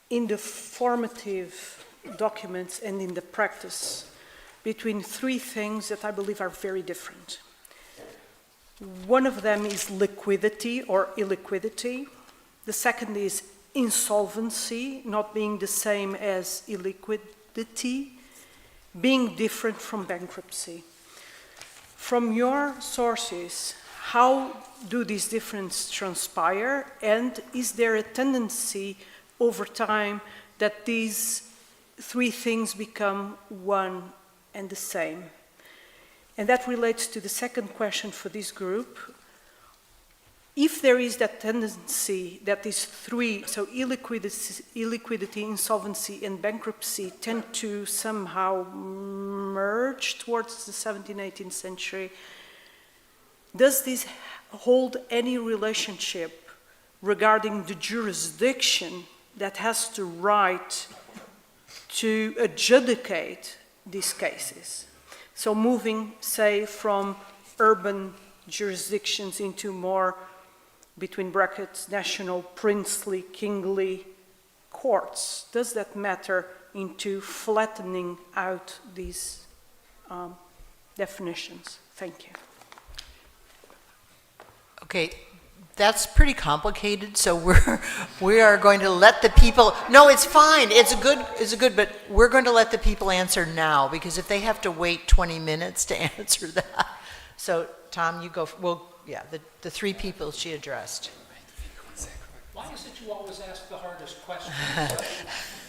in the formative documents and in the practice between three things that I believe are very different. One of them is liquidity or illiquidity. The second is insolvency, not being the same as illiquidity, being different from bankruptcy. From your sources, how do these differences transpire, and is there a tendency over time that these three things become one and the same? And that relates to the second question for this group. If there is that tendency that these three, so illiquidity, insolvency, and bankruptcy tend to somehow merge towards the 17th, 18th century, does this hold any relationship regarding the jurisdiction that has the right to adjudicate these cases? So moving, say, from urban jurisdictions into more, between brackets, national, princely, kingly courts, does that matter into flattening out these definitions? Thank you.
Okay, that's pretty complicated, so we are going to let the people, no, it's fine, it's good, but we're going to let the people answer now, because if they have to wait 20 minutes to answer that. So, Tom, you go, the three people she addressed.
Why is it you always ask the hardest questions?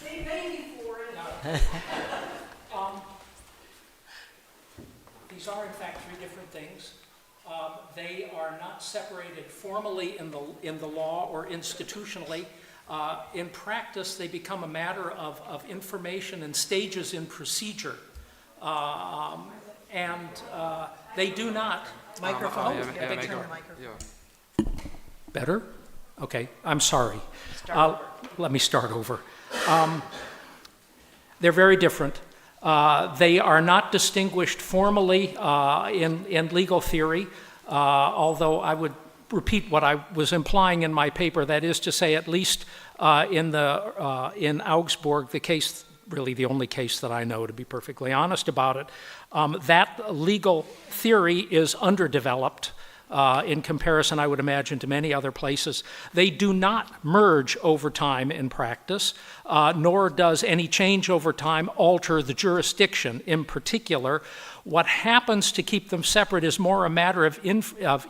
They pay me for it. These are, in fact, three different things. They are not separated formally in the law or institutionally. In practice, they become a matter of information and stages in procedure. And they do not.
Microphone.
yeah,
Yeah,
yeah,
turn the
micro-
microphone.
Better? Okay, I'm sorry.
Start over.
Let me start over. They're very different. They are not distinguished formally in legal theory, although I would repeat what I was implying in my paper. That is to say, at least in Augsburg, the case, really the only case that I know, to be perfectly honest about it, that legal theory is underdeveloped in comparison, I would imagine, to many other places. They do not merge over time in practice, nor does any change over time alter the jurisdiction. In particular, what happens to keep them separate is more a matter of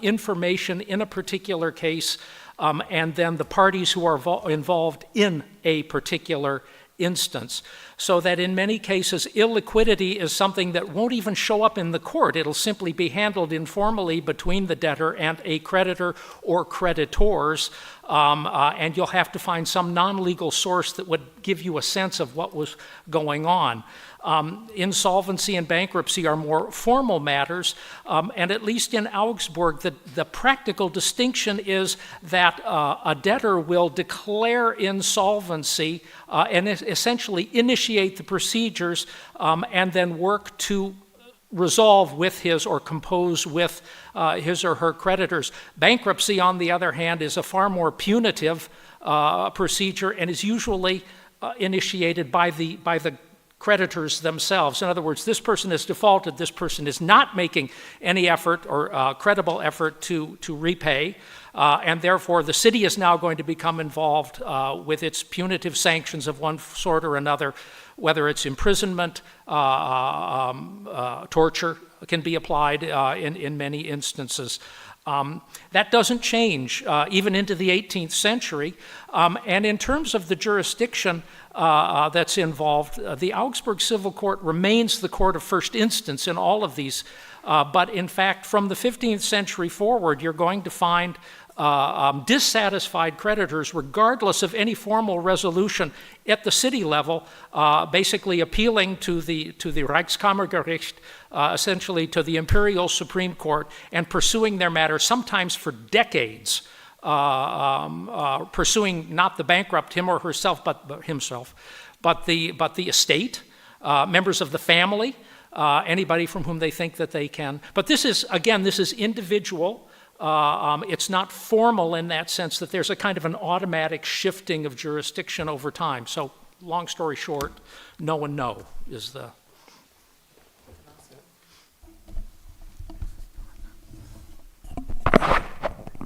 information in a particular case, and then the parties who are involved in a particular instance. So that in many cases, illiquidity is something that won't even show up in the court. It'll simply be handled informally between the debtor and a creditor or creditors, and you'll have to find some non-legal source that would give you a sense of what was going on. Insolvency and bankruptcy are more formal matters, and at least in Augsburg, the practical distinction is that a debtor will declare insolvency and essentially initiate the procedures and then work to resolve with his or compose with his or her creditors. Bankruptcy, on the other hand, is a far more punitive procedure and is usually initiated by the creditors themselves. In other words, this person has defaulted, this person is not making any effort or credible effort to repay, and therefore the city is now going to become involved with its punitive sanctions of one sort or another, whether it's imprisonment, torture can be applied in many instances. That doesn't change even into the 18th century. And in terms of the jurisdiction that's involved, the Augsburg Civil Court remains the court of first instance in all of these. But in fact, from the 15th century forward, you're going to find dissatisfied creditors, regardless of any formal resolution at the city level, basically appealing to the Reichskammergericht, essentially to the Imperial Supreme Court, and pursuing their matter sometimes for decades, pursuing not the bankrupt, him or herself, but himself, but the estate, members of the family, anybody from whom they think that they can. But this is, again, this is individual. It's not formal in that sense that there's a kind of an automatic shifting of jurisdiction over time. So, long story short, no and no is the...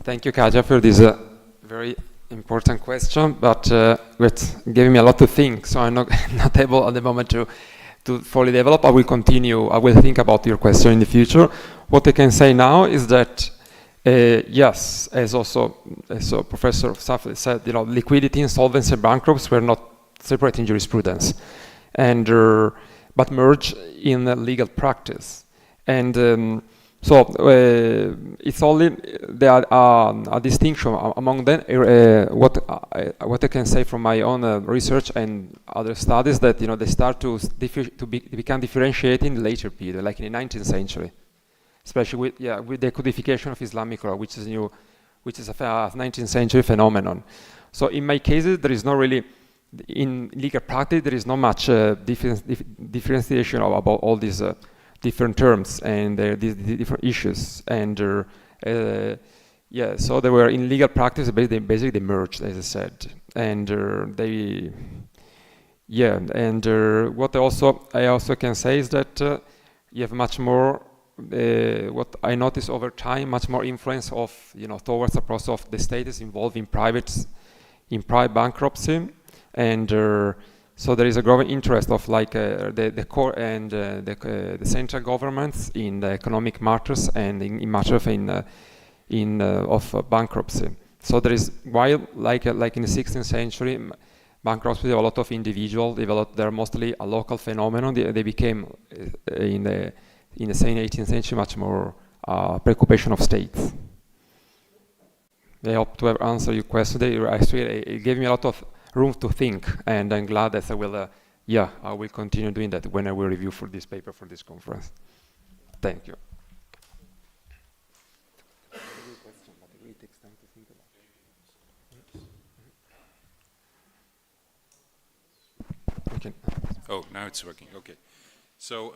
Thank you, Kaja, for this very important question, but it gave me a lot to think, so I'm not able at the moment to fully develop. I will continue. I will think about your question in the future. What I can say now is that yes, as Professor Safli said, liquidity, insolvency, and bankruptcy were not separate in jurisprudence, and but merge in legal practice. And so it's only there a distinction among them. What I can say from my own research and other studies, that they start to become differentiated in the later period, like in the 19th century. Especially with the codification of Islamic law, which is new, which is a 19th century phenomenon. So in my cases, there is not really, in legal practice, there is not much differentiation about all these different terms and these different issues. And so they were in legal practice, basically they merged, as I said. And what I also can say is that you have much more. What I noticed over time, much more influence of towards the process of the state is involved in private bankruptcy, and so there is a growing interest of the core and the central governments in the economic matters and in matters of bankruptcy. So there is, while like in the 16th century, bankruptcy a lot of individuals developed. They're mostly a local phenomenon. They became in the same 18th century much more preoccupation of states. I hope to have answered your question. It gave me a lot of room to think, and I'm glad that I will yeah, I will continue doing that when I will review for this paper for this conference. Thank you. Okay.
Oh, now it's working. Okay. So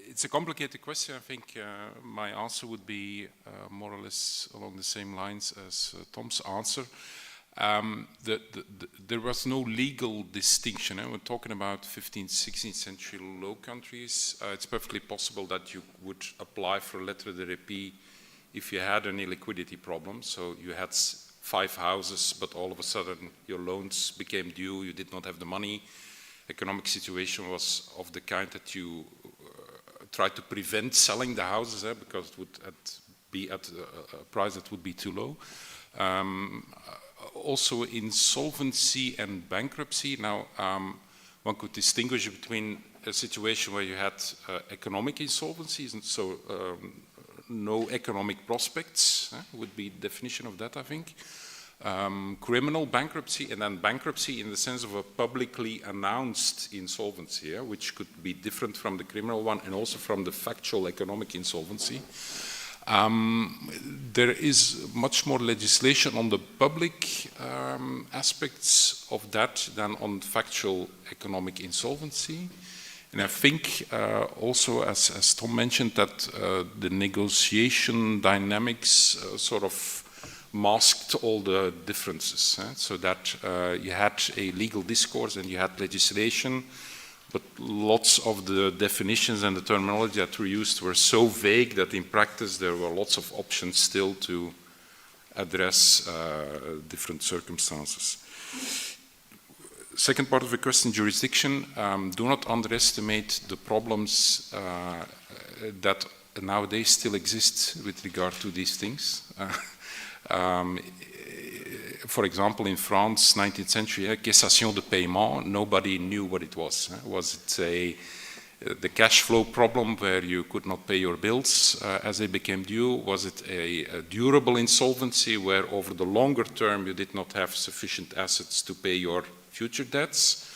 it's a complicated question. I think my answer would be more or less along the same lines as Tom's answer. There was no legal distinction. We're talking about 15th, 16th century Low Countries. It's perfectly possible that you would apply for a letter de repos if you had any liquidity problems. So you had 5 houses, but all of a sudden your loans became due, you did not have the money. Economic situation was of the kind that you tried to prevent selling the houses because it would be at a price that would be too low. Also insolvency and bankruptcy. Now, one could distinguish between a situation where you had economic insolvencies, and so no economic prospects would be the definition of that, I think. Criminal bankruptcy, and then bankruptcy in the sense of a publicly announced insolvency, which could be different from the criminal one and also from the factual economic insolvency. There is much more legislation on the public aspects of that than on factual economic insolvency. And I think also, as Tom mentioned, that the negotiation dynamics sort of masked all the differences, so that you had a legal discourse and you had legislation, but lots of the definitions and the terminology that were used were so vague that in practice there were lots of options still to address different circumstances. Second part of the question, jurisdiction. Do not underestimate the problems that nowadays still exist with regard to these things. For example, in France, 19th century, cessation de paiement, nobody knew what it was. Was it the cash flow problem where you could not pay your bills as they became due? Was it a durable insolvency where over the longer term you did not have sufficient assets to pay your future debts?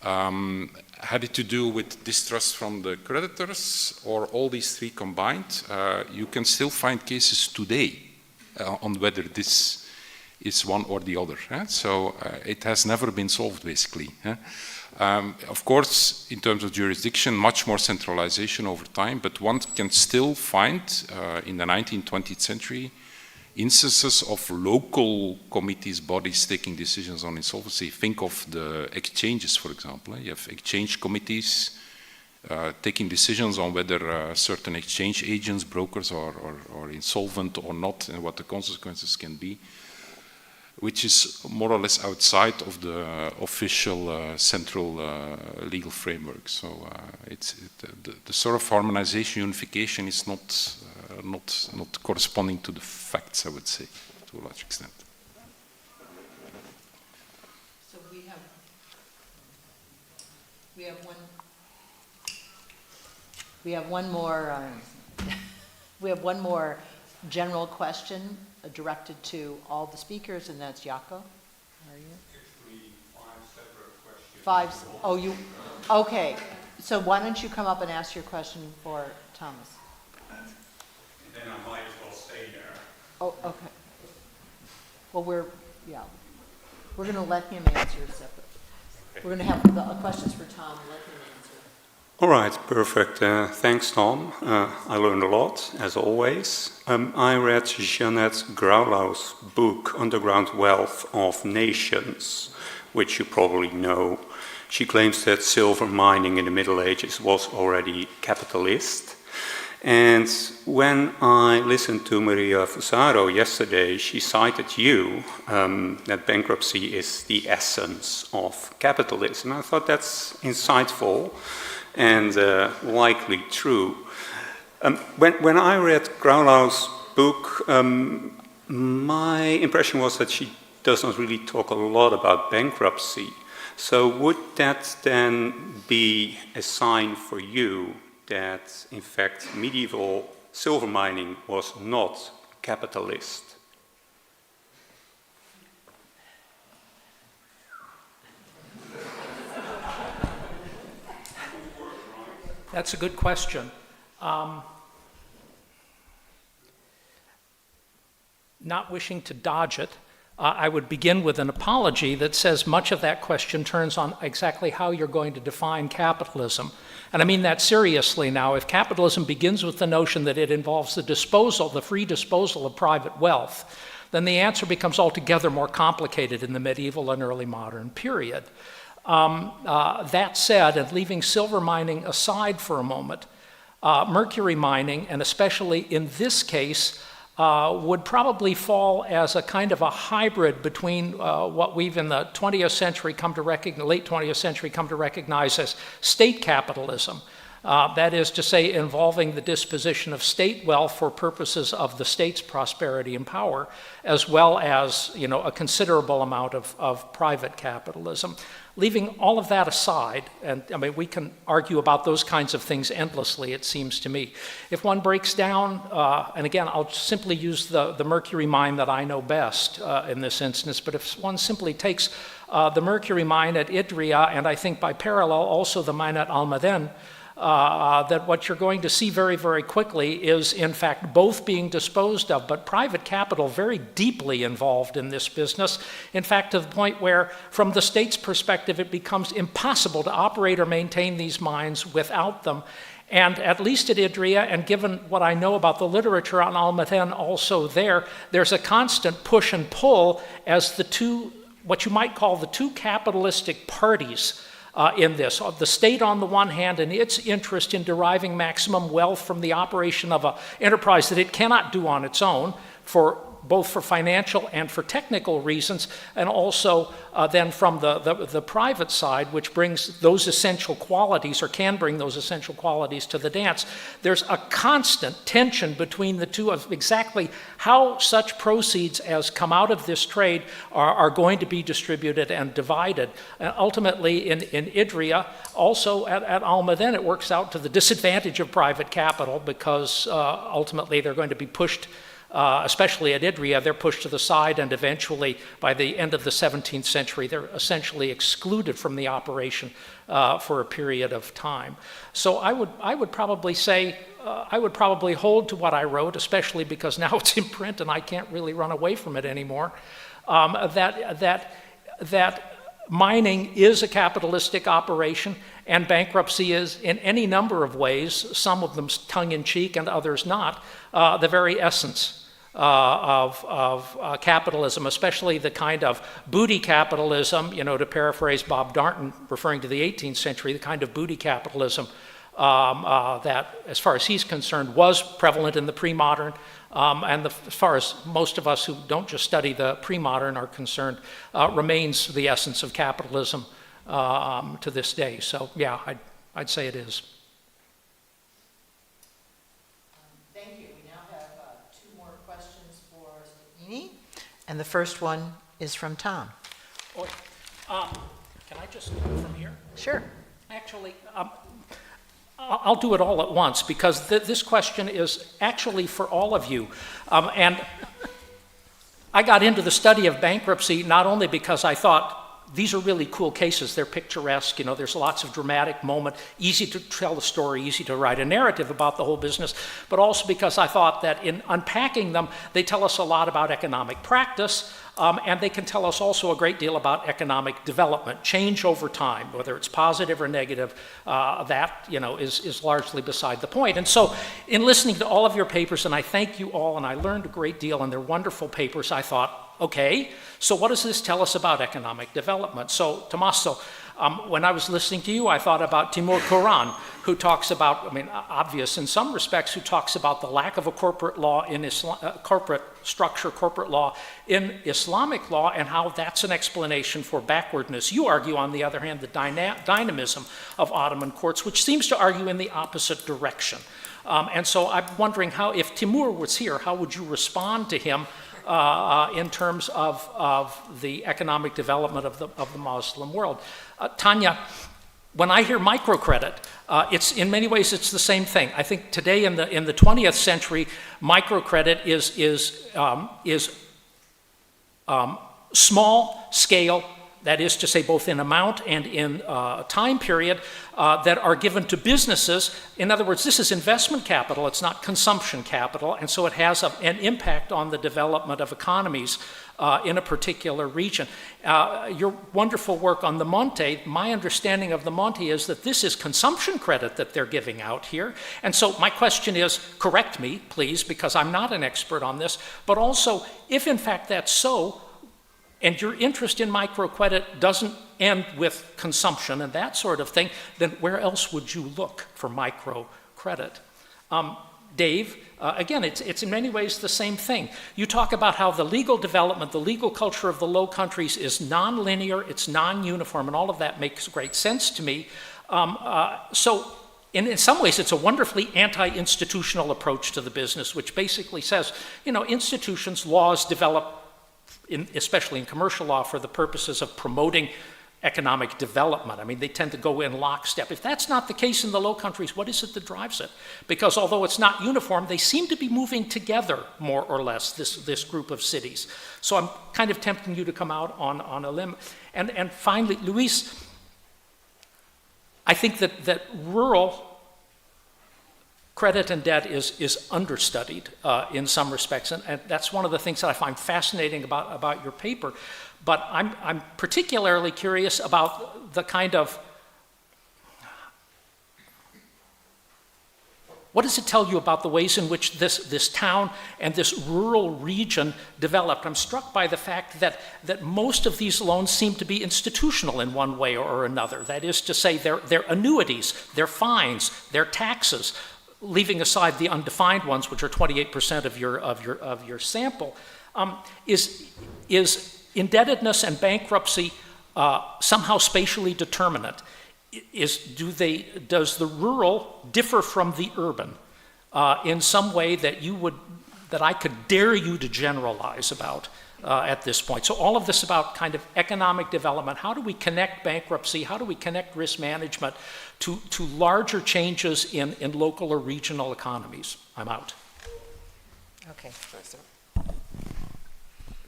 Had it to do with distrust from the creditors, or all these three combined? You can still find cases today on whether this is one or the other. So it has never been solved, basically. Of course, in terms of jurisdiction, much more centralization over time, but one can still find in the 19th, 20th century instances of local committees, bodies taking decisions on insolvency. Think of the exchanges, for example. You have exchange committees taking decisions on whether certain exchange agents, brokers are insolvent or not, and what the consequences can be, which is more or less outside of the official central legal framework. So the sort of harmonization, unification is not corresponding to the facts, I would say, to a large extent.
So we have one more general question directed to all the speakers, and that's Jaco. Are you?
Actually, 5 separate questions.
Okay. So why don't you come up and ask your question for Thomas?
Then I might as well stay there.
Oh, okay. Well, we're going to let him answer separate. Okay. We're going to have the questions for Tom and let him answer.
All right, perfect. Thanks, Tom. I learned a lot, as always. I read Jeanette Graulou's book, Underground Wealth of Nations, which you probably know. She claims that silver mining in the Middle Ages was already capitalist. And when I listened to Maria Fusaro yesterday, she cited you, that bankruptcy is the essence of capitalism. I thought that's insightful and likely true. When I read Graulou's book, my impression was that she does not really talk a lot about bankruptcy. So would that then be a sign for you that, in fact, medieval silver mining was not capitalist?
That's a good question. Not wishing to dodge it, I would begin with an apology that says much of that question turns on exactly how you're going to define capitalism. And I mean that seriously now. If capitalism begins with the notion that it involves the disposal, the free disposal of private wealth, then the answer becomes altogether more complicated in the medieval and early modern period. That said, and leaving silver mining aside for a moment, mercury mining, and especially in this case, would probably fall as a kind of a hybrid between what we've in the 20th century come to recognize, late 20th century come to recognize as state capitalism. That is to say, involving the disposition of state wealth for purposes of the state's prosperity and power, as well as, you know, a considerable amount of private capitalism. Leaving all of that aside, and I mean, we can argue about those kinds of things endlessly, it seems to me. If one breaks down, and again, I'll simply use the mercury mine that I know best in this instance, but if one simply takes the mercury mine at Idria, and I think by parallel also the mine at Almaden, that what you're going to see very, very quickly is, in fact, both being disposed of, but private capital very deeply involved in this business. In fact, to the point where, from the state's perspective, it becomes impossible to operate or maintain these mines without them. And at least at Idria, and given what I know about the literature on Almaden also there's a constant push and pull as the two, what you might call the two capitalistic parties in this. The state on the one hand and its interest in deriving maximum wealth from the operation of an enterprise that it cannot do on its own, both for financial and for technical reasons, and also then from the private side, which brings those essential qualities, or can bring those essential qualities to the dance. There's a constant tension between the two of exactly how such proceeds as come out of this trade are going to be distributed and divided. And ultimately, in Idria, also at Almaden, it works out to the disadvantage of private capital, because ultimately they're going to be pushed, especially at Idria, they're pushed to the side, and eventually, by the end of the 17th century, they're essentially excluded from the operation for a period of time. So I would probably say, I would probably hold to what I wrote, especially because now it's in print and I can't really run away from it anymore, that mining is a capitalistic operation, and bankruptcy is, in any number of ways, some of them tongue-in-cheek and others not, the very essence of capitalism, especially the kind of booty capitalism, you know, to paraphrase Bob Darnton, referring to the 18th century, the kind of booty capitalism that, as far as he's concerned, was prevalent in the pre-modern, and as far as most of us who don't just study the pre-modern are concerned, remains the essence of capitalism to this day. So yeah, I'd say it is.
Thank you. We now have two more questions for Stephanie, and the first one is from Tom.
Oh, can I just do it from here?
Sure.
Actually, I'll do it all at once, because this question is actually for all of you. And I got into the study of bankruptcy not only because I thought these are really cool cases, they're picturesque, you know, there's lots of dramatic moment, easy to tell the story, easy to write a narrative about the whole business, but also because I thought that in unpacking them, they tell us a lot about economic practice, and they can tell us also a great deal about economic development, change over time, whether it's positive or negative, that, you know, is largely beside the point. And so in listening to all of your papers, and I thank you all, and I learned a great deal, and they're wonderful papers, I thought, okay, so what does this tell us about economic development? So, Tommaso, when I was listening to you, I thought about Timur Kuran, who talks about, I mean, obvious in some respects, who talks about the lack of a corporate law in corporate structure, corporate law in Islamic law, and how that's an explanation for backwardness. You argue, on the other hand, the dynamism of Ottoman courts, which seems to argue in the opposite direction. And so I'm wondering how, if Timur was here, how would you respond to him in terms of the economic development of the Muslim world? Tanya, when I hear microcredit, it's in many ways it's the same thing. I think today in the 20th century, microcredit is small scale that is to say both in amount and in time period, that are given to businesses. In other words, this is investment capital, it's not consumption capital, and so it has an impact on the development of economies in a particular region. Your wonderful work on the Monte, my understanding of the Monte is that this is consumption credit that they're giving out here. And so my question is, correct me, please, because I'm not an expert on this, but also, if in fact that's so, and your interest in microcredit doesn't end with consumption and that sort of thing, then where else would you look for microcredit? Dave, again, it's in many ways the same thing. You talk about how the legal development, the legal culture of the Low Countries is non-linear, it's non-uniform, and all of that makes great sense to me. So in some ways, it's a wonderfully anti-institutional approach to the business, which basically says, you know, institutions, laws develop, especially in commercial law, for the purposes of promoting economic development. I mean, they tend to go in lockstep. If that's not the case in the Low Countries, what is it that drives it? Because although it's not uniform, they seem to be moving together, more or less, this group of cities. So I'm kind of tempting you to come out on a limb. And finally, Luis, I think that rural credit and debt is understudied in some respects, and that's one of the things that I find fascinating about your paper. But I'm particularly curious about the kind of, what does it tell you about the ways in which this town and this rural region developed? I'm struck by the fact that most of these loans seem to be institutional in one way or another. That is to say, they're annuities, they're fines, they're taxes, leaving aside the undefined ones, which are 28% of your sample. Is indebtedness and bankruptcy somehow spatially determinate? Does the rural differ from the urban in some way that I could dare you to generalize about at this point? So all of this about kind of economic development, how do we connect bankruptcy, how do we connect risk management to larger changes in local or regional economies? I'm out.
Okay.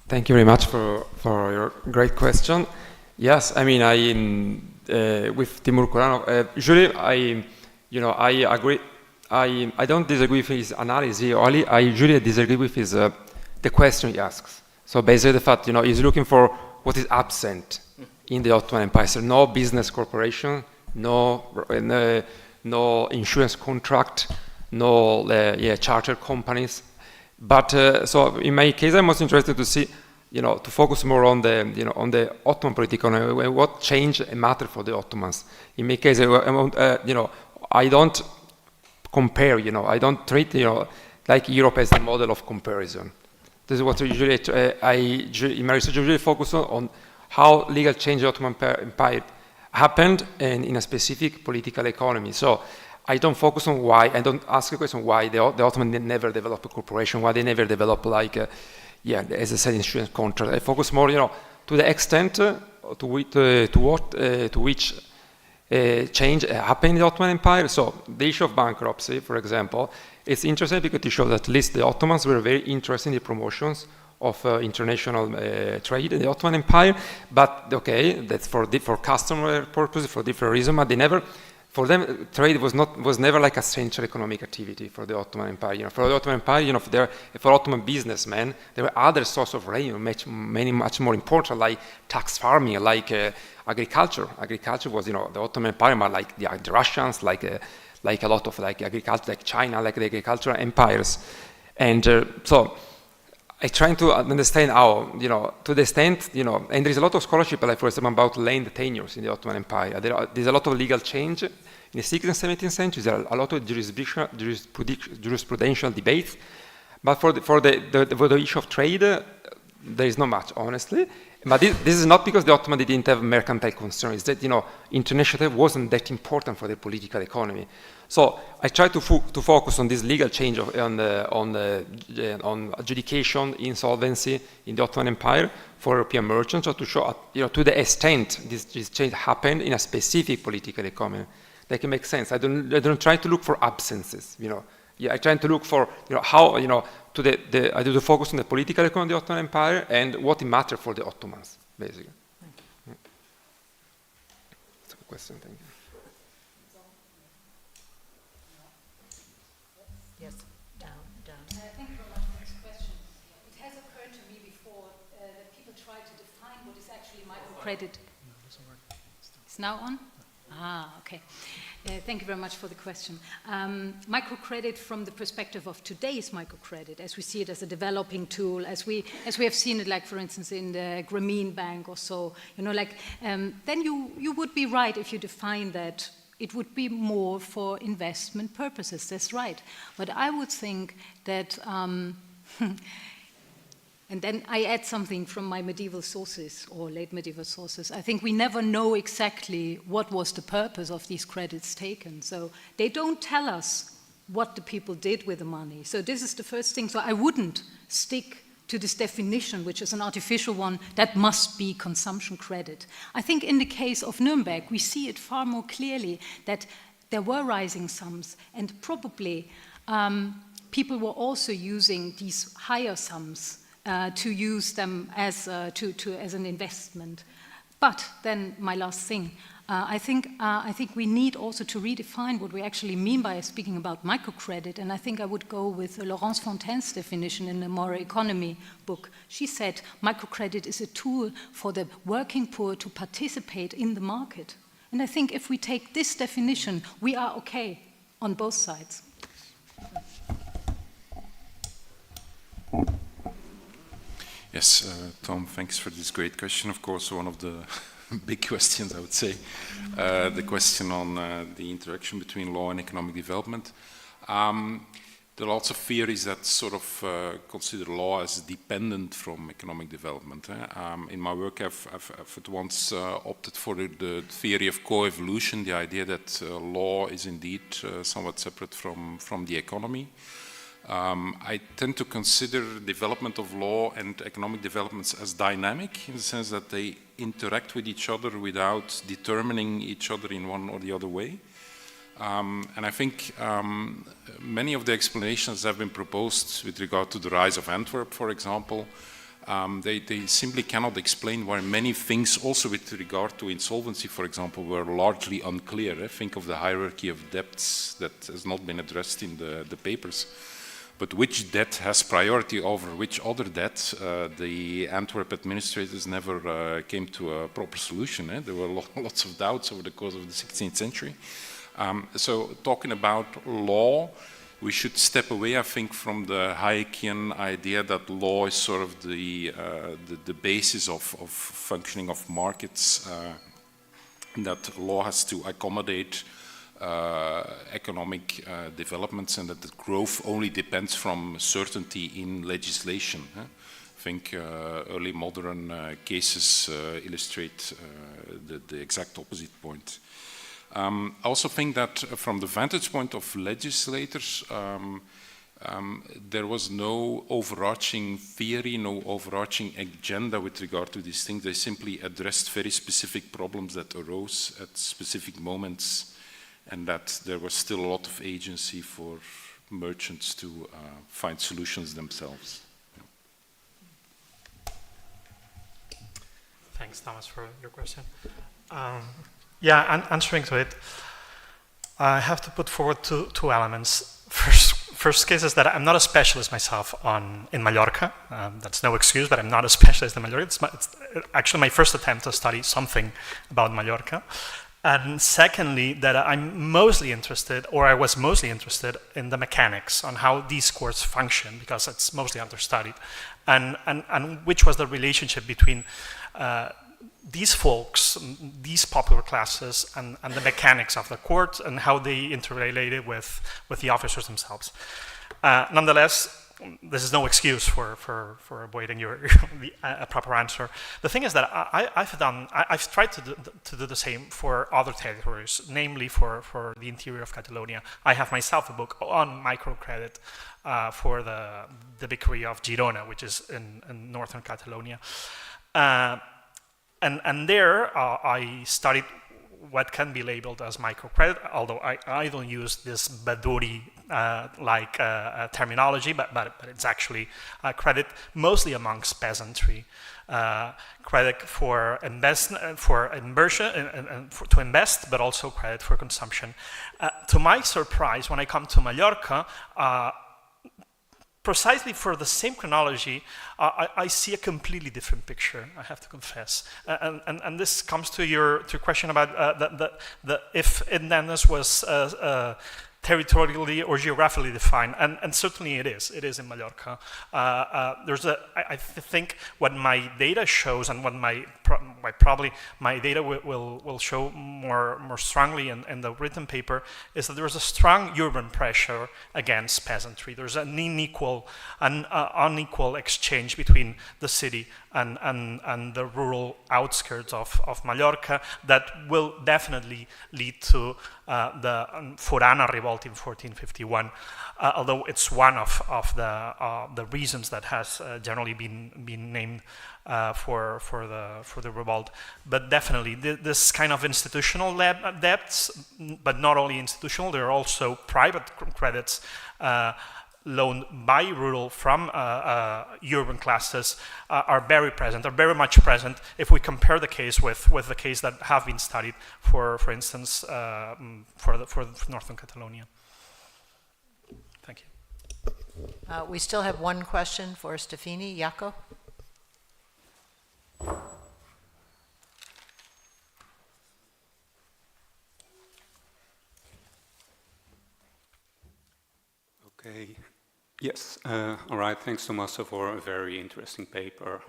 Thank you very much for your great question. Yes, I mean, with Timur Kuranov, usually I agree. I don't disagree with his analysis. I usually disagree with his the question he asks. So basically, the fact he's looking for what is absent in the Ottoman Empire. So no business corporation, no insurance contract, no charter companies. But so in my case, I'm most interested to see, to focus more on the Ottoman political economy, what changed and mattered for the Ottomans. In my case, I don't compare, I don't treat, like Europe as the model of comparison. This is what usually in my research, I usually focus on how legal change in the Ottoman Empire happened and in a specific political economy. So I don't focus on why, I don't ask the question why the Ottomans never developed a corporation, why they never developed as I said, insurance contract. I focus more, to the extent to which change happened in the Ottoman Empire. So the issue of bankruptcy, for example, it's interesting because it shows that at least the Ottomans were very interested in the promotions of international trade in the Ottoman Empire. But okay, that's for customer purposes, for different reasons. But they never. For them, trade was never like a central economic activity for the Ottoman Empire. For the Ottoman Empire, for Ottoman businessmen, there were other sources of revenue, much more important, like tax farming, like agriculture. Agriculture was, the Ottoman Empire, but like the Russians, like a lot of agriculture, like China, like the agricultural empires, and so I trying to understand how, to the extent, and there's a lot of scholarship, like for example, about land tenures in the Ottoman Empire. There's a lot of legal change in the 16th and 17th centuries. There are a lot of jurisprudential debates, but for the issue of trade, there is not much, honestly. But this is not because the Ottomans didn't have mercantile concerns. It's that, international trade wasn't that important for the political economy. So I try to focus on this legal change on adjudication, insolvency in the Ottoman Empire for European merchants, or to show, to the extent this change happened in a specific political economy. That can make sense. I don't try to look for absences. I try to look for how I do the focus on the political economy of the Ottoman Empire and what it mattered for the Ottomans, basically. question. Thank you.
Yes, down.
Thank you very much for this question. It has occurred to me before that people try to define what is actually microcredit. It's now on? Ah, okay. Thank you very much for the question. Microcredit from the perspective of today's microcredit, as we see it as a developing tool, as we have seen it, like for instance in the Grameen Bank or so, then you would be right if you define that it would be more for investment purposes. That's right. But I would think that and then I add something from my medieval sources, or late medieval sources. I think we never know exactly what was the purpose of these credits taken. So they don't tell us what the people did with the money. So this is the first thing. So I wouldn't stick to this definition, which is an artificial one, that must be consumption credit. I think in the case of Nuremberg, we see it far more clearly that there were rising sums, and probably people were also using these higher sums to use them as an investment. But then my last thing, I think we need also to redefine what we actually mean by speaking about microcredit, and I think I would go with Laurence Fontaine's definition in the Moral Economy book. She said microcredit is a tool for the working poor to participate in the market. And I think if we take this definition, we are okay on both sides.
Yes, Tom, thanks for this great question. Of course, one of the big questions, I would say, the question on the interaction between law and economic development. There are lots of theories that sort of consider law as dependent from economic development. In my work, I've at once opted for the theory of co-evolution, the idea that law is indeed somewhat separate from the economy. I tend to consider development of law and economic developments as dynamic, in the sense that they interact with each other without determining each other in one or the other way. And I think many of the explanations that have been proposed with regard to the rise of Antwerp, for example, they simply cannot explain why many things, also with regard to insolvency, for example, were largely unclear. Think of the hierarchy of debts that has not been addressed in the papers. But which debt has priority over which other debt, the Antwerp administrators never came to a proper solution. There were lots of doubts over the course of the 16th century. So talking about law, we should step away, I think, from the Hayekian idea that law is sort of the basis of functioning of markets, that law has to accommodate economic developments, and that the growth only depends from certainty in legislation. I think early modern cases illustrate the exact opposite point. I also think that from the vantage point of legislators, there was no overarching theory, no overarching agenda with regard to these things. They simply addressed very specific problems that arose at specific moments, and that there was still a lot of agency for merchants to find solutions themselves.
Thanks, Thomas, for your question. Answering to it, I have to put forward two elements. First case is that I'm not a specialist myself in Mallorca. That's no excuse, but I'm not a specialist in Mallorca. It's actually my first attempt to study something about Mallorca. And secondly, that I'm mostly interested, or I was mostly interested in the mechanics on how these courts function, because it's mostly understudied, and which was the relationship between these folks, these popular classes, and the mechanics of the court, and how they interrelated with the officers themselves. Nonetheless, this is no excuse for avoiding a proper answer. The thing is that I've tried to do the same for other territories, namely for the interior of Catalonia. I have myself a book on microcredit for the Viceroy of Girona, which is in northern Catalonia. And there I studied what can be labeled as microcredit, although I don't use this Baduri terminology, but it's actually credit mostly amongst peasantry. Credit for investment, for inversion, and to invest, but also credit for consumption. To my surprise, when I come to Mallorca, precisely for the same chronology, I see a completely different picture, I have to confess. And this comes to your question about if indebtedness was territorially or geographically defined, and certainly it is in Mallorca. I think what my data shows, and what probably my data will show more strongly in the written paper, is that there's a strong urban pressure against peasantry. There's an unequal exchange between the city and the rural outskirts of Mallorca that will definitely lead to the Forana revolt in 1451, although it's one of the reasons that has generally been named for the revolt. But definitely this kind of institutional debts, but not only institutional, there are also private credits loaned by rural from urban classes are very present, are very much present if we compare the case with the case that have been studied for instance, for Northern Catalonia. Thank you.
We still have one question for Stefani. Jaco?
Okay. Yes, all right, thanks Tommaso for a very interesting paper,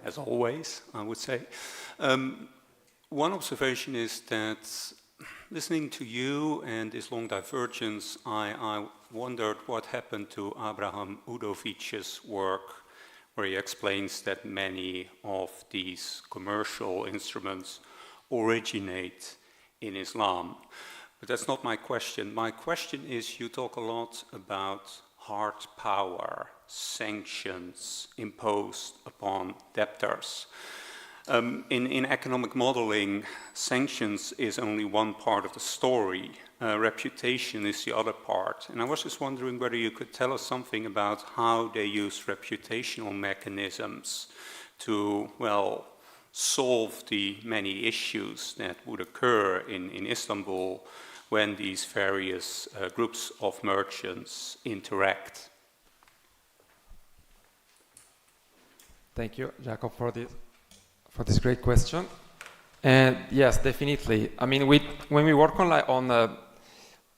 as always, I would say. One observation is that listening to you and this long divergence, I wondered what happened to Abraham Udovic's work, where he explains that many of these commercial instruments originate in Islam. But that's not my question. My question is, you talk a lot about hard power, sanctions imposed upon debtors. In economic modeling, sanctions is only one part of the story. Reputation is the other part. And I was just wondering whether you could tell us something about how they use reputational mechanisms to, well, solve the many issues that would occur in Istanbul when these various groups of merchants interact.
Thank you, Jacob, for this great question. And yes, definitely. I mean, when we work on the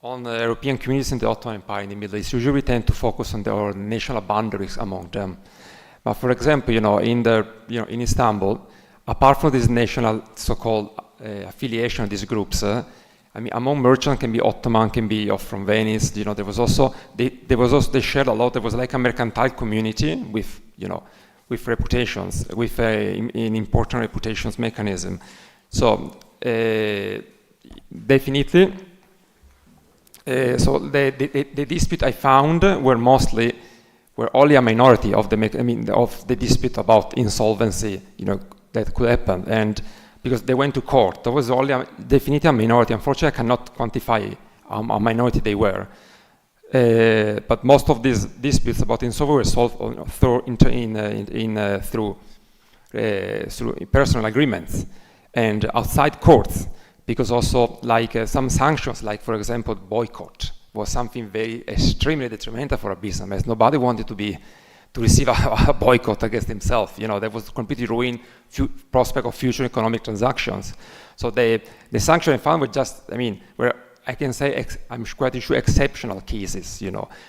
European communities in the Ottoman Empire in the Middle East, usually we tend to focus on the national boundaries among them. But for example, in Istanbul, apart from this national so-called affiliation of these groups, I mean, among merchants can be Ottoman, can be from Venice. There was also they shared a lot. There was like a mercantile community with reputations, with an important reputations mechanism. So definitely, so the dispute I found were only a minority of the dispute about insolvency, that could happen, and because they went to court. There was only definitely a minority. Unfortunately, I cannot quantify a minority they were. But most of these disputes about insolvency were solved through personal agreements and outside courts, because also some sanctions, like for example boycott, was something very extremely detrimental for a business. Nobody wanted to receive a boycott against himself. That was completely ruin prospect of future economic transactions. So the sanction I found were just, where I can say I'm quite sure exceptional cases.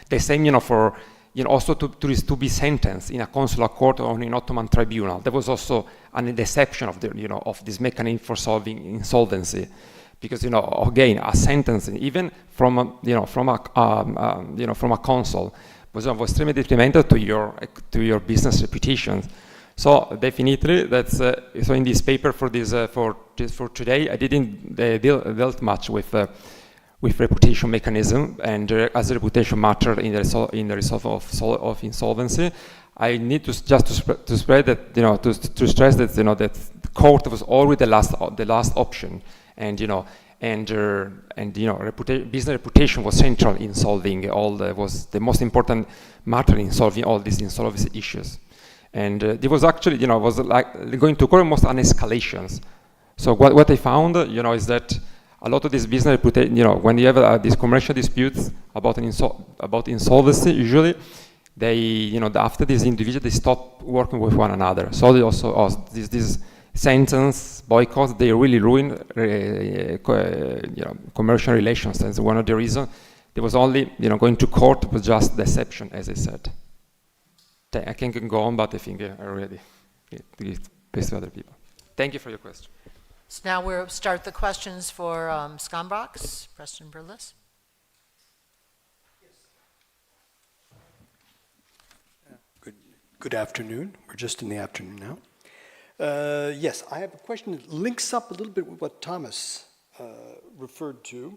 The same, for also to be sentenced in a consular court or in an Ottoman tribunal. There was also an deception of of this mechanism for solving insolvency, because again a sentence even from a consul was extremely detrimental to your business reputation. So definitely that's so in this paper for today I didn't dealt much with reputation mechanism and as a reputation matter in the result of insolvency. I need to spread that to stress that that the court was always the last option, and business reputation was central in solving was the most important matter in solving all these insolvency issues. And it was actually, was like going to occur almost an escalations. So what I found, is that a lot of this business reputation, when you have these commercial disputes about insolvency, usually they, after this individual, they stop working with one another. So they also, this sentence boycotts, they really ruin, commercial relations. That's one of the reasons. There was only, going to court was just deception, as I said. I can go on, but I think I already give space to other people. Thank you for your question.
So now we'll start the questions for Scambrox, Preston Burles.
Good afternoon. We're just in the afternoon now. Yes, I have a question that links up a little bit with what Thomas referred to.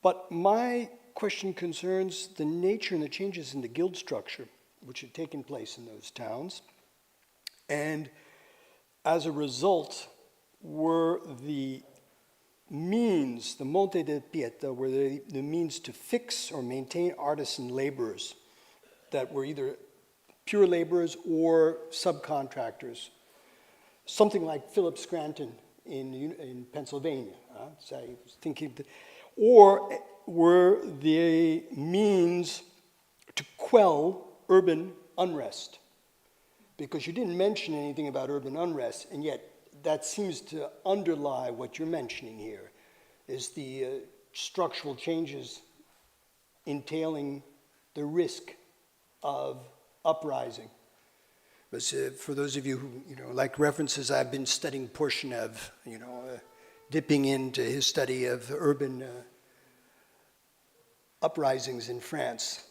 But my question concerns the nature and the changes in the guild structure which had taken place in those towns. And as a result, were the means, the Monte de Pieta, were the means to fix or maintain artisan laborers that were either pure laborers or subcontractors, something like Philip Scranton in Pennsylvania. So I was thinking, or were the means to quell urban unrest? Because you didn't mention anything about urban unrest, and yet that seems to underlie what you're mentioning here, is the structural changes entailing the risk of uprising. Because for those of you who like references, I've been studying Porshnev, dipping into his study of urban uprisings in France,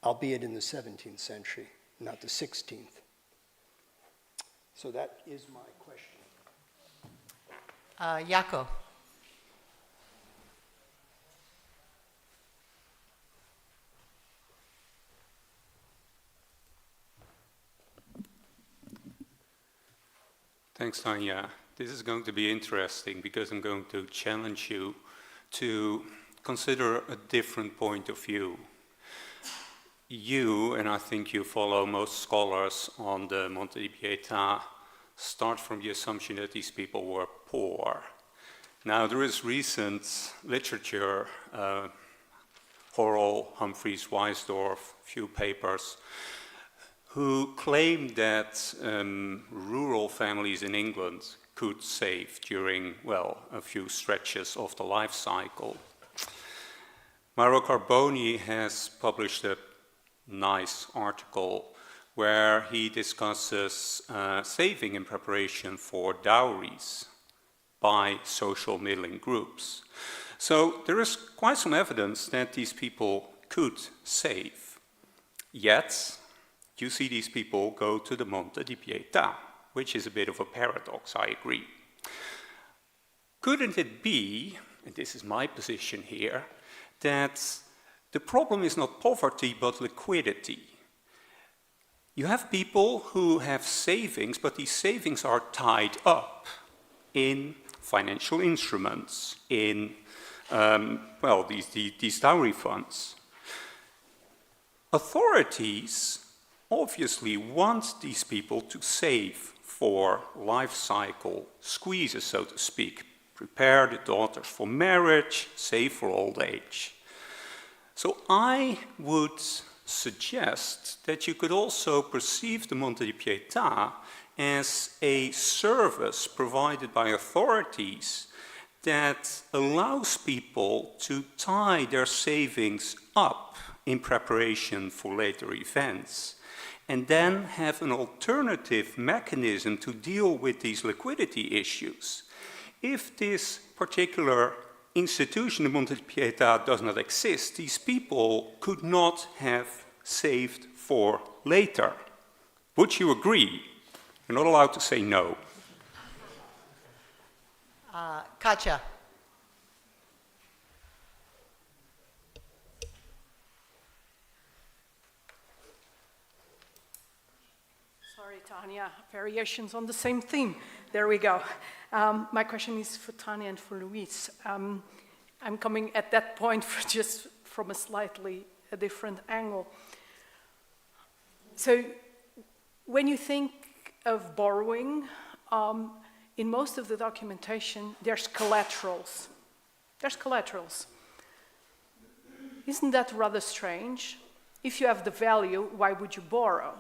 albeit in the 17th century, not the 16th. So that is my question.
Jaco.
Thanks, Tanya. This is going to be interesting because I'm going to challenge you to consider a different point of view. You, and I think you follow most scholars on the Monte di Pieta, start from the assumption that these people were poor. Now, there is recent literature, Horrell, Humphreys, Weisdorf, few papers, who claim that rural families in England could save during, well, a few stretches of the life cycle. Mauro Carboni has published a nice article where he discusses saving in preparation for dowries by social middling groups. So there is quite some evidence that these people could save. Yet, you see these people go to the Monte di Pieta, which is a bit of a paradox, I agree. Couldn't it be, and this is my position here, that the problem is not poverty but liquidity? You have people who have savings, but these savings are tied up in financial instruments, in, these dowry funds. Authorities obviously want these people to save for life cycle squeezes, so to speak, prepare the daughters for marriage, save for old age. So I would suggest that you could also perceive the Monte di Pieta as a service provided by authorities that allows people to tie their savings up in preparation for later events, and then have an alternative mechanism to deal with these liquidity issues. If this particular institution, the Monte di Pieta, does not exist, these people could not have saved for later. Would you agree? You're not allowed to say no.
Katja.
Sorry, Tanya, variations on the same theme. There we go. My question is for Tanya and for Luis. I'm coming at that point just from a slightly different angle. So when you think of borrowing, in most of the documentation, there's collaterals. There's collaterals. Isn't that rather strange? If you have the value, why would you borrow?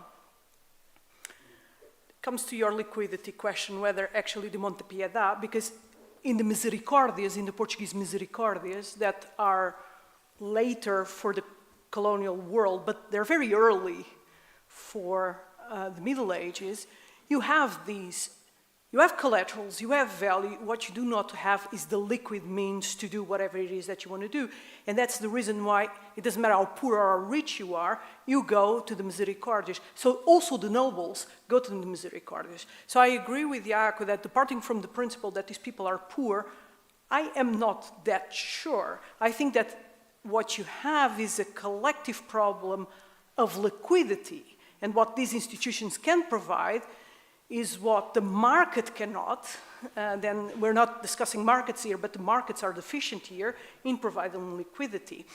It comes to your liquidity question, whether actually the Monte Piedad, because in the Misericórdias, in the Portuguese Misericórdias, that are later for the colonial world, but they're very early for the Middle Ages, you have these. You have collaterals, you have value. What you do not have is the liquid means to do whatever it is that you want to do. And that's the reason why it doesn't matter how poor or rich you are, you go to the Misericórdias. So also the nobles go to the Misericórdias. So I agree with Jaco that departing from the principle that these people are poor, I am not that sure. I think that what you have is a collective problem of liquidity. And what these institutions can provide is what the market cannot. Then we're not discussing markets here, but the markets are deficient here in providing liquidity.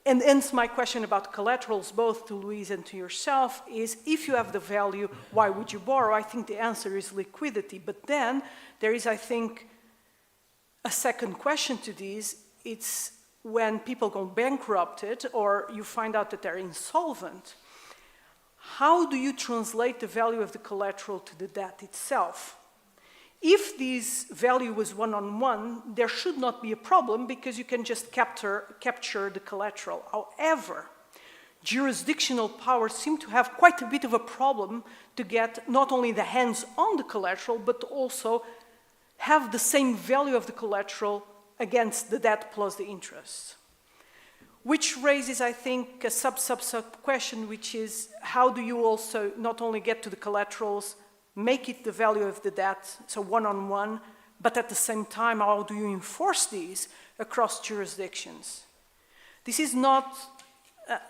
And hence my question about collaterals, both to Luis and to yourself, is if you have the value, why would you borrow? I think the answer is liquidity. But then there is, I think, a second question to this. It's when people go bankrupted or you find out that they're insolvent, how do you translate the value of the collateral to the debt itself? If this value was one-on-one, there should not be a problem because you can just capture the collateral. However, jurisdictional powers seem to have quite a bit of a problem to get not only the hands on the collateral, but also have the same value of the collateral against the debt plus the interest. Which raises, I think, a sub question, which is how do you also not only get to the collaterals, make it the value of the debt, so one-on-one, but at the same time, how do you enforce these across jurisdictions? This is not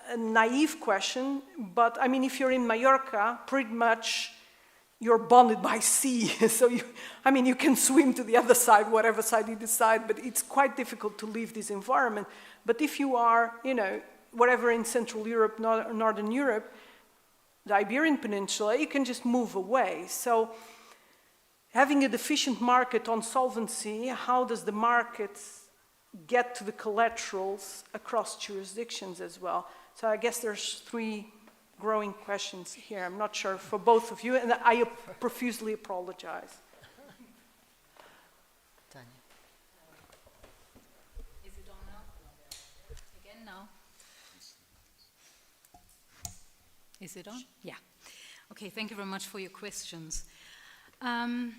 a naive question, but I mean, if you're in Mallorca, pretty much you're bonded by sea. So you can swim to the other side, whatever side you decide, but it's quite difficult to leave this environment. But if you are, whatever in Central Europe, Northern Europe, the Iberian Peninsula, you can just move away. So having a deficient market on solvency, how does the market get to the collaterals across jurisdictions as well? So I guess there's three growing questions here. I'm not sure for both of you, and I profusely apologize.
Tanya.
Is it on now? Again now? Is it on? Yeah. Okay, thank you very much for your questions. The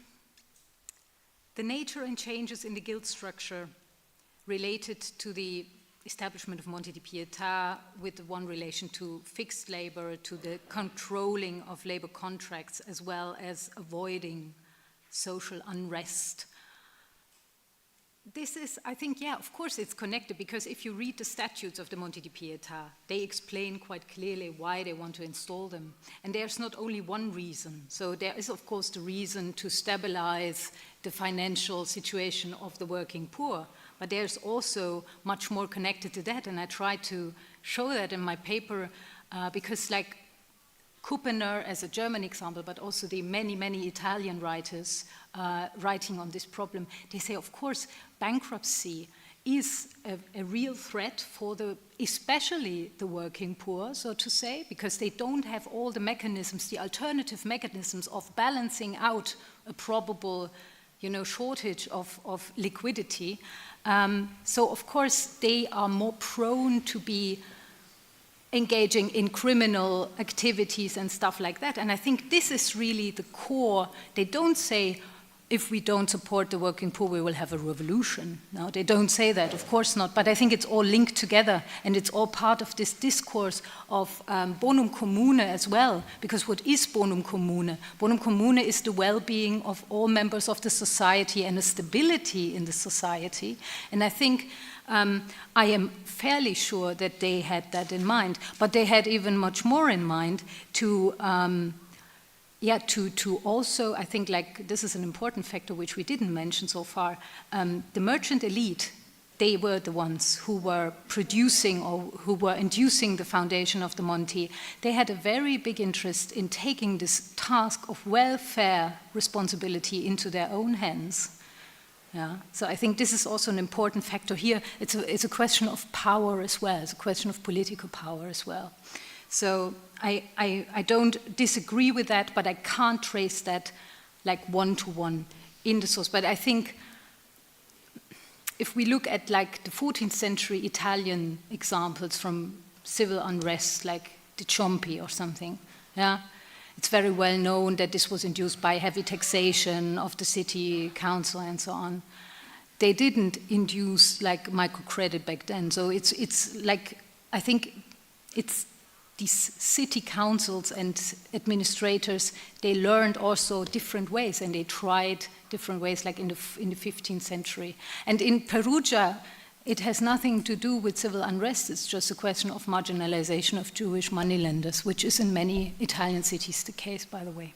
nature and changes in the guild structure related to the establishment of Monte Pietà with the one relation to fixed labor, to the controlling of labor contracts, as well as avoiding social unrest. This is, I think, yeah, of course it's connected, because if you read the statutes of the Monte Pietà, they explain quite clearly why they want to install them. And there's not only one reason. So there is, of course, the reason to stabilize the financial situation of the working poor. But there's also much more connected to that, and I try to show that in my paper, because like Kuppener as a German example, but also the many, many Italian writers writing on this problem, they say, of course, bankruptcy is a real threat for especially the working poor, so to say, because they don't have all the mechanisms, the alternative mechanisms of balancing out a probable shortage of liquidity. So, of course, they are more prone to be engaging in criminal activities and stuff like that. And I think this is really the core. They don't say, if we don't support the working poor, we will have a revolution. No, they don't say that, of course not. But I think it's all linked together, and it's all part of this discourse of bonum commune as well. Because what is bonum commune? Bonum commune is the well-being of all members of the society and a stability in the society. And I think I am fairly sure that they had that in mind. But they had even much more in mind to yeah, to also, I think, like, this is an important factor which we didn't mention so far. The merchant elite, they were the ones who were producing or who were inducing the foundation of the Monte. They had a very big interest in taking this task of welfare responsibility into their own hands. Yeah. So I think this is also an important factor here. It's a question of power as well. It's a question of political power as well. So I don't disagree with that, but I can't trace that like one-to-one in the source. But I think if we look at like the 14th century Italian examples from civil unrest, like the Ciompi or something, yeah, it's very well known that this was induced by heavy taxation of the city council and so on. They didn't induce like microcredit back then. So it's like, I think it's these city councils and administrators, they learned also different ways and they tried different ways, like in the 15th century. And in Perugia, it has nothing to do with civil unrest. It's just a question of marginalization of Jewish moneylenders, which is in many Italian cities the case, by the way.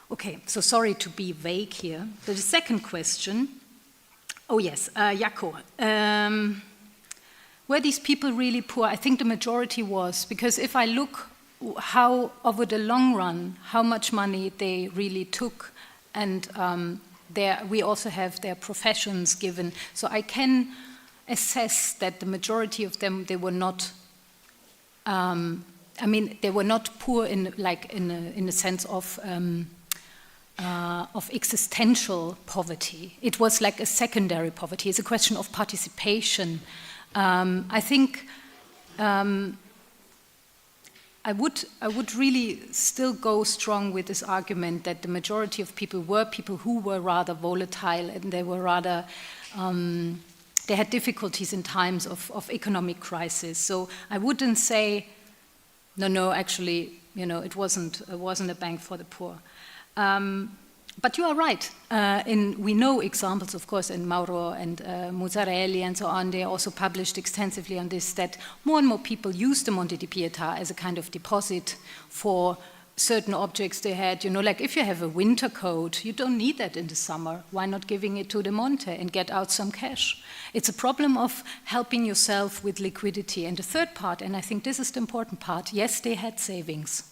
Okay, so sorry to be vague here. But the second question, oh yes, Jaco. Were these people really poor? I think the majority was, because if I look how, over the long run, how much money they really took, and we also have their professions given, so I can assess that the majority of them, they were not, I mean, they were not poor in the sense of existential poverty. It was like a secondary poverty. It's a question of participation. I think I would really still go strong with this argument that the majority of people who were rather volatile, and they were rather, they had difficulties in times of economic crisis. So I wouldn't say, no, actually, you know, it wasn't a bank for the poor. But you are right. We know examples, of course, in Mauro and Muzzarelli and so on. They also published extensively on this, that more and more people use the Monte di Pietà as a kind of deposit for certain objects they had. You know, like if you have a winter coat, you don't need that in the summer. Why not giving it to the Monte and get out some cash? It's a problem of helping yourself with liquidity. And the third part, and I think this is the important part, yes, they had savings.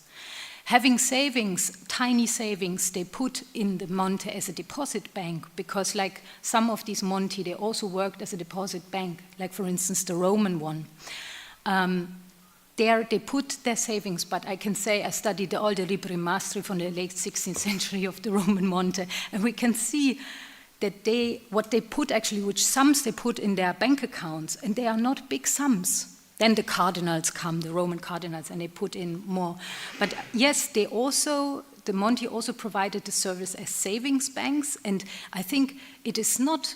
Having savings, tiny savings, they put in the Monte as a deposit bank, because like some of these Monti, they also worked as a deposit bank, like for instance the Roman one. There they put their savings, but I can say I studied all the libri mastri from the late 16th century of the Roman Monte, and we can see that what they put actually, which sums they put in their bank accounts, and they are not big sums. Then the cardinals come, the Roman cardinals, and they put in more. But yes, the Monti also provided the service as savings banks, and I think it is not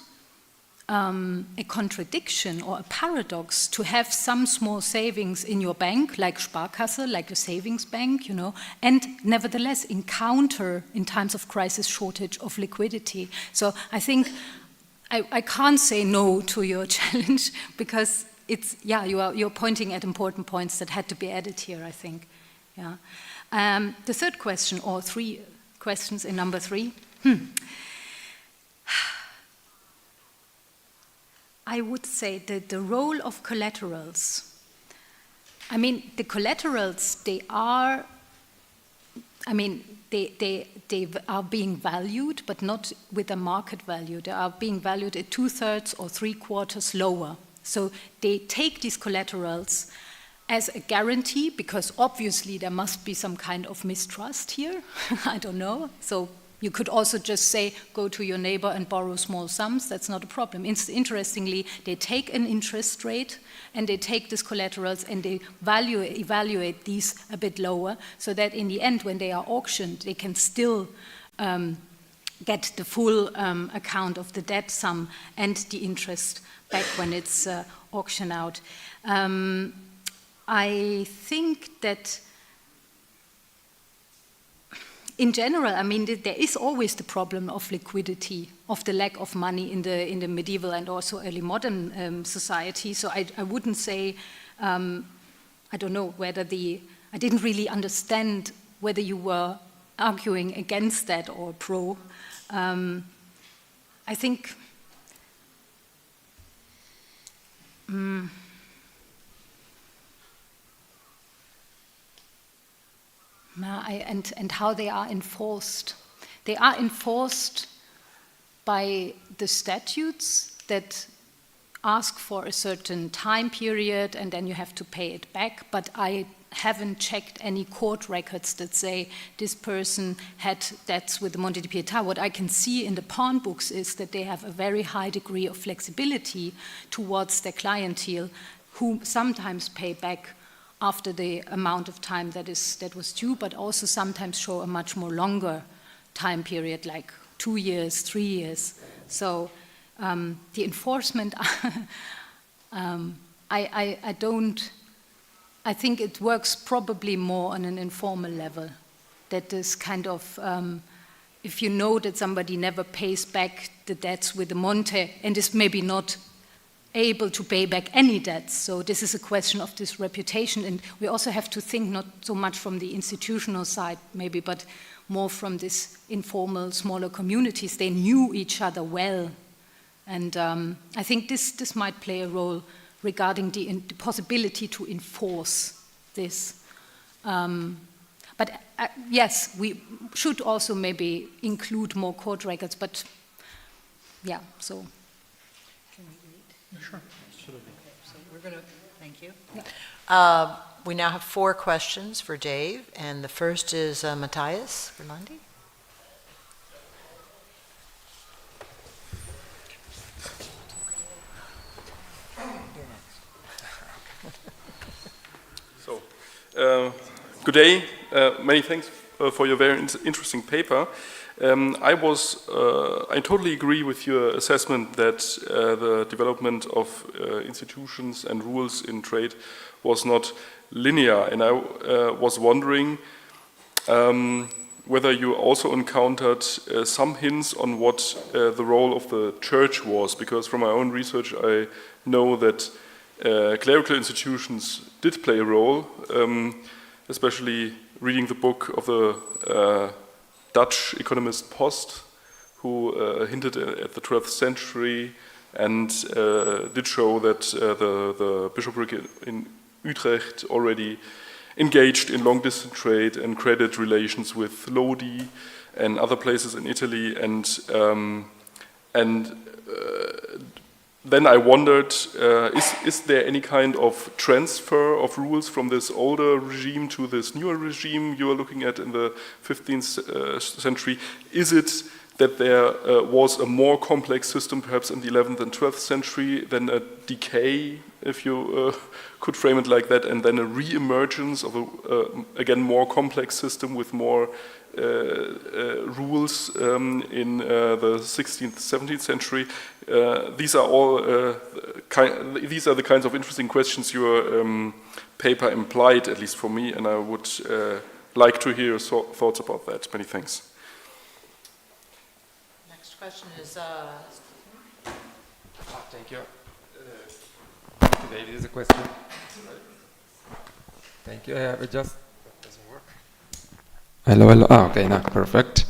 a contradiction or a paradox to have some small savings in your bank, like Sparkasse, like the savings bank, you know, and nevertheless encounter in times of crisis shortage of liquidity. So I think I can't say no to your challenge, because you're pointing at important points that had to be added here, I think. Yeah. The third question, or three questions in number 3. I would say that the role of collaterals, I mean, the collaterals, they are being valued, but not with a market value. They are being valued at 2/3 or 3/4 lower. So they take these collaterals as a guarantee, because obviously there must be some kind of mistrust here. I don't know. So you could also just say, go to your neighbor and borrow small sums. That's not a problem. Interestingly, they take an interest rate and they take these collaterals and they evaluate these a bit lower, so that in the end, when they are auctioned, they can still get the full account of the debt sum and the interest back when it's auctioned out. I think that in general, I mean, there is always the problem of liquidity, of the lack of money in the medieval and also early modern society. So I wouldn't say, I don't know whether I didn't really understand whether you were arguing against that or pro. I think and how they are enforced. They are enforced by the statutes that ask for a certain time period and then you have to pay it back, but I haven't checked any court records that say this person had debts with the Monte di Pietà. What I can see in the pawn books is that they have a very high degree of flexibility towards their clientele, who sometimes pay back after the amount of time that was due, but also sometimes show a much more longer time period, like 2 years, 3 years. So the enforcement, I think it works probably more on an informal level. That is kind of, if you know that somebody never pays back the debts with the Monte and is maybe not able to pay back any debts. So this is a question of this reputation. And we also have to think not so much from the institutional side maybe, but more from this informal, smaller communities. They knew each other well. And I think this might play a role regarding the possibility to enforce this. But yes, we should also maybe include more court records, but yeah, so.
Can we read?
Sure, absolutely.
So we're going to, thank you.
Yeah.
We now have 4 questions for Dave, and the first is Matthias Berlandi.
Good day. Many thanks for your very interesting paper. I totally agree with your assessment that the development of institutions and rules in trade was not linear, and I was wondering whether you also encountered some hints on what the role of the church was, because from my own research I know that clerical institutions did play a role, especially reading the book of the Dutch economist Post, who hinted at the 12th century and did show that the bishopric in Utrecht already engaged in long-distance trade and credit relations with Lodi and other places in Italy, then I wondered, is there any kind of transfer of rules from this older regime to this newer regime you are looking at in the 15th century? Is it that there was a more complex system perhaps in the 11th and 12th century, then a decay, if you could frame it like that, and then a re-emergence of a, again, more complex system with more rules in the 16th, 17th century? These are all these are the kinds of interesting questions your paper implied, at least for me, and I would like to hear your thoughts about that. Many thanks.
Next question is...
Thank you. Today this is a question. Thank you. It just doesn't work. Hello, hello. Ah, okay, now perfect.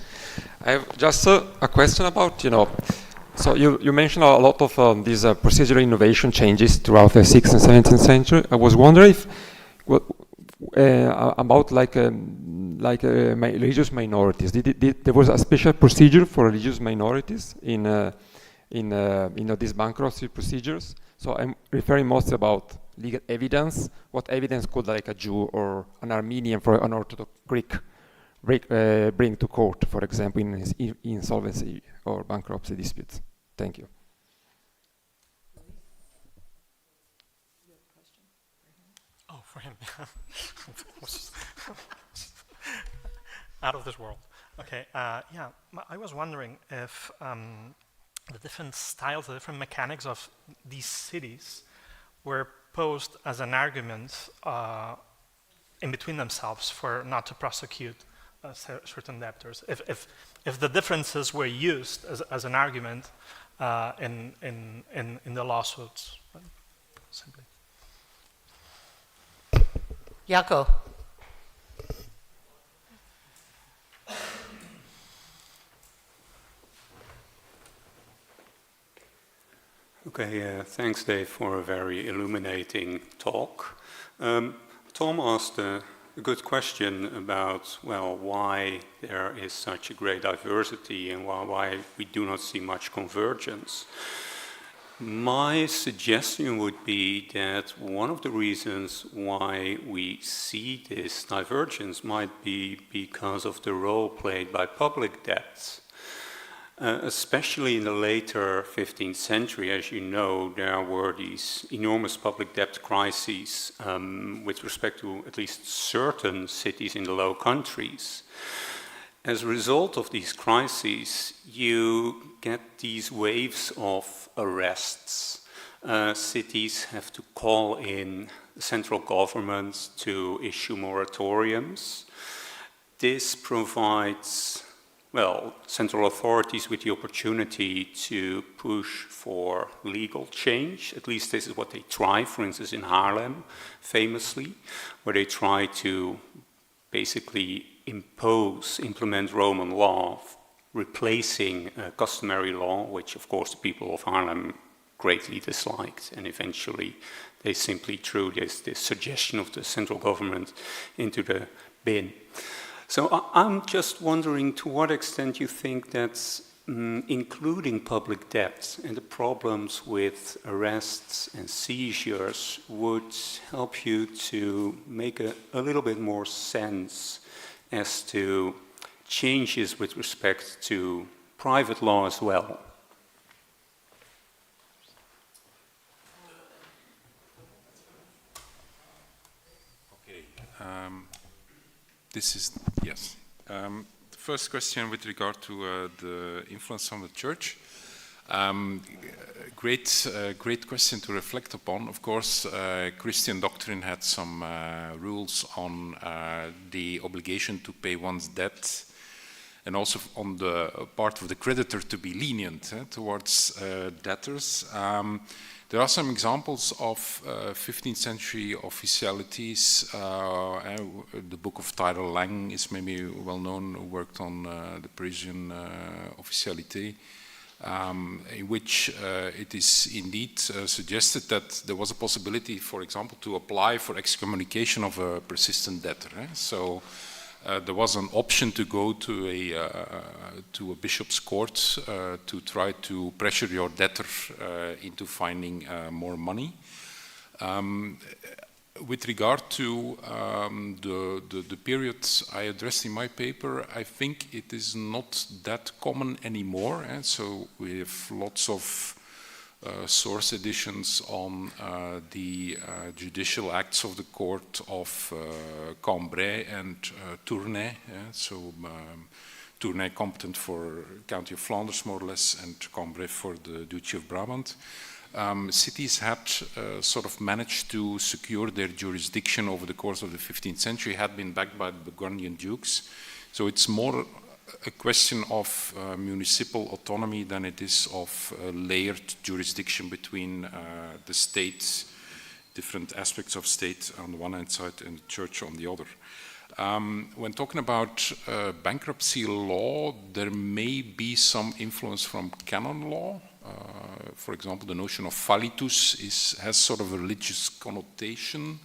I have just a question about, so you mentioned a lot of these procedural innovation changes throughout the 16th and 17th century. I was wondering if about religious minorities. There was a special procedure for religious minorities in these bankruptcy procedures. So I'm referring mostly about legal evidence. What evidence could like a Jew or an Armenian for an Orthodox Greek bring to court, for example, in insolvency or bankruptcy disputes? Thank you.
Oh, for him. Out of this world. Okay, yeah, I was wondering if the different styles, the different mechanics of these cities were posed as an argument in between themselves for not to prosecute certain debtors. If the differences were used as an argument in the lawsuits, simply.
Jaco.
Okay, thanks, Dave, for a very illuminating talk. Tom asked a good question about, well, why there is such a great diversity and why we do not see much convergence. My suggestion would be that one of the reasons why we see this divergence might be because of the role played by public debt. Especially in the later 15th century, as you know, there were these enormous public debt crises with respect to at least certain cities in the Low Countries. As a result of these crises, you get these waves of arrests. Cities have to call in central governments to issue moratoriums. This provides, well, central authorities with the opportunity to push for legal change. At least this is what they try, for instance, in Haarlem, famously, where they try to basically implement Roman law, replacing customary law, which of course the people of Haarlem greatly disliked, and eventually they simply threw this suggestion of the central government into the bin. So I'm just wondering to what extent you think that including public debt and the problems with arrests and seizures would help you to make a little bit more sense as to changes with respect to private law as well.
Okay. Yes. The first question with regard to the influence on the church. Great question to reflect upon. Of course, Christian doctrine had some rules on the obligation to pay one's debt, and also on the part of the creditor to be lenient towards debtors. There are some examples of 15th century officialities. The book of Tyrell Lang is maybe well known, who worked on the Parisian officialité, in which it is indeed suggested that there was a possibility, for example, to apply for excommunication of a persistent debtor. So there was an option to go to a bishop's court to try to pressure your debtor into finding more money. With regard to the periods I addressed in my paper, I think it is not that common anymore. So we have lots of source editions on the judicial acts of the court of Cambrai and Tournai. So Tournai competent for County of Flanders, more or less, and Cambrai for the Duchy of Brabant. Cities had sort of managed to secure their jurisdiction over the course of the 15th century, had been backed by the Burgundian dukes. So it's more a question of municipal autonomy than it is of layered jurisdiction between the state, different aspects of state on the one hand side and the church on the other. When talking about bankruptcy law, there may be some influence from canon law. For example, the notion of fallitus has sort of a religious connotation,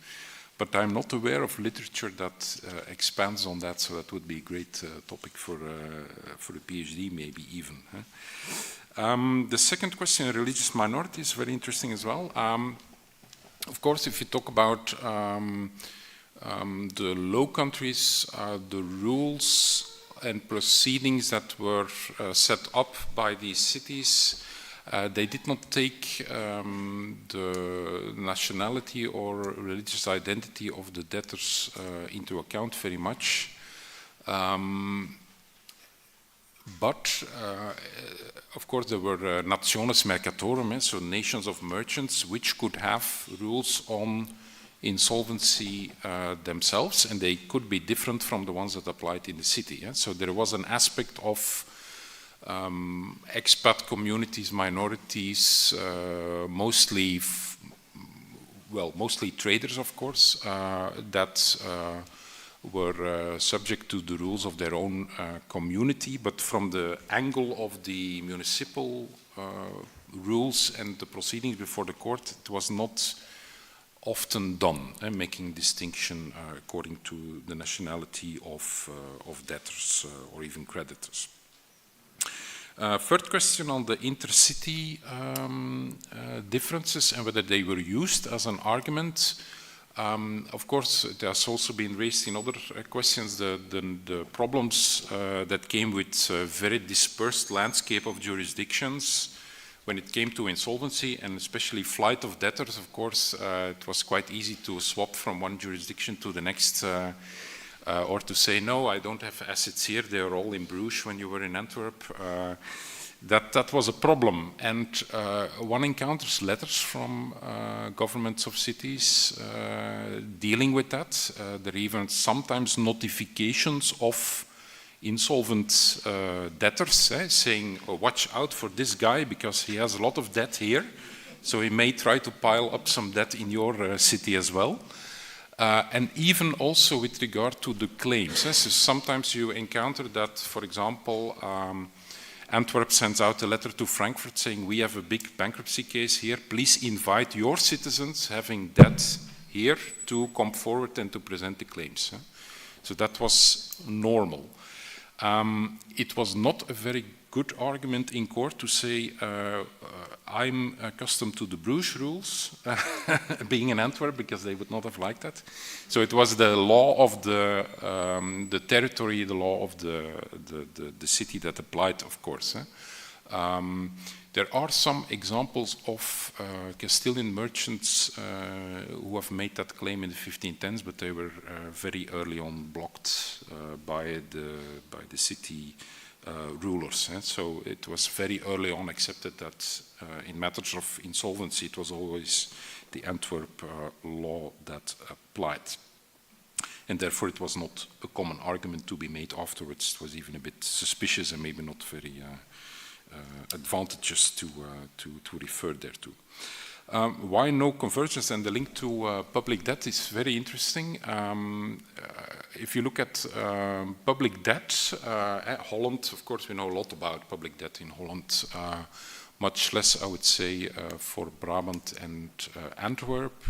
but I'm not aware of literature that expands on that, so that would be a great topic for a PhD, maybe even. The second question, religious minorities, is very interesting as well. Of course, if you talk about the Low Countries, the rules and proceedings that were set up by these cities, they did not take the nationality or religious identity of the debtors into account very much. But, of course, there were nationes mercatorum, so nations of merchants, which could have rules on insolvency themselves, and they could be different from the ones that applied in the city. So there was an aspect of expat communities, minorities, mostly traders, of course, that were subject to the rules of their own community, but from the angle of the municipal rules and the proceedings before the court, it was not often done, making distinction according to the nationality of debtors or even creditors. Third question on the intercity differences and whether they were used as an argument. Of course, it has also been raised in other questions, the problems that came with a very dispersed landscape of jurisdictions when it came to insolvency, and especially flight of debtors. Of course, it was quite easy to swap from one jurisdiction to the next, or to say, no, I don't have assets here, they are all in Bruges when you were in Antwerp. That was a problem, and one encounters letters from governments of cities dealing with that. There are even sometimes notifications of insolvent debtors saying, oh, watch out for this guy because he has a lot of debt here, so he may try to pile up some debt in your city as well. And even also with regard to the claims. So sometimes you encounter that, for example, Antwerp sends out a letter to Frankfurt saying, we have a big bankruptcy case here, please invite your citizens having debt here to come forward and to present the claims. So that was normal. It was not a very good argument in court to say, I'm accustomed to the Bruges rules, being in Antwerp, because they would not have liked that. So it was the law of the territory, the law of the city that applied, of course. There are some examples of Castilian merchants who have made that claim in the 1510s, but they were very early on blocked by the city rulers. So it was very early on accepted that in matters of insolvency, it was always the Antwerp law that applied. And therefore it was not a common argument to be made afterwards. It was even a bit suspicious and maybe not very advantageous to refer thereto. Why no convergence, and the link to public debt is very interesting. If you look at public debt, Holland, of course we know a lot about public debt in Holland, much less I would say for Brabant and Antwerp.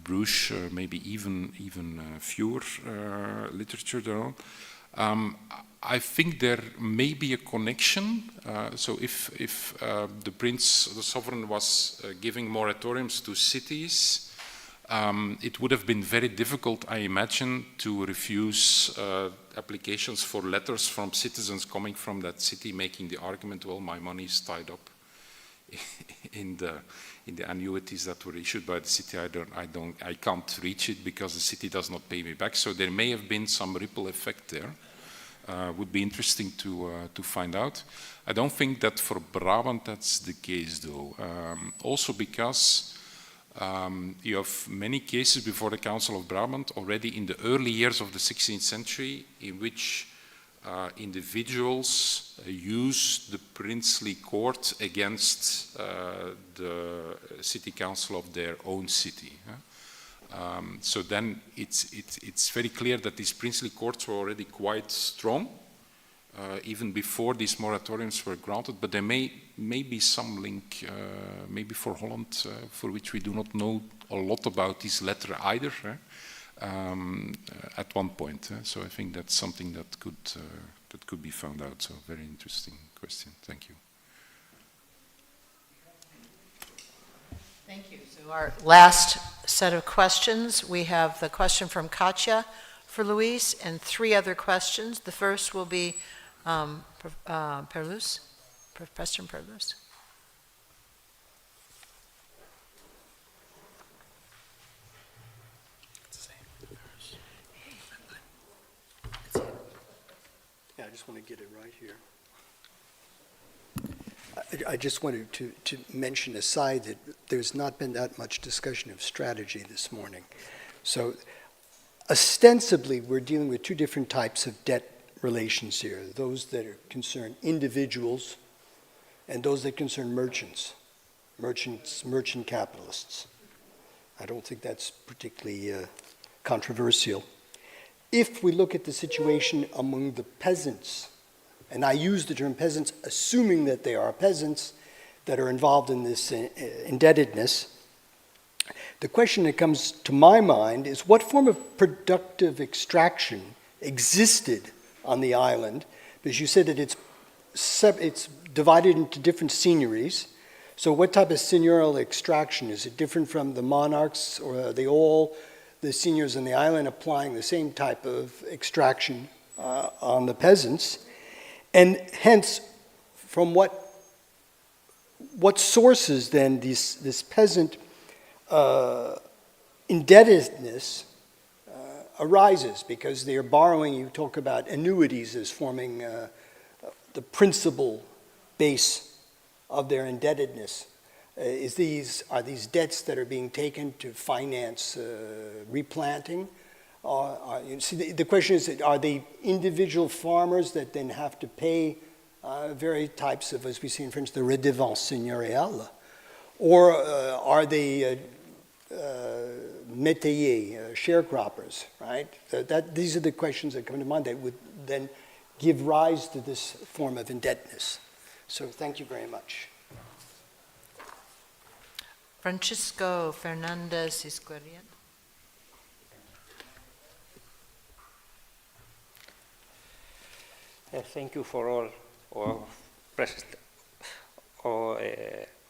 Bruges, maybe even fewer literature there. I think there may be a connection. So if the prince, the sovereign, was giving moratoriums to cities, it would have been very difficult, I imagine, to refuse applications for letters from citizens coming from that city, making the argument, well, my money is tied up in the annuities that were issued by the city. I can't reach it because the city does not pay me back. So there may have been some ripple effect there. Would be interesting to find out. I don't think that for Brabant that's the case, though. Also because you have many cases before the Council of Brabant already in the early years of the 16th century in which individuals use the princely court against the city council of their own city. So then it's very clear that these princely courts were already quite strong, even before these moratoriums were granted, but there may be some link, maybe for Holland, for which we do not know a lot about this letter either, at one point. So I think that's something that could be found out. So very interesting question. Thank you.
Thank you. So our last set of questions, we have the question from Katja for Luis and 3 other questions. The first will be Perlus, Professor Perlus.
Yeah, I just want to get it right here. I just wanted to mention aside that there's not been that much discussion of strategy this morning. So ostensibly, we're dealing with 2 different types of debt relations here. Those that are concern individuals and those that concern merchant capitalists. I don't think that's particularly controversial. If we look at the situation among the peasants and I use the term peasants assuming that they are peasants that are involved in this indebtedness, the question that comes to my mind is what form of productive extraction existed on the island? Because you said that it's divided into different seigneuries. So what type of seigneurial extraction? Is it different from the monarchs, or are they all the seigneurs on the island applying the same type of extraction on the peasants? And hence, from what sources then this peasant indebtedness arises? Because they are borrowing, you talk about annuities as forming the principal base of their indebtedness. Are these debts that are being taken to finance replanting? The question is, are they individual farmers that then have to pay various types of, as we see in French, the redevance seigneuriale? Or are they métayers, sharecroppers, right? These are the questions that come to mind that would then give rise to this form of indebtedness. So thank you very much.
Francisco Fernandez Isquerian.
Thank you for all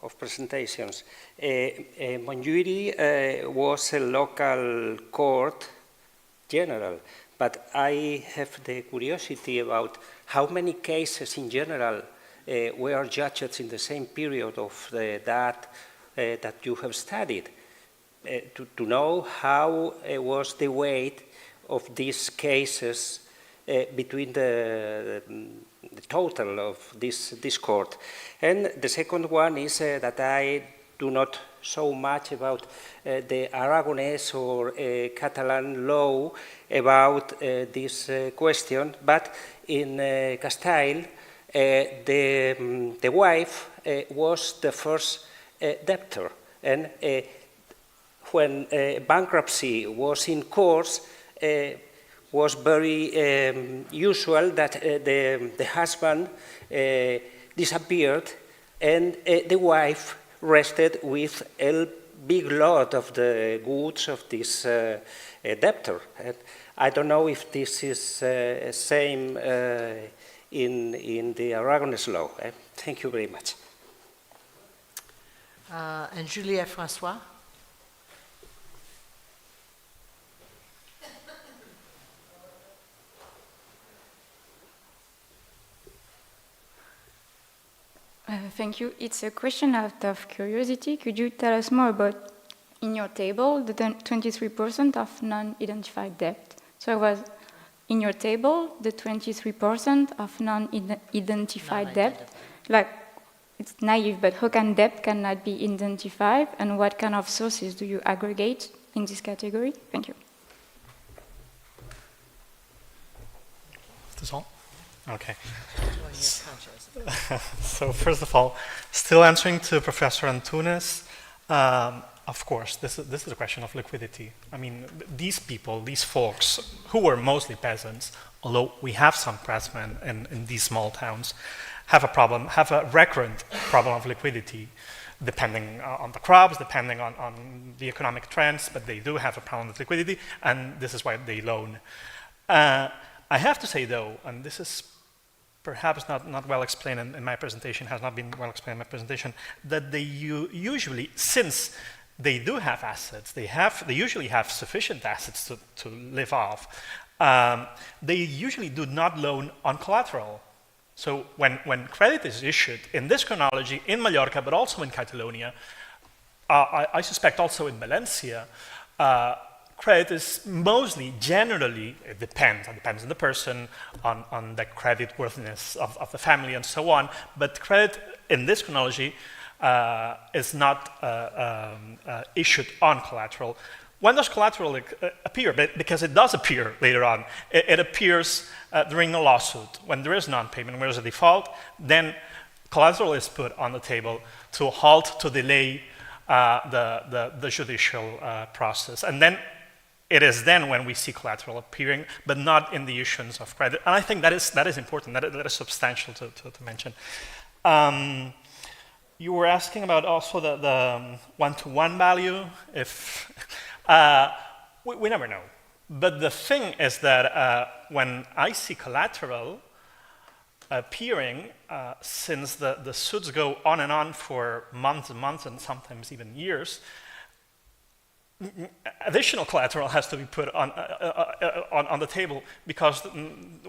of presentations. Montjuïc was a local court general, but I have the curiosity about how many cases in general were judged in the same period of that you have studied, to know how was the weight of these cases between the total of this court. And the second one is that I do not so much about the Aragonese or Catalan law about this question, but in Castile, the wife was the first debtor, and when bankruptcy was in course, was very usual that the husband disappeared and the wife rested with a big lot of the goods of this debtor. And I don't know if this is same in the Aragonese law. Thank you very much.
And Juliette Francois.
Thank you. It's a question out of curiosity. Could you tell us more about, in your table, the 23% of non-identified debt? So it was, in your table, the 23% of non-identified debt. Like, it's naive, but how can debt cannot be identified, and what kind of sources do you aggregate in this category? Thank you.
Is this on? Okay. So first of all, still answering to Professor Antunes, of course, this is a question of liquidity. I mean, these people, these folks, who were mostly peasants, although we have some craftsmen in these small towns, have a recurrent problem of liquidity, depending on the crops, depending on the economic trends, but they do have a problem with liquidity, and this is why they loan. I have to say, though, and this is perhaps not well explained in my presentation, has not been well explained in my presentation, that they usually, since they do have assets, they usually have sufficient assets to live off, they usually do not loan on collateral. So when credit is issued, in this chronology, in Mallorca, but also in Catalonia, I suspect also in Valencia, credit is mostly, generally, it depends on the person, on the credit worthiness of the family and so on, but credit in this chronology is not issued on collateral. When does collateral appear? Because it does appear later on. It appears during a lawsuit. When there is non-payment, when there is a default, then collateral is put on the table to halt, to delay the judicial process. And then it is then when we see collateral appearing, but not in the issuance of credit. And I think that is important, that is substantial to mention. You were asking about also the one-to-one value. If we never know. But the thing is that when I see collateral appearing, since the suits go on and on for months and months and sometimes even years, additional collateral has to be put on the table because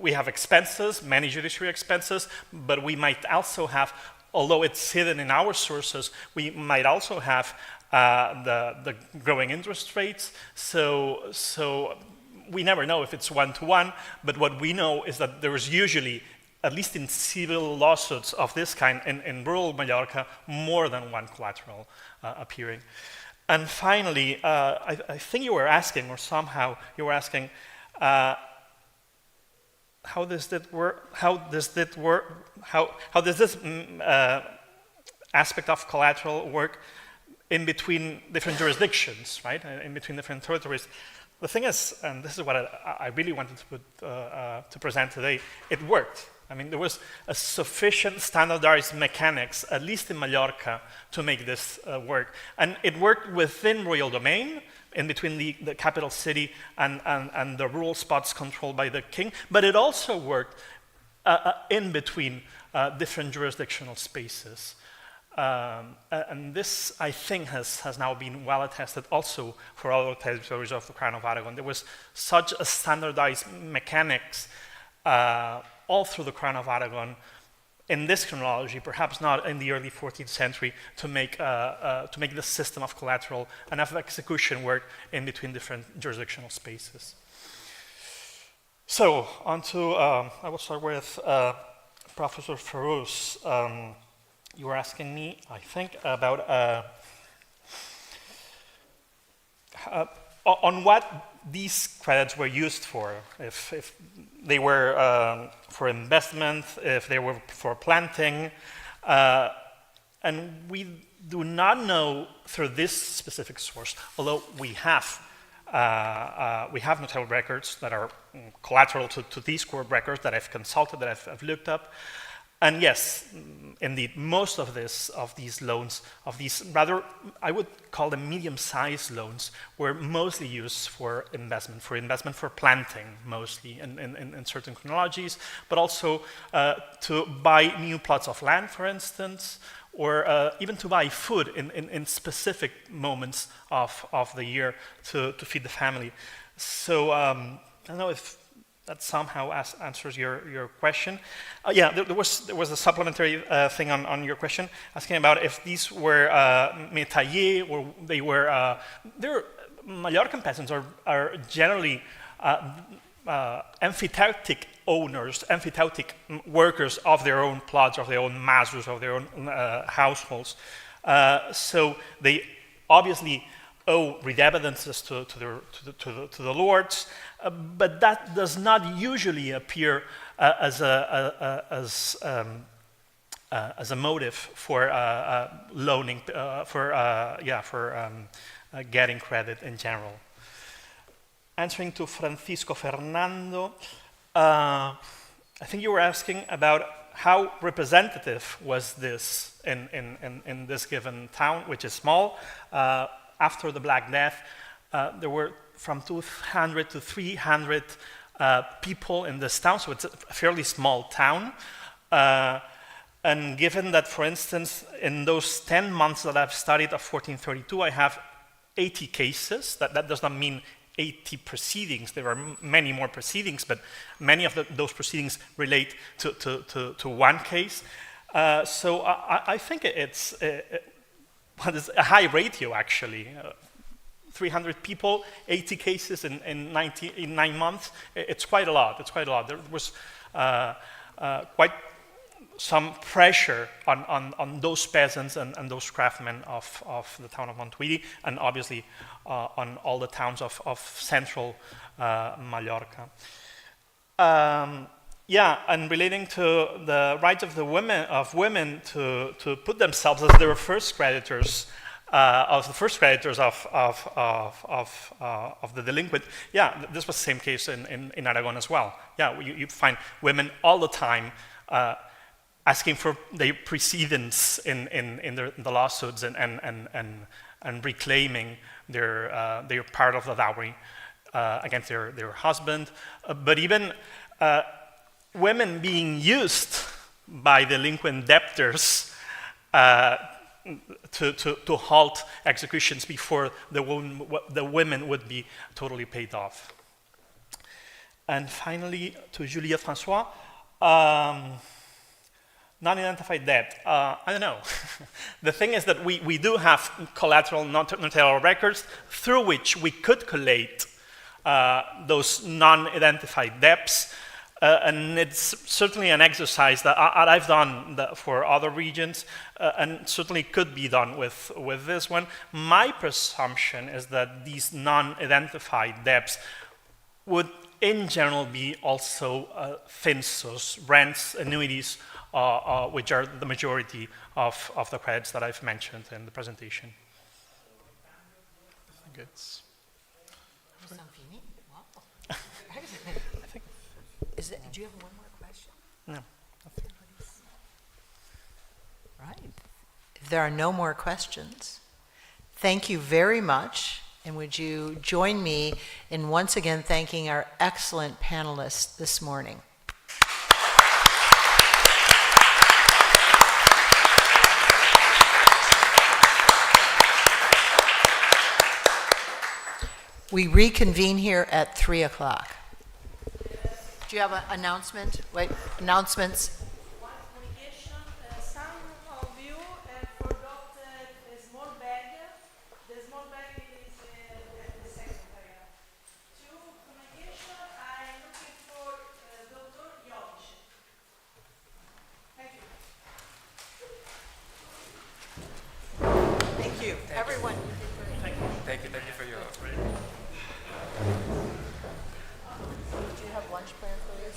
we have expenses, many judiciary expenses, but we might also have, although it's hidden in our sources, we might also have the growing interest rates. So we never know if it's one-to-one, but what we know is that there is usually, at least in civil lawsuits of this kind in rural Mallorca, more than one collateral appearing. And finally, I think you were asking, or somehow you were asking, how does this aspect of collateral work in between different jurisdictions, right? In between different territories. The thing is, and this is what I really wanted to present today, it worked. I mean, there was a sufficient standardized mechanics, at least in Mallorca, to make this work. And it worked within royal domain, in between the capital city and the rural spots controlled by the king, but it also worked in between different jurisdictional spaces. And this, I think, has now been well attested also for other territories of the Crown of Aragon. There was such a standardized mechanics all through the Crown of Aragon in this chronology, perhaps not in the early 14th century, to make this system of collateral and of execution work in between different jurisdictional spaces. So, on to, I will start with Professor Ferrus. You were asking me, I think, about on what these credits were used for, if they were for investment, if they were for planting, and we do not know through this specific source, although we have notarial records that are collateral to these court records that I've consulted, that I've looked up. And yes, indeed, most of these loans, of these rather, I would call them medium-sized loans, were mostly used for investment for planting, mostly in certain chronologies, but also to buy new plots of land, for instance, or even to buy food in specific moments of the year to feed the family. So I don't know if that somehow answers your question. Yeah, there was a supplementary thing on your question, asking about if these were métayer, or they were, Mallorcan peasants are generally emphyteutic owners, emphyteutic workers of their own plots, of their own mazos, of their own households. So they obviously owe redebitences to the lords, but that does not usually appear as a motive for loaning, for getting credit in general. Answering to Francisco Fernando, I think you were asking about how representative was this in this given town, which is small. After the Black Death, there were from 200 to 300 people in this town, so it's a fairly small town. And given that, for instance, in those 10 months that I've studied of 1432, I have 80 cases. That does not mean 80 proceedings. There are many more proceedings, but many of those proceedings relate to one case. So I think it's a high ratio, actually. 300 people, 80 cases in 9 months. It's quite a lot. There was quite some pressure on those peasants and those craftsmen of the town of Montuidi, and obviously on all the towns of central Mallorca. Yeah, and relating to the right of women to put themselves as their first creditors, of the first creditors of the delinquent, yeah, this was the same case in Aragon as well. Yeah, you find women all the time asking for their precedence in the lawsuits and reclaiming their part of the dowry against their husband, but even women being used by delinquent debtors to halt executions before the women would be totally paid off. And finally, to Juliette Francois, non-identified debt. I don't know. The thing is that we do have collateral notarial records through which we could collate those non-identified debts. And it's certainly an exercise that I've done for other regions, and certainly could be done with this one. My presumption is that these non-identified debts would, in general, be also finsos, rents, annuities, which are the majority of the credits that I've mentioned in the presentation. I think it's...
Do you have one more question?
No.
Right. If there are no more questions, thank you very much. And would you join me in once again thanking our excellent panelists this morning? We reconvene here at 3 o'clock. Do you have an announcement? Wait, announcements?
One communication, some of you have forgot the small bag. The small bag is at the secretariat. Two communication, I'm looking for Dr. Jovic. Thank you.
Thank you. Everyone.
Thank you for your...
Do you have lunch plan for this?